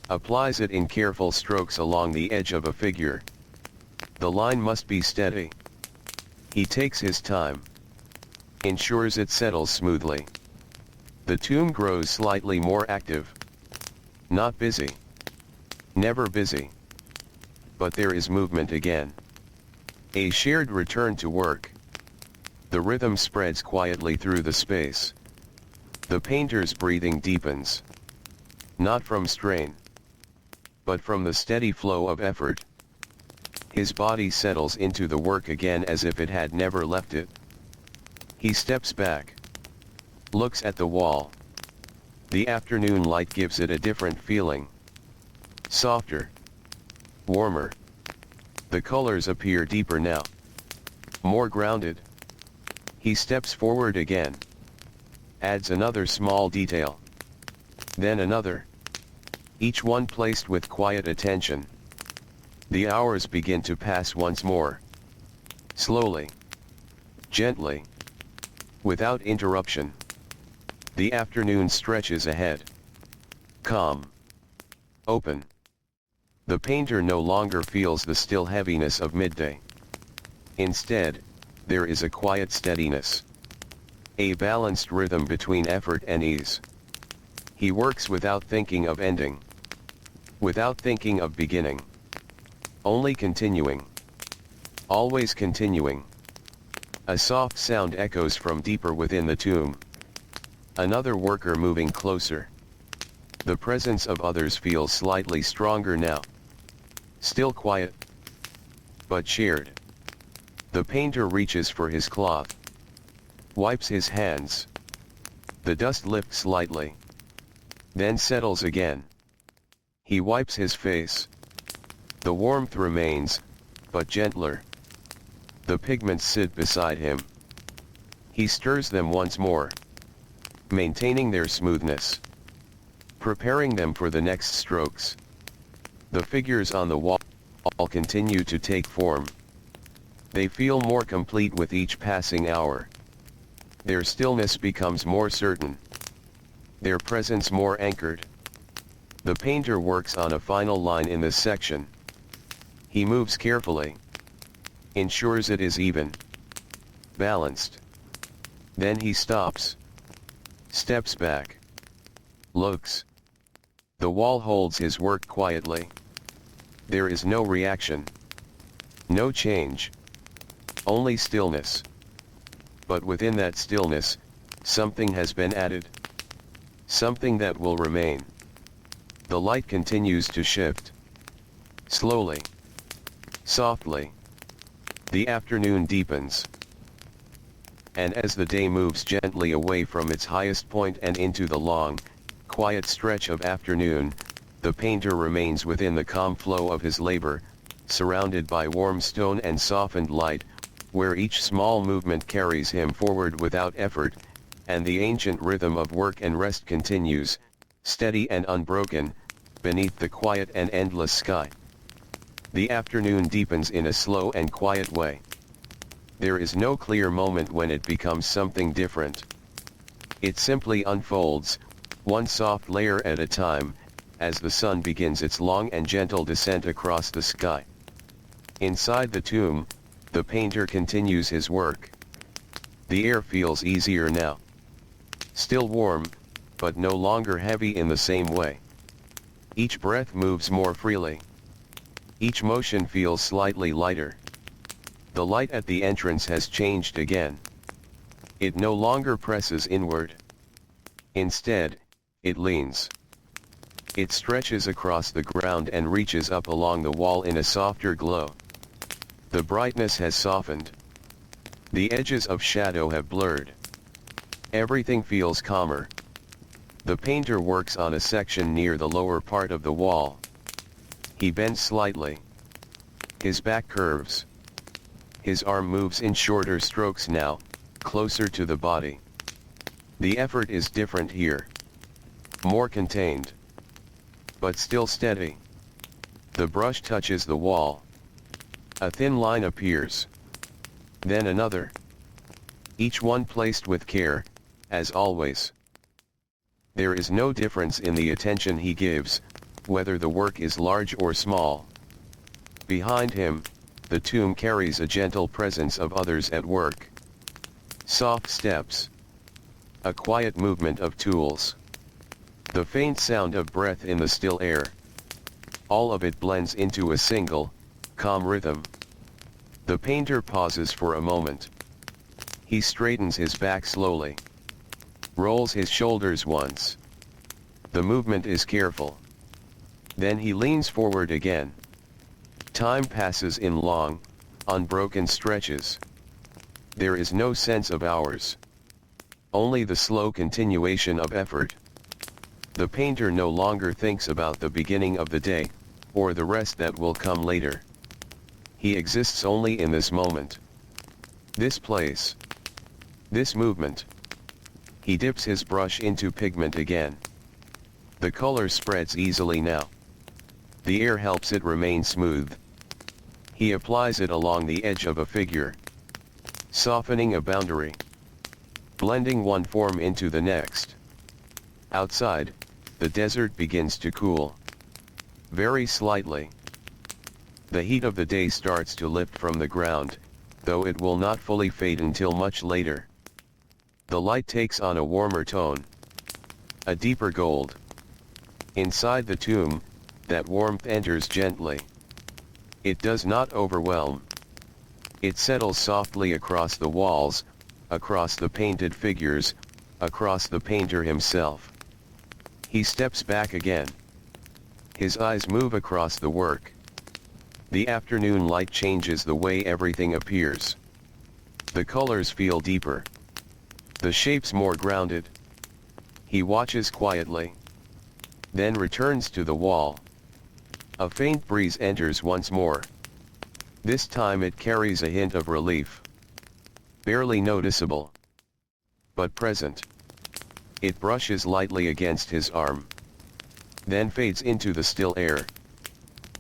Applies it in careful strokes along the edge of a figure. The line must be steady. He takes his time. Ensures it settles smoothly. The tomb grows slightly more active. Not busy. Never busy. But there is movement again. A shared return to work. The rhythm spreads quietly through the space. The painter's breathing deepens. Not from strain, but from the steady flow of effort. His body settles into the work again as if it had never left it. He steps back. Looks at the wall. The afternoon light gives it a different feeling. Softer. Warmer. The colors appear deeper now. More grounded. He steps forward again. Adds another small detail. Then another. Each one placed with quiet attention. The hours begin to pass once more. Slowly. Gently. Without interruption. The afternoon stretches ahead. Calm. Open. The painter no longer feels the still heaviness of midday. Instead, there is a quiet steadiness. A balanced rhythm between effort and ease. He works without thinking of ending. Without thinking of beginning. Only continuing. Always continuing. A soft sound echoes from deeper within the tomb. Another worker moving closer. The presence of others feels slightly stronger now. Still quiet, but shared. The painter reaches for his cloth. Wipes his hands. The dust lifts lightly. Then settles again. He wipes his face. The warmth remains, but gentler. The pigments sit beside him. He stirs them once more, maintaining their smoothness, preparing them for the next strokes. The figures on the wall all continue to take form. They feel more complete with each passing hour. Their stillness becomes more certain. Their presence more anchored. The painter works on a final line in this section. He moves carefully. Ensures it is even. Balanced. Then he stops. Steps back. Looks. The wall holds his work quietly. There is no reaction. No change. Only stillness. But within that stillness, something has been added. Something that will remain. The light continues to shift. Slowly. Softly. The afternoon deepens. And as the day moves gently away from its highest point and into the long, quiet stretch of afternoon, the painter remains within the calm flow of his labor, surrounded by warm stone and softened light, where each small movement carries him forward without effort, and the ancient rhythm of work and rest continues, steady and unbroken, beneath the quiet and endless sky. The afternoon deepens in a slow and quiet way. There is no clear moment when it becomes something different. It simply unfolds, one soft layer at a time, as the sun begins its long and gentle descent across the sky. Inside the tomb, the painter continues his work. The air feels easier now. Still warm, but no longer heavy in the same way. Each breath moves more freely. Each motion feels slightly lighter. The light at the entrance has changed again. It no longer presses inward. Instead, it leans. It stretches across the ground and reaches up along the wall in a softer glow. The brightness has softened. The edges of shadow have blurred. Everything feels calmer. The painter works on a section near the lower part of the wall. He bends slightly. His back curves. His arm moves in shorter strokes now, closer to the body. The effort is different here. More contained. But still steady. The brush touches the wall. A thin line appears. Then another. Each one placed with care, as always. There is no difference in the attention he gives, whether the work is large or small. Behind him, the tomb carries a gentle presence of others at work. Soft steps. A quiet movement of tools. The faint sound of breath in the still air. All of it blends into a single, calm rhythm. The painter pauses for a moment. He straightens his back slowly. Rolls his shoulders once. The movement is careful. Then he leans forward again. Time passes in long, unbroken stretches. There is no sense of hours. Only the slow continuation of effort. The painter no longer thinks about the beginning of the day, or the rest that will come later. He exists only in this moment. This place. This movement. He dips his brush into pigment again. The color spreads easily now. The air helps it remain smooth. He applies it along the edge of a figure. Softening a boundary. Blending one form into the next. Outside, the desert begins to cool. very slightly. The heat of the day starts to lift from the ground, though it will not fully fade until much later. The light takes on a warmer tone, a deeper gold. Inside the tomb, that warmth enters gently. It does not overwhelm. It settles softly across the walls, across the painted figures, across the painter himself. He steps back again. His eyes move across the work. The afternoon light changes the way everything appears. The colors feel deeper. The shapes more grounded. He watches quietly, then returns to the wall. A faint breeze enters once more. This time it carries a hint of relief. Barely noticeable, but present. It brushes lightly against his arm, then fades into the still air.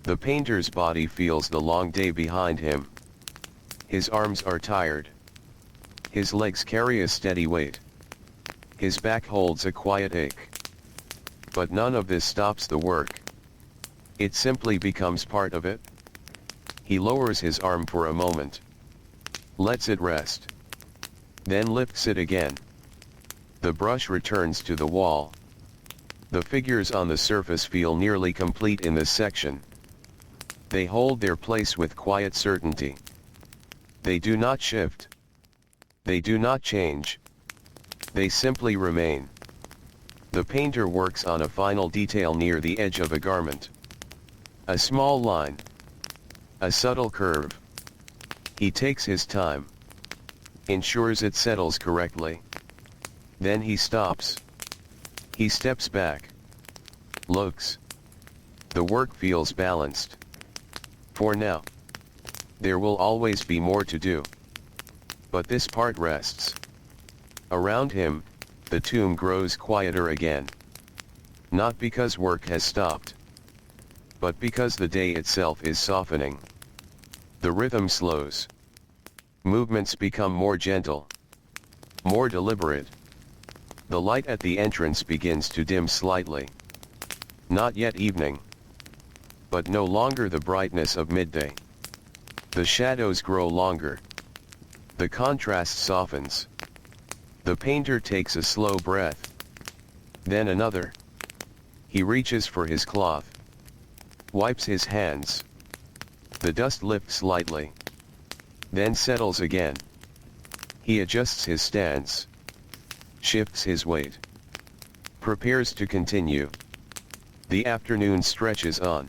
The painter's body feels the long day behind him. His arms are tired. His legs carry a steady weight. His back holds a quiet ache. But none of this stops the work. It simply becomes part of it. He lowers his arm for a moment, lets it rest, then lifts it again. The brush returns to the wall. The figures on the surface feel nearly complete in this section. They hold their place with quiet certainty. They do not shift. They do not change. They simply remain. The painter works on a final detail near the edge of a garment. A small line. A subtle curve. He takes his time, ensures it settles correctly. Then he stops. He steps back. Looks. The work feels balanced. For now. There will always be more to do. But this part rests. Around him, the tomb grows quieter again. Not because work has stopped, but because the day itself is softening. The rhythm slows. Movements become more gentle, more deliberate. The light at the entrance begins to dim slightly. Not yet evening, but no longer the brightness of midday. The shadows grow longer. The contrast softens. The painter takes a slow breath. Then another. He reaches for his cloth. Wipes his hands. The dust lifts slightly. Then settles again. He adjusts his stance. Shifts his weight. Prepares to continue. The afternoon stretches on.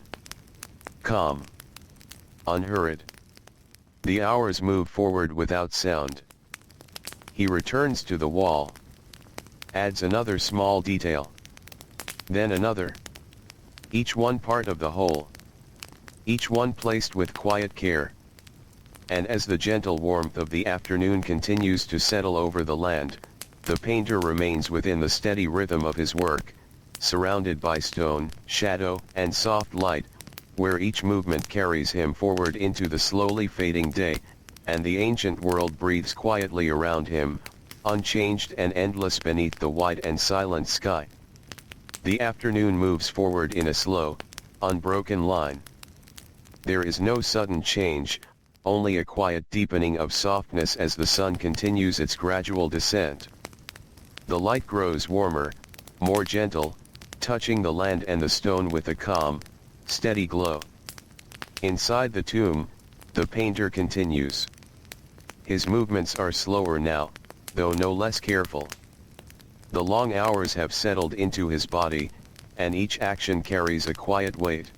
Calm. Unhurried. The hours move forward without sound. He returns to the wall. Adds another small detail. Then another. Each one part of the whole. Each one placed with quiet care. And as the gentle warmth of the afternoon continues to settle over the land, the painter remains within the steady rhythm of his work, surrounded by stone, shadow, and soft light, where each movement carries him forward into the slowly fading day, and the ancient world breathes quietly around him, unchanged and endless beneath the wide and silent sky. The afternoon moves forward in a slow, unbroken line. There is no sudden change, only a quiet deepening of softness as the sun continues its gradual descent. The light grows warmer, more gentle, touching the land and the stone with a calm, steady glow. Inside the tomb, the painter continues. His movements are slower now, though no less careful. The long hours have settled into his body, and each action carries a quiet weight.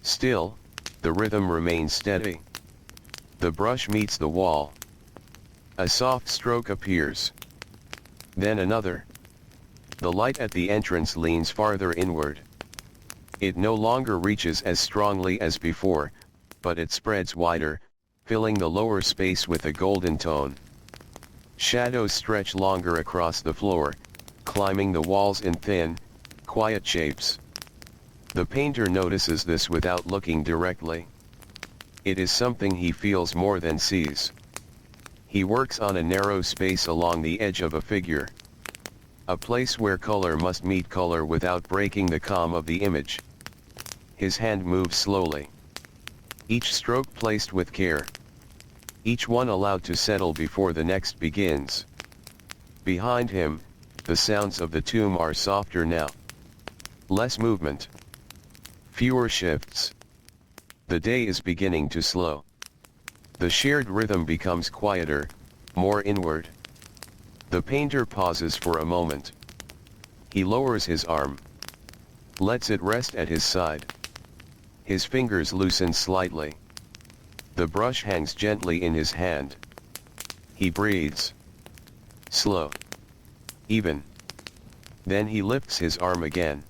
Still, the rhythm remains steady. The brush meets the wall. A soft stroke appears. Then another. The light at the entrance leans farther inward. It no longer reaches as strongly as before, but it spreads wider, filling the lower space with a golden tone. Shadows stretch longer across the floor, climbing the walls in thin, quiet shapes. The painter notices this without looking directly. It is something he feels more than sees. He works on a narrow space along the edge of a figure. A place where color must meet color without breaking the calm of the image. His hand moves slowly. Each stroke placed with care. Each one allowed to settle before the next begins. Behind him, the sounds of the tomb are softer now. Less movement. Fewer shifts. The day is beginning to slow. The shared rhythm becomes quieter, more inward. The painter pauses for a moment. He lowers his arm. Lets it rest at his side. His fingers loosen slightly. The brush hangs gently in his hand. He breathes. Slow. Even. Then he lifts his arm again.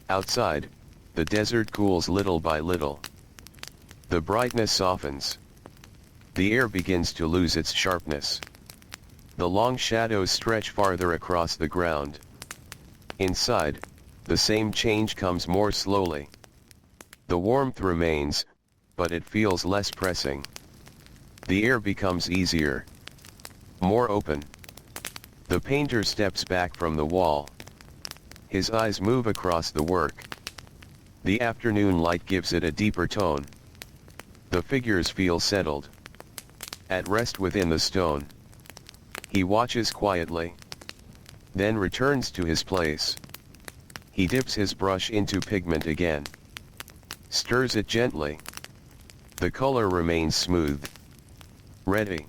Outside, the desert cools little by little. The brightness softens. The air begins to lose its sharpness. The long shadows stretch farther across the ground. Inside, the same change comes more slowly. The warmth remains, but it feels less pressing. The air becomes easier. More open. The painter steps back from the wall. His eyes move across the work. The afternoon light gives it a deeper tone. The figures feel settled. At rest within the stone. He watches quietly. Then returns to his place. He dips his brush into pigment again. Stirs it gently. The color remains smooth. Ready.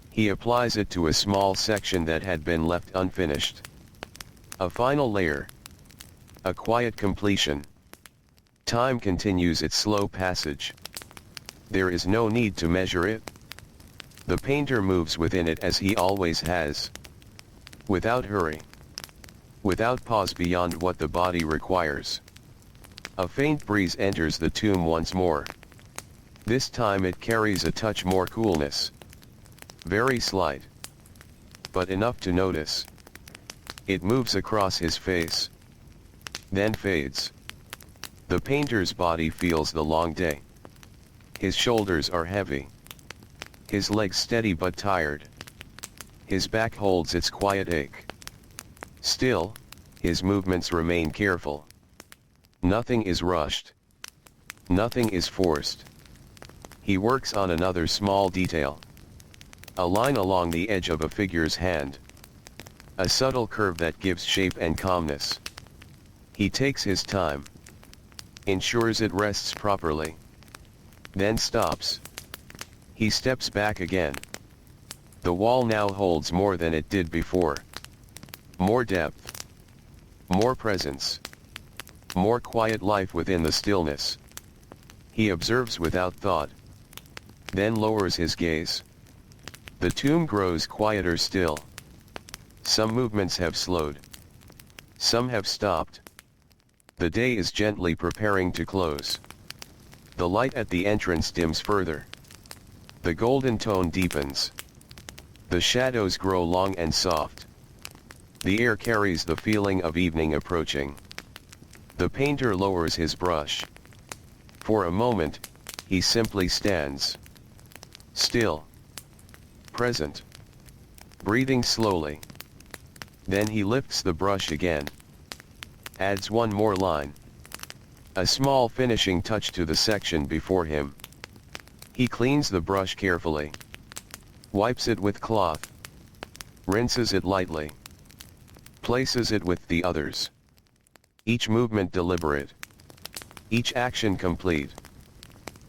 He applies it to a small section that had been left unfinished. A final layer. A quiet completion. Time continues its slow passage. There is no need to measure it. The painter moves within it as he always has. Without hurry. Without pause beyond what the body requires. A faint breeze enters the tomb once more. This time it carries a touch more coolness. Very slight. But enough to notice. It moves across his face. Then fades. The painter's body feels the long day. His shoulders are heavy. His legs steady but tired. His back holds its quiet ache. Still, his movements remain careful. Nothing is rushed. Nothing is forced. He works on another small detail. A line along the edge of a figure's hand. A subtle curve that gives shape and calmness. He takes his time. Ensures it rests properly. Then stops. He steps back again. The wall now holds more than it did before. More depth. More presence. More quiet life within the stillness. He observes without thought. Then lowers his gaze. The tomb grows quieter still. Some movements have slowed. Some have stopped. The day is gently preparing to close. The light at the entrance dims further. The golden tone deepens. The shadows grow long and soft. The air carries the feeling of evening approaching. The painter lowers his brush. For a moment, he simply stands. Still. Present. Breathing slowly. Then he lifts the brush again. Adds one more line. A small finishing touch to the section before him. He cleans the brush carefully. Wipes it with cloth. Rinses it lightly. Places it with the others. Each movement deliberate. Each action complete.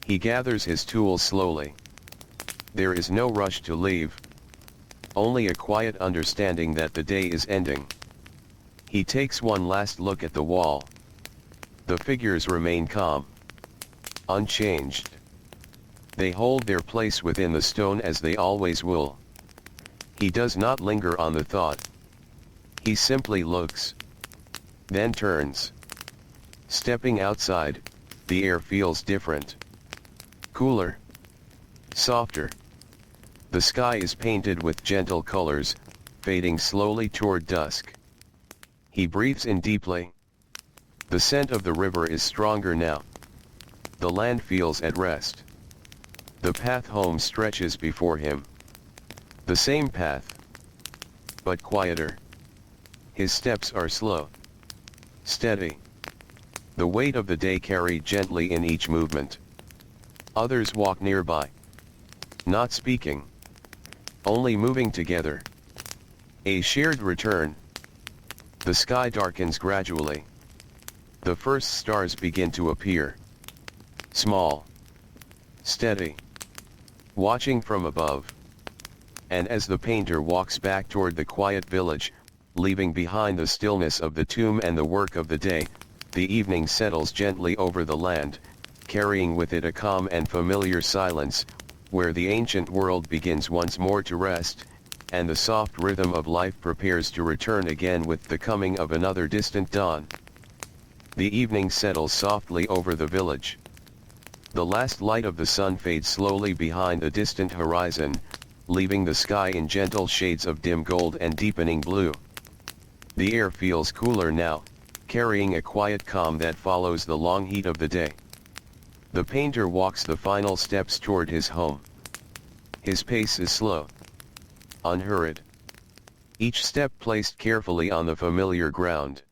He gathers his tools slowly. There is no rush to leave. Only a quiet understanding that the day is ending. He takes one last look at the wall. The figures remain calm. Unchanged. They hold their place within the stone as they always will. He does not linger on the thought. He simply looks. Then turns. Stepping outside, the air feels different. Cooler. Softer. The sky is painted with gentle colors, fading slowly toward dusk. He breathes in deeply. The scent of the river is stronger now. The land feels at rest. The path home stretches before him. The same path, but quieter. His steps are slow. Steady. the weight of the day carried gently in each movement. Others walk nearby, not speaking, only moving together. A shared return. The sky darkens gradually. The first stars begin to appear. Small, steady, watching from above. And as the painter walks back toward the quiet village, leaving behind the stillness of the tomb and the work of the day, the evening settles gently over the land, carrying with it a calm and familiar silence, where the ancient world begins once more to rest, and the soft rhythm of life prepares to return again with the coming of another distant dawn. The evening settles softly over the village. The last light of the sun fades slowly behind the distant horizon, leaving the sky in gentle shades of dim gold and deepening blue. The air feels cooler now, carrying a quiet calm that follows the long heat of the day. The painter walks the final steps toward his home. His pace is slow, unhurried. Each step placed carefully on the familiar ground.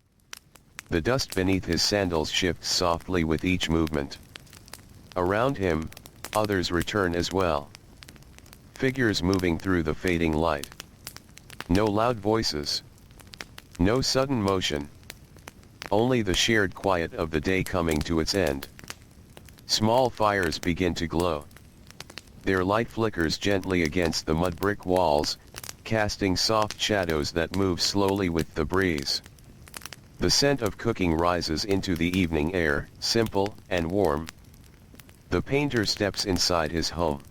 The dust beneath his sandals shifts softly with each movement. Around him, others return as well. Figures moving through the fading light. No loud voices. No sudden motion. Only the shared quiet of the day coming to its end. Small fires begin to glow. Their light flickers gently against the mud brick walls, casting soft shadows that move slowly with the breeze. The scent of cooking rises into the evening air, simple and warm. The painter steps inside his home.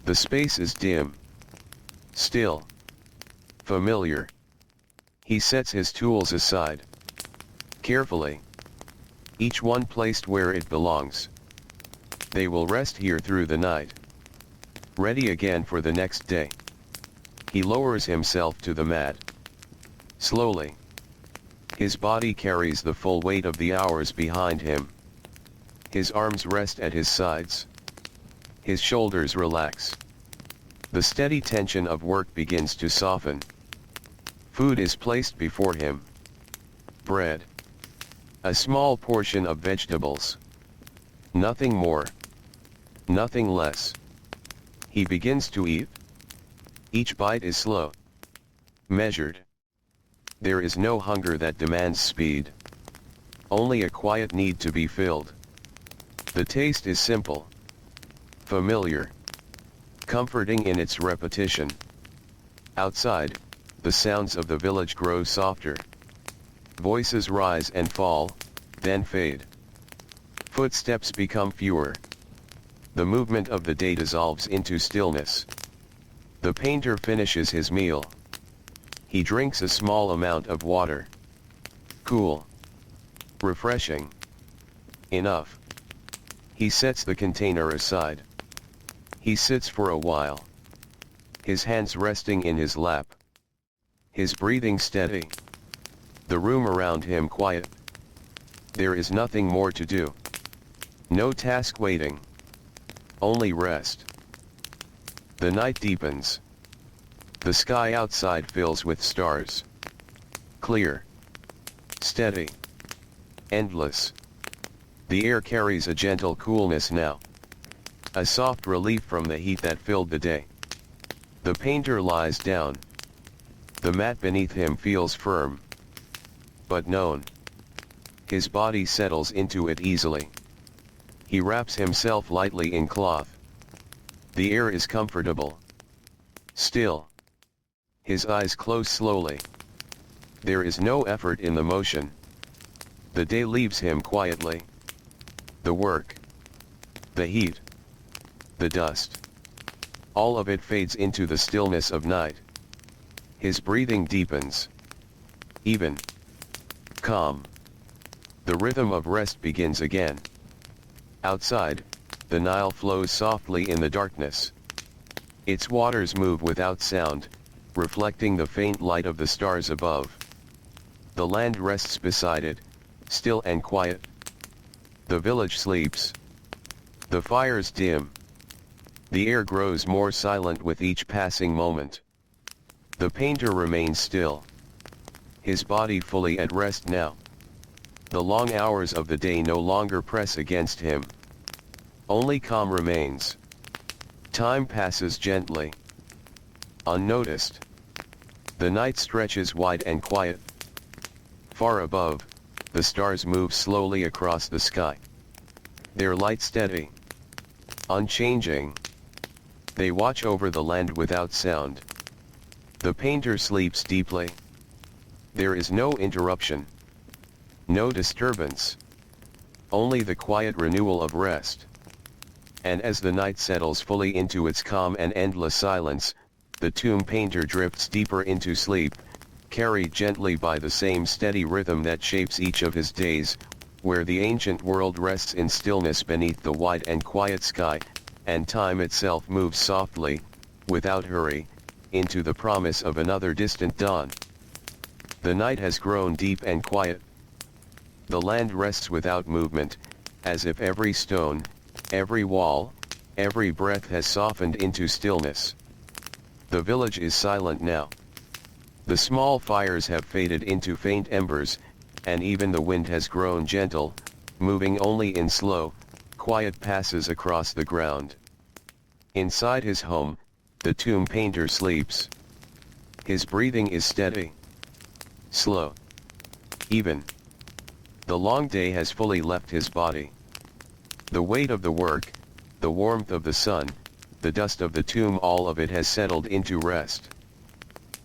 The space is dim, still, familiar. He sets his tools aside. Carefully. Each one placed where it belongs. They will rest here through the night. Ready again for the next day. He lowers himself to the mat. Slowly. His body carries the full weight of the hours behind him. His arms rest at his sides. His shoulders relax. The steady tension of work begins to soften. Food is placed before him. Bread. A small portion of vegetables. Nothing more. Nothing less. He begins to eat. Each bite is slow. Measured. There is no hunger that demands speed. Only a quiet need to be filled. The taste is simple. Familiar. Comforting in its repetition. Outside, the sounds of the village grow softer. Voices rise and fall, then fade. Footsteps become fewer. The movement of the day dissolves into stillness. The painter finishes his meal. He drinks a small amount of water. Cool. Refreshing. Enough. He sets the container aside. He sits for a while. His hands resting in his lap. His breathing steady. The room around him quiet. There is nothing more to do. No task waiting. Only rest. The night deepens. The sky outside fills with stars. Clear. Steady. Endless. The air carries a gentle coolness now. A soft relief from the heat that filled the day. The painter lies down. The mat beneath him feels firm. But known. His body settles into it easily. He wraps himself lightly in cloth. The air is comfortable. Still. His eyes close slowly. There is no effort in the motion. The day leaves him quietly. The work. The heat. The dust. All of it fades into the stillness of night. His breathing deepens. Even. Calm. The rhythm of rest begins again. Outside, the Nile flows softly in the darkness. Its waters move without sound, reflecting the faint light of the stars above. The land rests beside it, still and quiet. The village sleeps. The fires dim. The air grows more silent with each passing moment. The painter remains still. His body fully at rest now. The long hours of the day no longer press against him. Only calm remains. Time passes gently, unnoticed. The night stretches wide and quiet. Far above, the stars move slowly across the sky. Their light steady, unchanging. They watch over the land without sound. The painter sleeps deeply. There is no interruption, no disturbance, only the quiet renewal of rest. And as the night settles fully into its calm and endless silence, the tomb painter drifts deeper into sleep, carried gently by the same steady rhythm that shapes each of his days, where the ancient world rests in stillness beneath the wide and quiet sky, and time itself moves softly, without hurry, into the promise of another distant dawn. The night has grown deep and quiet. The land rests without movement, as if every stone, every wall, every breath has softened into stillness. The village is silent now. The small fires have faded into faint embers, and even the wind has grown gentle, moving only in slow, quiet passes across the ground. Inside his home, the tomb painter sleeps. His breathing is steady, slow, even. The long day has fully left his body. The weight of the work, the warmth of the sun, the dust of the tomb, all of it has settled into rest.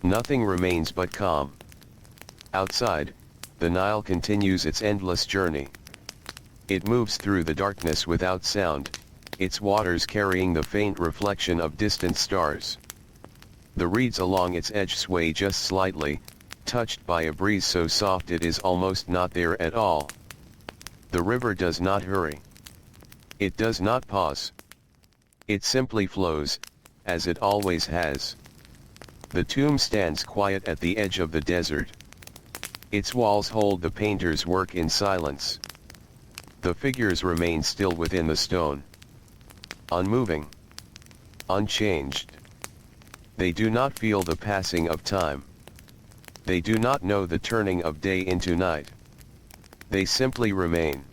Nothing remains but calm. Outside, the Nile continues its endless journey. It moves through the darkness without sound, its waters carrying the faint reflection of distant stars. The reeds along its edge sway just slightly, touched by a breeze so soft it is almost not there at all. The river does not hurry. It does not pause. It simply flows, as it always has. The tomb stands quiet at the edge of the desert. Its walls hold the painter's work in silence. The figures remain still within the stone, unmoving, unchanged. They do not feel the passing of time. They do not know the turning of day into night. They simply remain.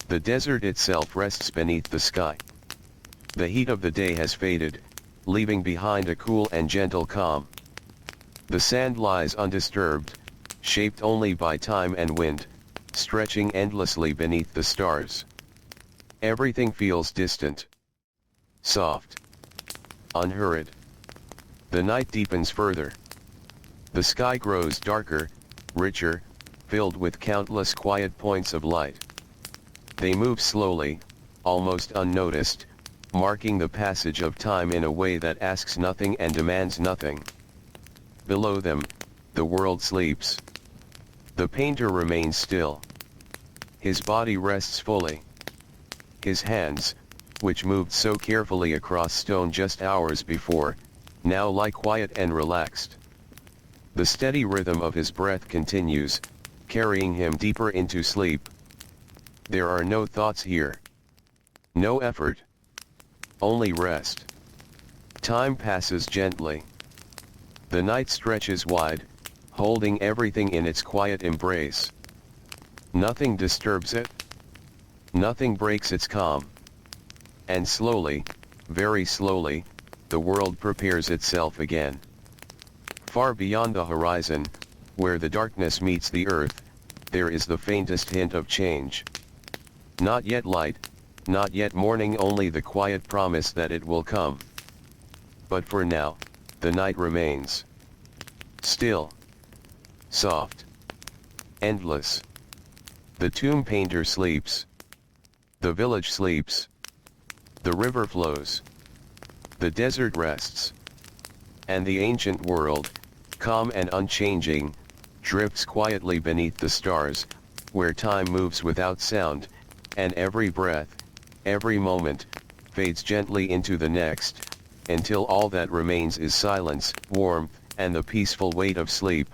The desert itself rests beneath the sky. The heat of the day has faded, leaving behind a cool and gentle calm. The sand lies undisturbed, shaped only by time and wind, stretching endlessly beneath the stars. Everything feels distant, soft, unhurried. The night deepens further. The sky grows darker, richer, filled with countless quiet points of light. They move slowly, almost unnoticed, marking the passage of time in a way that asks nothing and demands nothing. Below them, the world sleeps. The painter remains still. His body rests fully. His hands, which moved so carefully across stone just hours before, now lie quiet and relaxed. The steady rhythm of his breath continues, carrying him deeper into sleep. There are no thoughts here. No effort. Only rest. Time passes gently. The night stretches wide, holding everything in its quiet embrace. Nothing disturbs it. Nothing breaks its calm. And slowly, very slowly, the world prepares itself again. Far beyond the horizon, where the darkness meets the earth, there is the faintest hint of change. Not yet light, not yet morning, only the quiet promise that it will come. But for now, the night remains. Still. Soft. Endless. The tomb painter sleeps. The village sleeps. The river flows. The desert rests. And the ancient world, calm and unchanging, drifts quietly beneath the stars, where time moves without sound, and every breath, every moment, fades gently into the next, until all that remains is silence, warmth, and the peaceful weight of sleep.